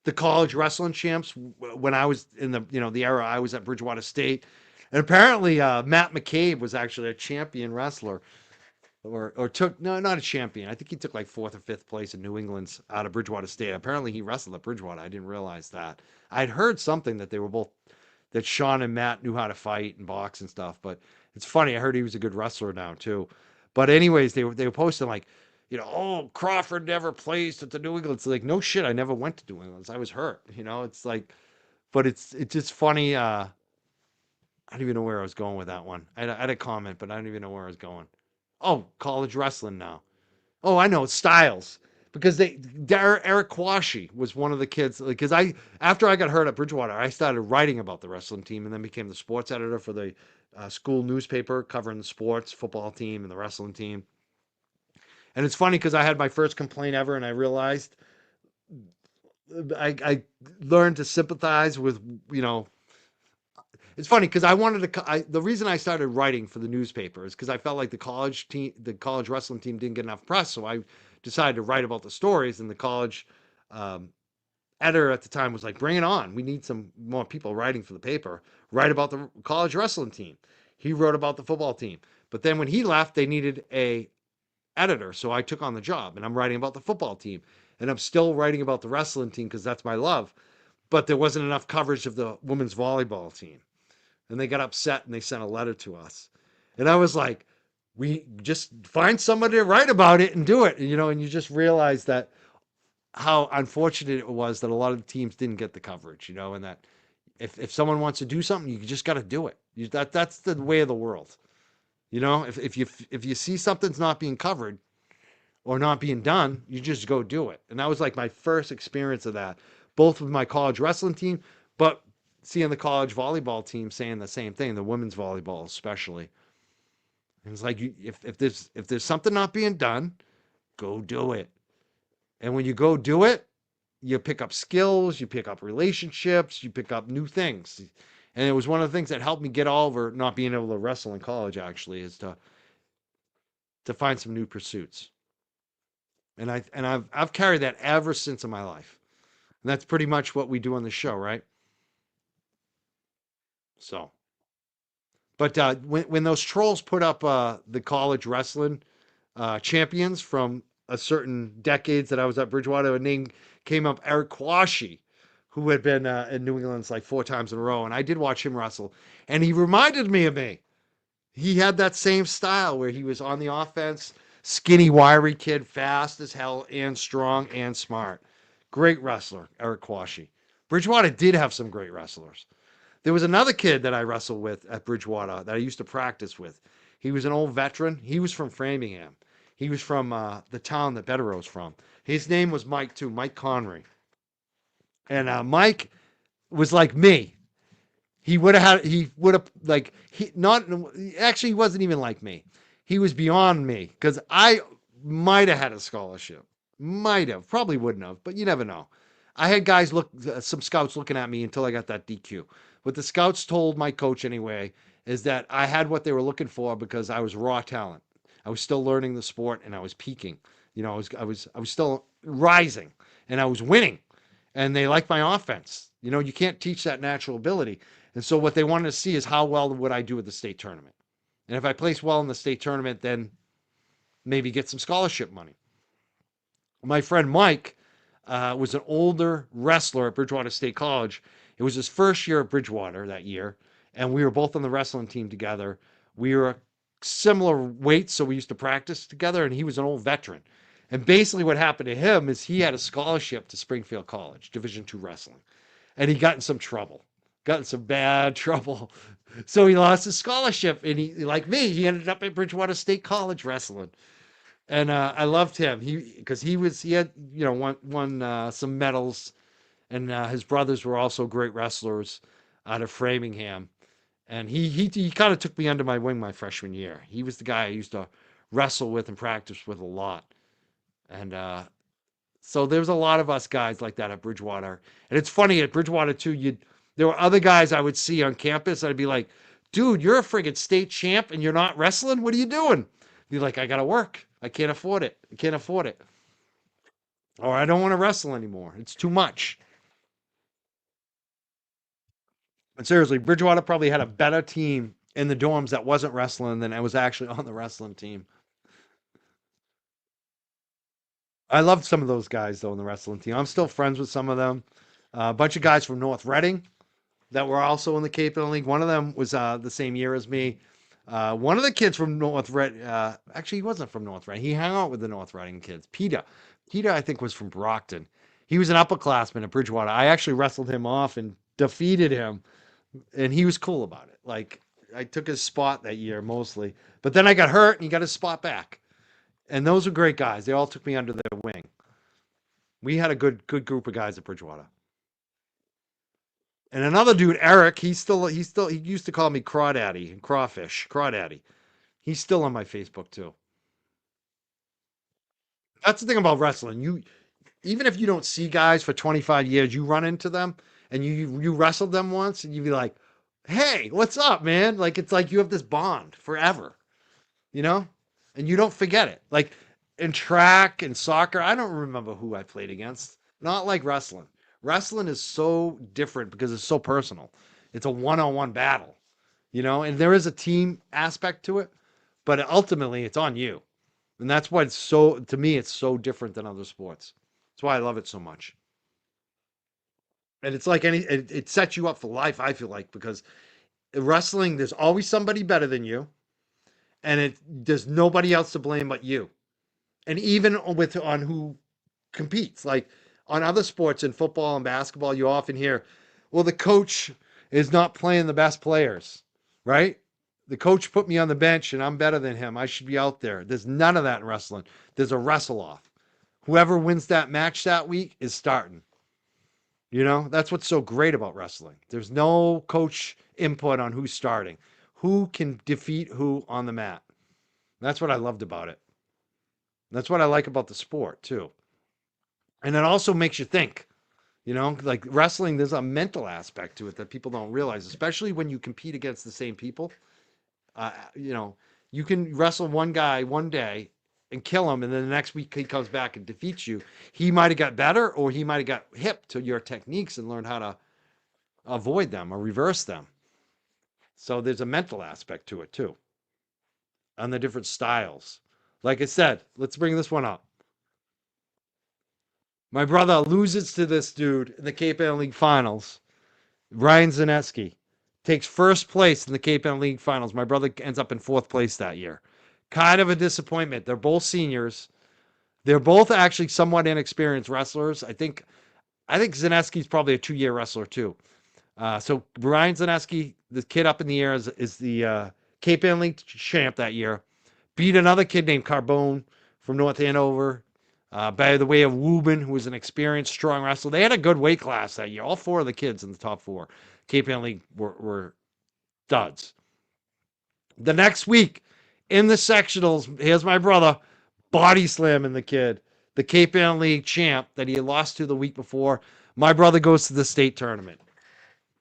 the college wrestling champs when I was in the era I was at Bridgewater State, and apparently Matt McCabe was actually a champion wrestler, or took no, not a champion. I think he took like fourth or fifth place in New England's out of Bridgewater State. Apparently he wrestled at Bridgewater. I didn't realize that. I'd heard something that they were both that Sean and Matt knew how to fight and box and stuff. But it's funny. I heard he was a good wrestler now too. But anyways, they were posting like, oh, Crawford never placed at the New England. It's like, no shit, I never went to New England. I was hurt. It's like, but it's just funny. I don't even know where I was going with that one. I had a comment, but I don't even know where I was going. Oh, college wrestling now. Oh, I know Styles because Eric Quashie was one of the kids because after I got hurt at Bridgewater, I started writing about the wrestling team and then became the sports editor for the school newspaper covering the sports football team and the wrestling team. And it's funny because I had my first complaint ever, and I realized I learned to sympathize with, you know, it's funny because I wanted to. The reason I started writing for the newspaper is because I felt like the college wrestling team didn't get enough press, so I decided to write about the stories. And the college um, editor at the time was like, "Bring it on! We need some more people writing for the paper. Write about the college wrestling team." He wrote about the football team, but then when he left, they needed a editor, so I took on the job, and I'm writing about the football team, and I'm still writing about the wrestling team because that's my love. But there wasn't enough coverage of the women's volleyball team, and they got upset and they sent a letter to us. And I was like, we just find somebody to write about it and do it, you know, and you just realize that how unfortunate it was that a lot of the teams didn't get the coverage, you know, and that if someone wants to do something, you just got to do it. That's the way of the world. You know, if you see something's not being covered or not being done, you just go do it. And that was like my first experience of that, both with my college wrestling team, but seeing the college volleyball team saying the same thing, the women's volleyball especially. And it's like if there's something not being done, go do it. And when you go do it, you pick up skills, you pick up relationships, you pick up new things. And it was one of the things that helped me get over not being able to wrestle in college actually is to find some new pursuits. And I've carried that ever since in my life. And that's pretty much what we do on the show, right? So, but when those trolls put up the college wrestling champions from a certain decades that I was at Bridgewater, a name came up, Eric Quashi, who had been in New England like 4 times in a row, and I did watch him wrestle, and he reminded me of me. He had that same style where he was on the offense, skinny, wiry kid, fast as hell, and strong and smart. Great wrestler, Eric Quashi. Bridgewater did have some great wrestlers. There was another kid that I wrestled with at Bridgewater that I used to practice with. He was an old veteran. He was from Framingham. He was from the town that Bettero's from. His name was Mike too, Mike Connery. And Mike was like me. He would have like he not actually he wasn't even like me. He was beyond me because I might have had a scholarship. Might have, probably wouldn't have, but you never know. I had guys some scouts looking at me until I got that DQ. What the scouts told my coach anyway is that I had what they were looking for because I was raw talent. I was still learning the sport and I was peaking. You know, I was still rising and I was winning. And they liked my offense. You know, you can't teach that natural ability. And so what they wanted to see is how well would I do at the state tournament. And if I place well in the state tournament, then maybe get some scholarship money. My friend Mike was an older wrestler at Bridgewater State College. It was his first year at Bridgewater that year, and we were both on the wrestling team together. We were similar weights, so we used to practice together, and he was an old veteran. And basically, what happened to him is he had a scholarship to Springfield College, Division II wrestling, and he got in some trouble, got in some bad trouble. So he lost his scholarship, and he, like me, he ended up at Bridgewater State College wrestling. And I loved him. He had won some medals, and his brothers were also great wrestlers out of Framingham. And he kind of took me under my wing my freshman year. He was the guy I used to wrestle with and practice with a lot. And so there's a lot of us guys like that at Bridgewater. And it's funny at Bridgewater too. There were other guys I would see on campus. I'd be like, "Dude, you're a friggin' state champ and you're not wrestling. What are you doing?" Be like, "I gotta work. I can't afford it. I can't afford it. Or I don't want to wrestle anymore. It's too much." But seriously, Bridgewater probably had a better team in the dorms that wasn't wrestling than I was actually on the wrestling team. I loved some of those guys though in the wrestling team. I'm still friends with some of them. A bunch of guys from North Reading that were also in the Cape League. One of them was the same year as me. One of the kids from North Reading, actually, he wasn't from North Reading. He hung out with the North Reading kids. Peter, I think, was from Brockton. He was an upperclassman at Bridgewater. I actually wrestled him off and defeated him, and he was cool about it. Like, I took his spot that year mostly, but then I got hurt and he got his spot back. And those were great guys. They all took me under their wing. We had a good group of guys at Bridgewater. And another dude, Eric, he used to call me Crawdaddy and Crawfish, Crawdaddy. He's still on my Facebook too. That's the thing about wrestling. even if you don't see guys for 25 years, you run into them and you wrestled them once and you'd be like, hey, what's up, man? Like, it's like you have this bond forever, you know? And you don't forget it. Like in track and soccer, I don't remember who I played against. Not like wrestling. Wrestling is so different because it's so personal. It's a one-on-one battle, you know? And there is a team aspect to it, but ultimately it's on you. And that's why it's so, to me, it's so different than other sports. That's why I love it so much. And it's like it sets you up for life, I feel like, because wrestling, there's always somebody better than you, and there's nobody else to blame but you. And even with on who competes, like on other sports in football and basketball, you often hear, well, the coach is not playing the best players, right? The coach put me on the bench and I'm better than him. I should be out there. There's none of that in wrestling. There's a wrestle off. Whoever wins that match that week is starting. You know, that's what's so great about wrestling. There's no coach input on who's starting, who can defeat who on the mat. That's what I loved about it. That's what I like about the sport, too. And it also makes you think, you know, like wrestling, there's a mental aspect to it that people don't realize, especially when you compete against the same people. You know, you can wrestle one guy one day and kill him, and then the next week he comes back and defeats you. He might have got better, or he might have got hip to your techniques and learned how to avoid them or reverse them. So there's a mental aspect to it too, on the different styles. Like I said, let's bring this one up. My brother loses to this dude in the Cape Ann League Finals. Ryan Zaneski takes first place in the Cape Ann League Finals. My brother ends up in fourth place that year. Kind of a disappointment. They're both seniors. They're both actually somewhat inexperienced wrestlers. I think Zaneski's probably a 2-year wrestler too. So Ryan Zaneski, the kid up in the air, is the Cape Ann League champ that year. Beat another kid named Carbone from North Andover. By the way of Wubin, who was an experienced, strong wrestler. They had a good weight class that year. All 4 of the kids in the top 4, Cape Ann League, were studs. The next week, in the sectionals, here's my brother, body slamming the kid, the Cape Ann League champ that he had lost to the week before. My brother goes to the state tournament.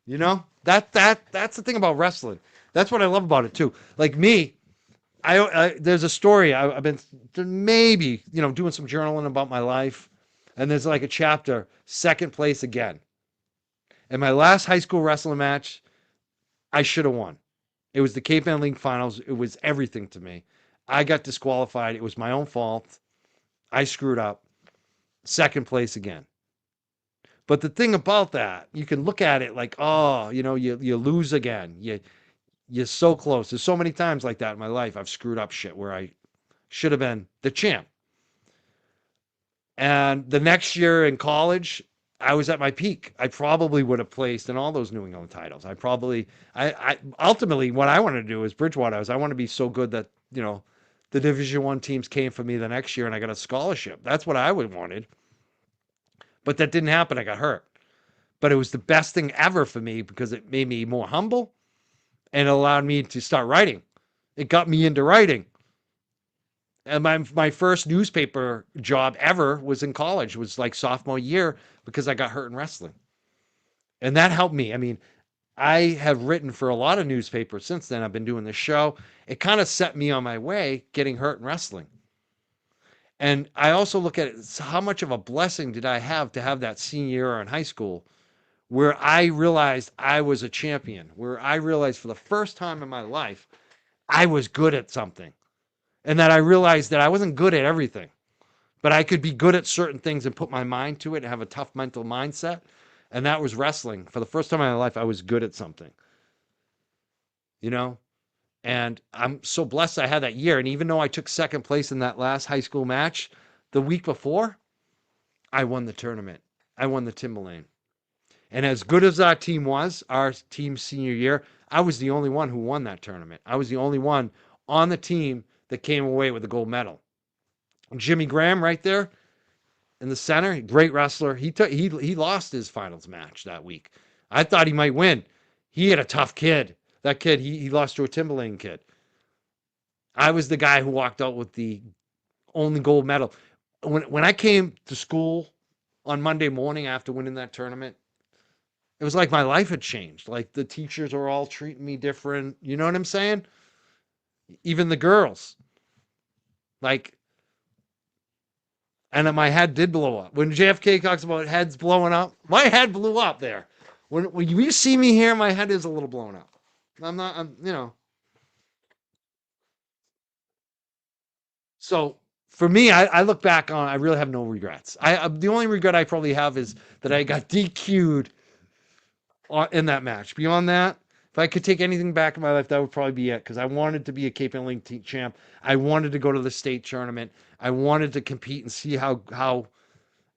You know, that's the thing about wrestling. That's what I love about it too. Like me, there's a story I've been maybe doing some journaling about my life, and there's like a chapter, second place again. In my last high school wrestling match, I should have won. It was the Cape Ann League Finals. It was everything to me. I got disqualified. It was my own fault. I screwed up. Second place again. But the thing about that, you can look at it like, oh, you lose again. You're so close. There's so many times like that in my life. I've screwed up shit where I should have been the champ. And the next year in college, I was at my peak. I probably would have placed in all those New England titles. I ultimately what I wanted to do is Bridgewater. I want to be so good that, the Division I teams came for me the next year and I got a scholarship. That's what I would wanted. But that didn't happen. I got hurt. But it was the best thing ever for me because it made me more humble and it allowed me to start writing. It got me into writing. And my first newspaper job ever was in college. It was like sophomore year because I got hurt in wrestling. And that helped me. I mean, I have written for a lot of newspapers since then. I've been doing this show. It kind of set me on my way getting hurt in wrestling. And I also look at it, how much of a blessing did I have to have that senior year in high school where I realized I was a champion, where I realized for the first time in my life, I was good at something. And that I realized that I wasn't good at everything, but I could be good at certain things and put my mind to it and have a tough mental mindset. And that was wrestling. For the first time in my life, I was good at something, And I'm so blessed I had that year. And even though I took second place in that last high school match, the week before, I won the tournament. I won the Timberlane. And as good as our team was, our team senior year, I was the only one who won that tournament. I was the only one on the team that came away with the gold medal. Jimmy Graham right there in the center, great wrestler. He lost his finals match that week. I thought he might win. He had a tough kid. That kid, he lost to a Timberlane kid. I was the guy who walked out with the only gold medal. When I came to school on Monday morning after winning that tournament. It was like my life had changed. Like the teachers are all treating me different. You know what I'm saying? Even the girls. Like, and then my head did blow up. When JFK talks about heads blowing up, my head blew up there. When you see me here, my head is a little blown up. I'm. So for me, I look back on, I really have no regrets. The only regret I probably have is that I got DQ'd in that match. Beyond that, if I could take anything back in my life, that would probably be it. Because I wanted to be a Cape and Link champ. I wanted to go to the state tournament. I wanted to compete and see how.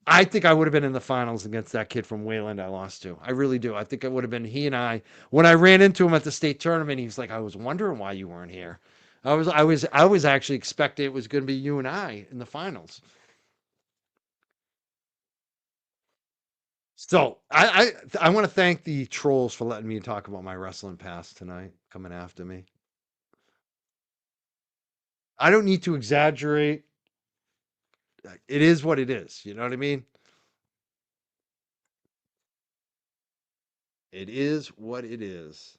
I think I would have been in the finals against that kid from Wayland I lost to. I really do. I think it would have been he and I. When I ran into him at the state tournament, he's like, "I was wondering why you weren't here." I was actually expecting it was going to be you and I in the finals. So I want to thank the trolls for letting me talk about my wrestling past tonight, coming after me. I don't need to exaggerate. It is what it is. You know what I mean? It is what it is.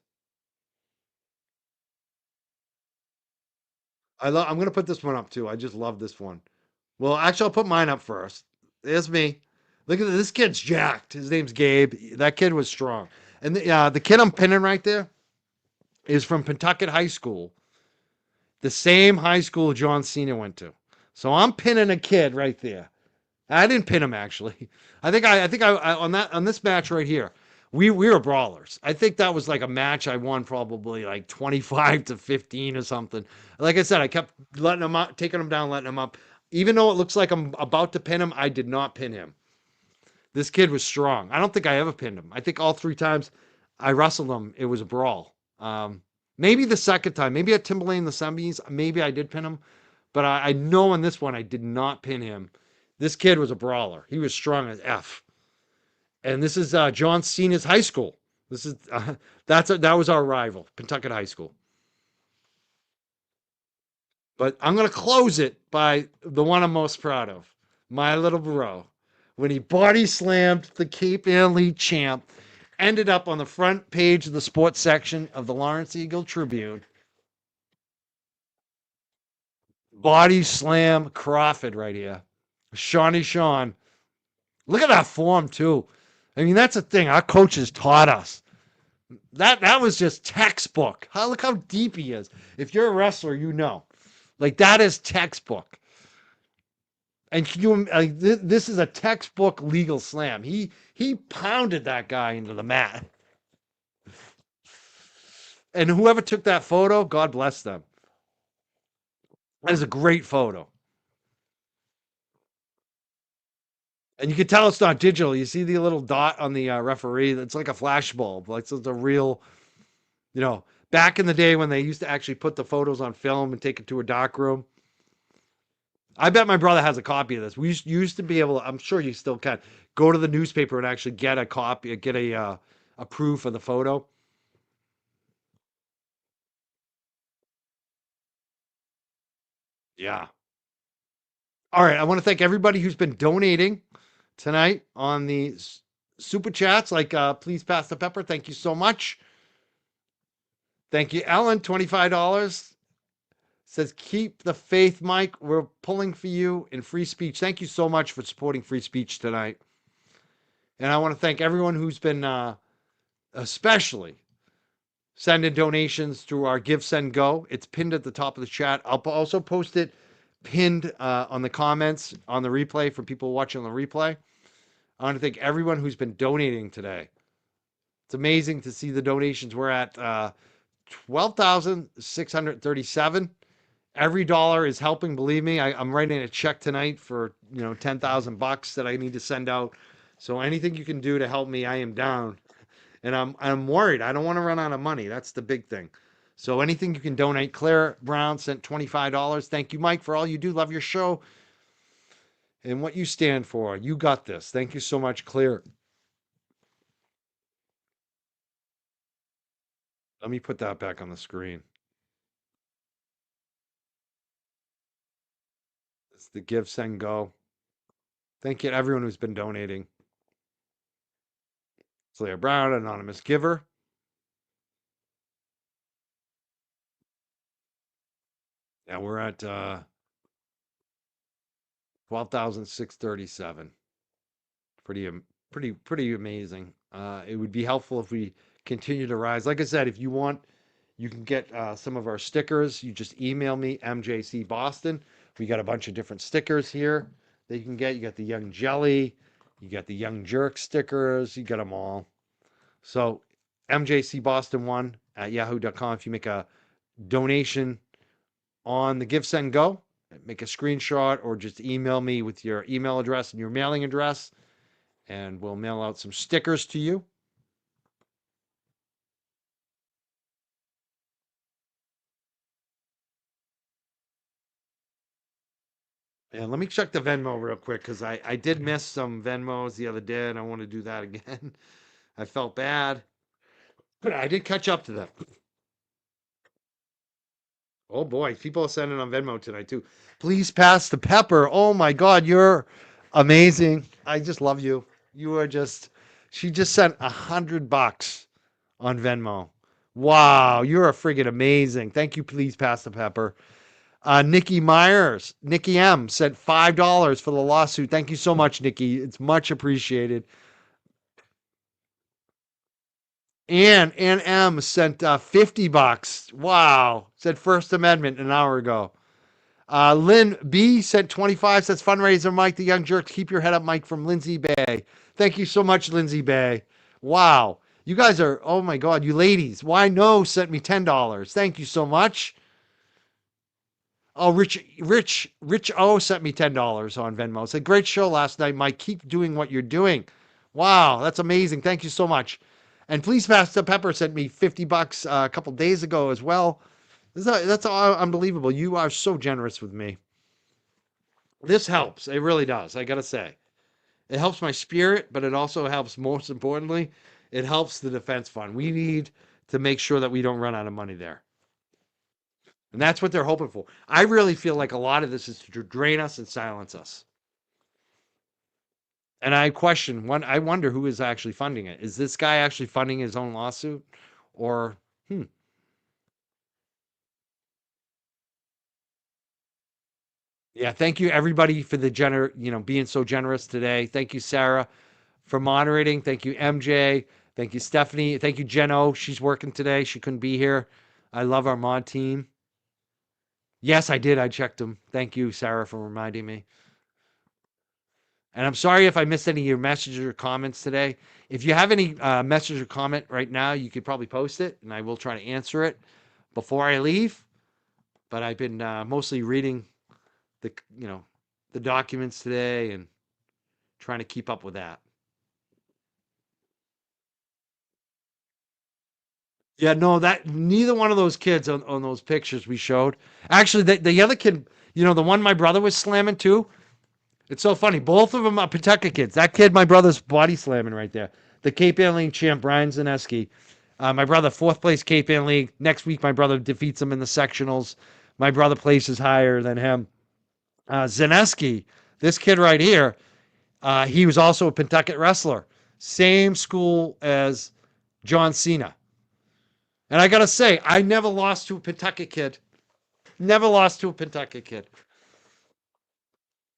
I'm going to put this one up too. I just love this one. Well, actually, I'll put mine up first. There's me. Look at this kid's jacked. His name's Gabe. That kid was strong. And the kid I'm pinning right there is from Pentucket High School, the same high school John Cena went to. So I'm pinning a kid right there. I didn't pin him actually. I think I on this match right here. We were brawlers. I think that was like a match I won probably like 25-15 or something. Like I said, I kept letting him up, taking him down, letting him up. Even though it looks like I'm about to pin him, I did not pin him. This kid was strong. I don't think I ever pinned him. I think all three times I wrestled him, it was a brawl. Maybe the second time, maybe at Timberlane in the semis, maybe I did pin him, but I know in this one I did not pin him. This kid was a brawler. He was strong as F. And this is John Cena's high school. This is that was our rival, Pentucket High School. But I'm gonna close it by the one I'm most proud of, my little bro, when he body slammed the Cape Ann League champ, ended up on the front page of the sports section of the Lawrence Eagle Tribune. Body slam Crawford right here, Shawnee Sean. Look at that form too. I mean, that's the thing our coaches taught us. That was just textbook. Look how deep he is. If you're a wrestler, you know. Like that is textbook. And this is a textbook legal slam. He pounded that guy into the mat. And whoever took that photo, God bless them. That is a great photo. And you can tell it's not digital. You see the little dot on the referee. It's like a flash bulb. Like it's a real, back in the day when they used to actually put the photos on film and take it to a dark room. I bet my brother has a copy of this. We used to be able to, I'm sure you still can, go to the newspaper and actually get a copy, get a proof of the photo. Yeah. All right. I want to thank everybody who's been donating tonight on the super chats. Like, please pass the pepper. Thank you so much. Thank you, Ellen. $25 says, keep the faith, Mike. We're pulling for you in free speech. Thank you so much for supporting free speech tonight. And I want to thank everyone who's been, especially sending donations through our Give, Send, Go. It's pinned at the top of the chat. I'll also post it pinned on the comments on the replay for people watching on the replay. I want to thank everyone who's been donating today. It's amazing to see the donations. We're at 12,637. Every dollar is helping. Believe me, I'm writing a check tonight for $10,000 that I need to send out. So anything you can do to help me, I am down. And I'm worried. I don't want to run out of money. That's the big thing. So anything you can donate. Claire Brown sent $25. Thank you, Mike, for all you do. Love your show and what you stand for. You got this. Thank you so much, Claire. Let me put that back on the screen. It's the Give, Send, Go. Thank you to everyone who's been donating. Slayer Brown, anonymous giver. Yeah, we're at 12,637. Pretty amazing. It would be helpful if we continue to rise. Like I said, if you want, you can get some of our stickers. You just email me, MJC Boston. We got a bunch of different stickers here that you can get. You got the Young Jelly, you got the Young Jerk stickers, you got them all. So MJC Boston 1 at yahoo.com. If you make a donation on the Give Send Go, make a screenshot or just email me with your email address and your mailing address, and we'll mail out some stickers to you. And let me check the Venmo real quick because I did miss some Venmos the other day and I want to do that again. I felt bad, but I did catch up to them. Oh boy, people are sending on Venmo tonight too. Please pass the pepper. Oh my God, you're amazing. I just love you. You are just. She just sent $100 on Venmo. Wow, you're a friggin' amazing. Thank you. Please pass the pepper. Nikki Myers, Nikki M sent $5 for the lawsuit. Thank you so much, Nikki. It's much appreciated. Ann M sent $50. Wow, said First Amendment an hour ago. Lynn B sent 25. Says fundraiser, Mike the Young Jerks. Keep your head up, Mike from Lindsay Bay. Thank you so much, Lindsay Bay. Wow, you guys are. Oh my God, you ladies. Why no sent me $10. Thank you so much. Oh, Rich O sent me $10 on Venmo. It's a great show last night, Mike. Keep doing what you're doing. Wow, that's amazing. Thank you so much. And Please Pass the Pepper sent me $50 a couple days ago as well. That's unbelievable. You are so generous with me. This helps. It really does. I gotta say, it helps my spirit, but it also helps. Most importantly, it helps the defense fund. We need to make sure that we don't run out of money there. And that's what they're hoping for. I really feel like a lot of this is to drain us and silence us. And I wonder who is actually funding it. Is this guy actually funding his own lawsuit? Or, hmm. Yeah, thank you everybody for being so generous today. Thank you, Sarah, for moderating. Thank you, MJ. Thank you, Stephanie. Thank you, Jeno. She's working today. She couldn't be here. I love our mod team. Yes, I did. I checked them. Thank you, Sarah, for reminding me. And I'm sorry if I missed any of your messages or comments today. If you have any message or comment right now, you could probably post it, and I will try to answer it before I leave. But I've been mostly reading the the documents today and trying to keep up with that. Yeah, no, that neither one of those kids on those pictures we showed. Actually, the other kid, the one my brother was slamming too. It's so funny. Both of them are Pawtucket kids. That kid, my brother's body slamming right there. The Cape Ann League champ, Brian Zaneski. My brother, fourth place Cape Ann League. Next week, my brother defeats him in the sectionals. My brother places higher than him. Zaneski, this kid right here, he was also a Pawtucket wrestler. Same school as John Cena. And I got to say, I never lost to a Pawtucket kid. Never lost to a Pawtucket kid.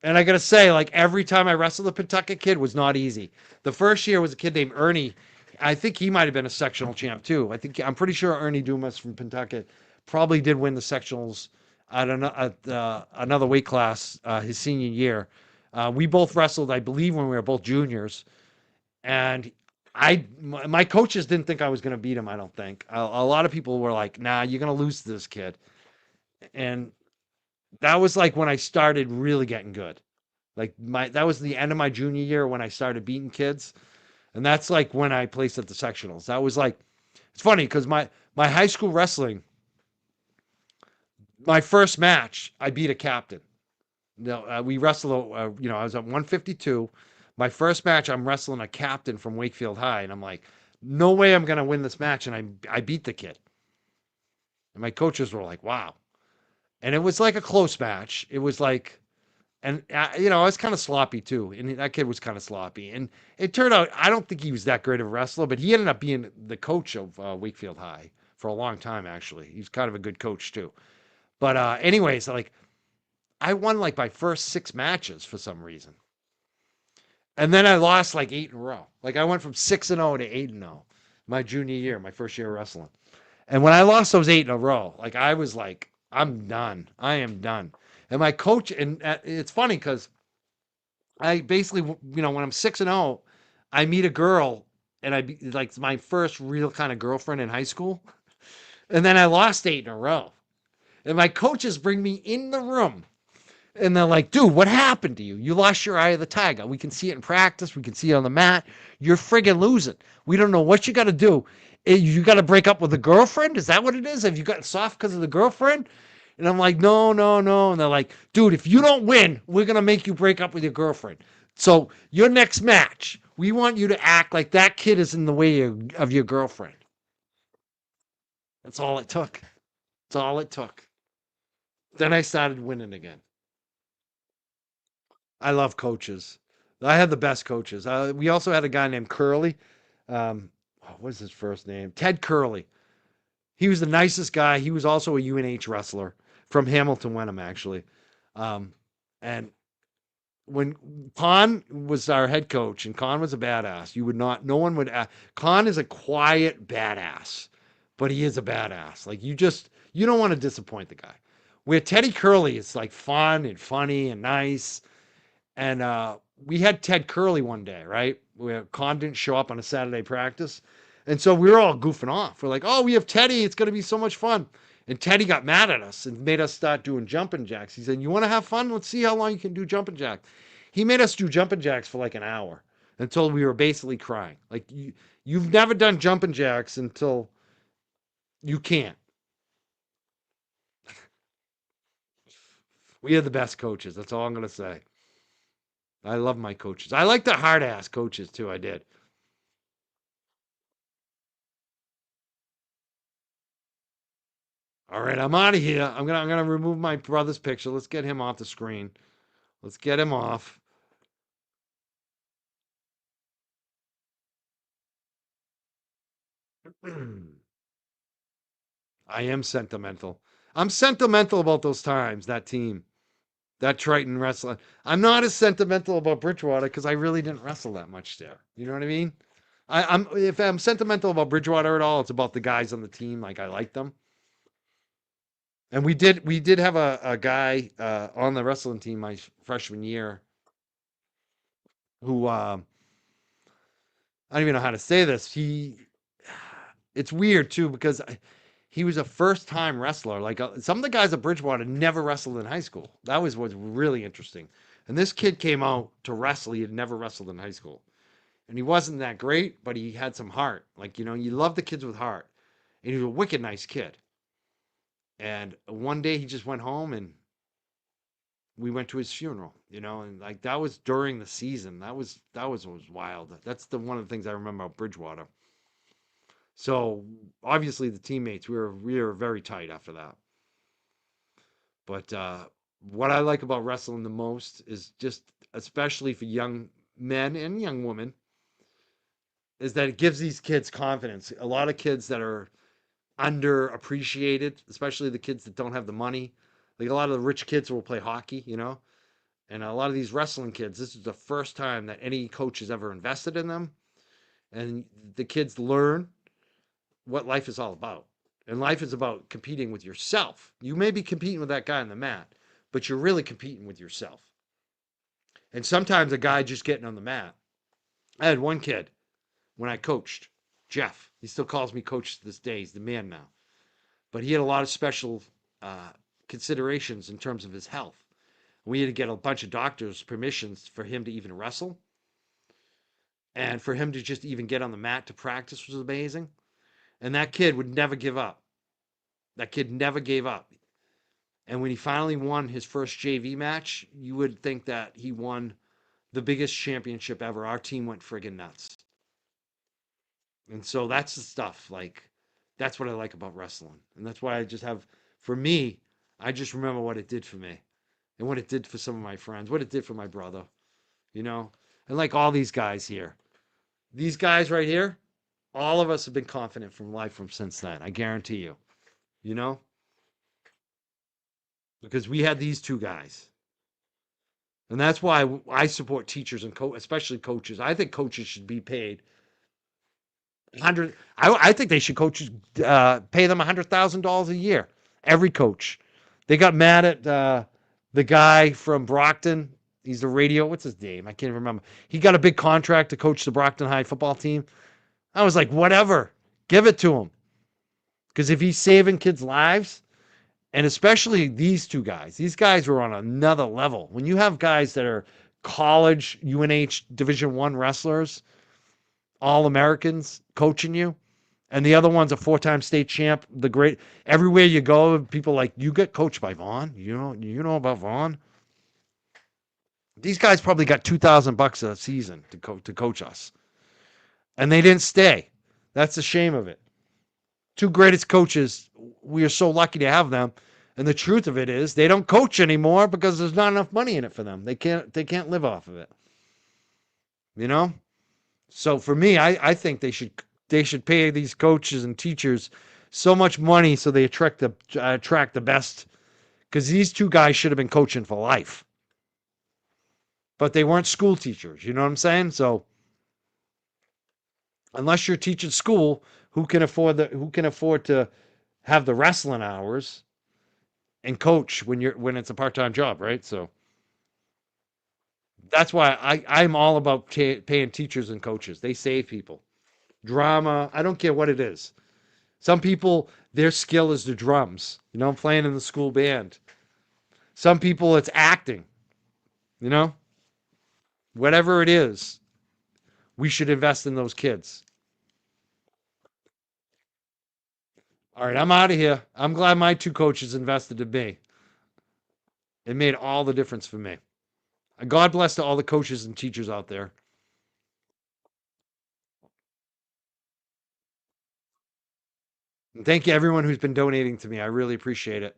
And I gotta say, like every time I wrestled a Pawtucket kid was not easy. The first year was a kid named Ernie. I think he might have been a sectional champ too. I'm pretty sure Ernie Dumas from Pawtucket probably did win the sectionals at another weight class his senior year. We both wrestled, I believe, when we were both juniors, and my coaches didn't think I was going to beat him. I don't think a lot of people were like, "Nah, you're going to lose to this kid," and that was like when I started really getting good. That was the end of my junior year when I started beating kids. And that's like when I placed at the sectionals. That was like it's funny because my high school wrestling, my first match, I beat a captain. We wrestled, I was at 152. My first match, I'm wrestling a captain from Wakefield High, and I'm like, no way I'm gonna win this match. And I beat the kid. And my coaches were like, wow. And it was like a close match. It was like And I was kind of sloppy too, and that kid was kind of sloppy. And it turned out I don't think he was that great of a wrestler, but he ended up being the coach of Wakefield High for a long time. Actually, he's kind of a good coach too. But anyways, like I won like my first 6 matches for some reason, and then I lost like 8 in a row. Like I went from 6-0 to 8-0 my junior year, my first year of wrestling. And when I lost those 8 in a row, like I was like, I'm done. I am done. And my coach, and it's funny because I basically, when I'm 6-0, I meet a girl, and I be like my first real kind of girlfriend in high school. And then I lost 8 in a row. And my coaches bring me in the room, and they're like, dude, what happened to you? You lost your eye of the tiger. We can see it in practice. We can see it on the mat. You're friggin' losing. We don't know what you got to do. You got to break up with a girlfriend? Is that what it is? Have you gotten soft because of the girlfriend? And I'm like, no, no, no. And they're like, dude, if you don't win, we're going to make you break up with your girlfriend. So your next match, we want you to act like that kid is in the way of your girlfriend. That's all it took. That's all it took. Then I started winning again. I love coaches. I had the best coaches. We also had a guy named Curly. What was his first name? Ted Curley. He was the nicest guy. He was also a UNH wrestler from Hamilton Wenham, actually. And when Con was our head coach, and Con was a badass, no one would. Con is a quiet badass, but he is a badass. Like you don't want to disappoint the guy. Where Teddy Curley is like fun and funny and nice. And we had Ted Curley one day, right? Where Con didn't show up on a Saturday practice. And so we were all goofing off. We're like, oh, we have Teddy. It's going to be so much fun. And Teddy got mad at us and made us start doing jumping jacks. He said, you want to have fun? Let's see how long you can do jumping jacks. He made us do jumping jacks for like an hour until we were basically crying. Like, you've never done jumping jacks until you can't. We had the best coaches. That's all I'm going to say. I love my coaches. I like the hard ass coaches too. I did. All right, I'm out of here. I'm gonna remove my brother's picture. Let's get him off the screen. Let's get him off. I am sentimental. I'm sentimental about those times, that team, that Triton wrestling. I'm not as sentimental about Bridgewater because I really didn't wrestle that much there. You know what I mean? If I'm sentimental about Bridgewater at all, it's about the guys on the team. Like I like them. And we did have a guy on the wrestling team my freshman year who I don't even know how to say this. It's weird too because he was a first time wrestler. Like some of the guys at Bridgewater never wrestled in high school. That was really interesting. And this kid came out to wrestle. He had never wrestled in high school, and he wasn't that great, but he had some heart. Like you love the kids with heart, and he was a wicked nice kid. And one day he just went home and we went to his funeral, and like that was during the season. That was wild. That's the one of the things I remember about Bridgewater. So obviously the teammates we were very tight after that. But what I like about wrestling the most is just especially for young men and young women is that it gives these kids confidence. A lot of kids that are underappreciated, especially the kids that don't have the money. Like a lot of the rich kids will play hockey. And a lot of these wrestling kids, this is the first time that any coach has ever invested in them. And the kids learn what life is all about. And life is about competing with yourself. You may be competing with that guy on the mat, but you're really competing with yourself. And sometimes a guy just getting on the mat. I had one kid when I coached, Jeff. He still calls me coach to this day. He's the man now. But he had a lot of special considerations in terms of his health. We had to get a bunch of doctors' permissions for him to even wrestle. And for him to just even get on the mat to practice was amazing. And that kid would never give up. That kid never gave up. And when he finally won his first JV match, you would think that he won the biggest championship ever. Our team went friggin' nuts. And so that's the stuff. Like, that's what I like about wrestling. And that's why I just have, for me, I just remember what it did for me. and what it did for some of my friends, what it did for my brother, you know? And like all these guys here, these guys right here, all of us have been confident from life from since then. I guarantee you, you know? Because we had these two guys. And that's why I support teachers and especially coaches. I think coaches should be paid 100. I think they should pay them $100,000 a year. Every coach. They got mad at the guy from Brockton. He's the radio. What's his name? I can't remember. He got a big contract to coach the Brockton High football team. I was like, whatever, give it to him. Because if he's saving kids' lives, and especially these two guys, these guys were on another level. When you have guys that are college UNH Division I wrestlers, all Americans coaching you, and the other one's a 4-time state champ, the great, everywhere you go, people like, you get coached by Vaughn. You know about Vaughn? These guys probably got $2,000 a season to coach us. And they didn't stay. That's the shame of it. Two greatest coaches, we are so lucky to have them. And the truth of it is, they don't coach anymore because there's not enough money in it for them. They can't live off of it. You know? So for me, I think they should pay these coaches and teachers so much money so they attract the best. Because these two guys should have been coaching for life. But they weren't school teachers. You know what I'm saying? So unless you're teaching school, who can afford to have the wrestling hours and coach when it's a part-time job, right? So that's why I'm all about paying teachers and coaches. They save people. Drama, I don't care what it is. Some people, their skill is the drums. You know, playing in the school band. Some people, it's acting. You know? Whatever it is, we should invest in those kids. All right, I'm out of here. I'm glad my two coaches invested in me. It made all the difference for me. God bless to all the coaches and teachers out there. And thank you, everyone who's been donating to me. I really appreciate it.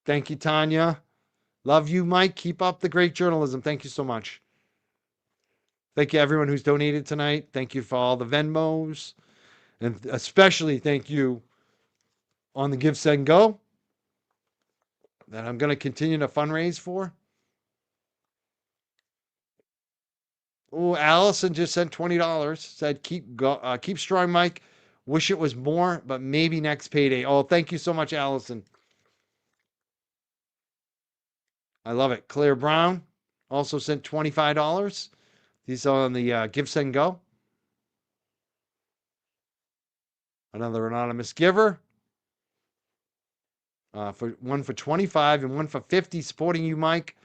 Thank you, Tanya. Love you, Mike. Keep up the great journalism. Thank you so much. Thank you, everyone who's donated tonight. Thank you for all the Venmos. And especially thank you on the Give, Send, Go that I'm going to continue to fundraise for. Oh, Allison just sent $20. Said, keep strong, Mike. Wish it was more, but maybe next payday. Oh, thank you so much, Allison. I love it. Claire Brown also sent $25. These are on the Give, Send, Go. Another anonymous giver. For one for 25 and one for 50, supporting you, Mike.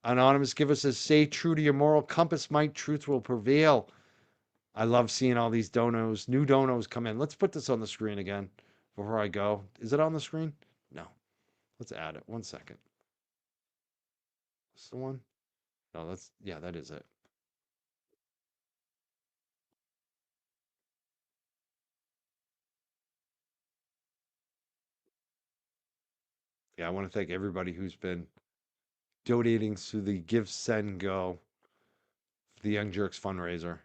Anonymous giver says, stay true to your moral compass, Mike. Truth will prevail. I love seeing all these new donos come in. Let's put this on the screen again before I go. Is it on the screen? No. Let's add it. 1 second. That's the one? No, that is it. Yeah, I want to thank everybody who's been donating through the Give, Send, Go, the Young Jurks fundraiser.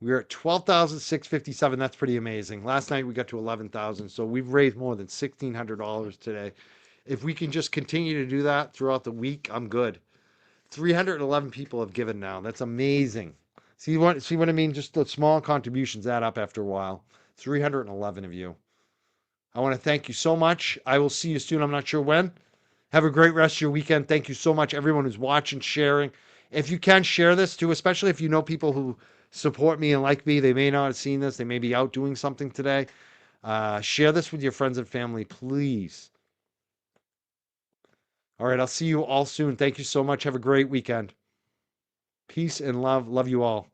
We're at 12,657. That's pretty amazing. Last night we got to 11,000. So we've raised more than $1,600 today. If we can just continue to do that throughout the week, I'm good. 311 people have given now. That's amazing. See what I mean? Just the small contributions add up after a while. 311 of you. I want to thank you so much. I will see you soon. I'm not sure when. Have a great rest of your weekend. Thank you so much, everyone who's watching, sharing. If you can share this too, especially if you know people who support me and like me, they may not have seen this. They may be out doing something today. Share this with your friends and family, please. All right, I'll see you all soon. Thank you so much. Have a great weekend. Peace and love. Love you all.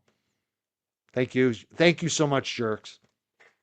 Thank you. Thank you so much, jerks.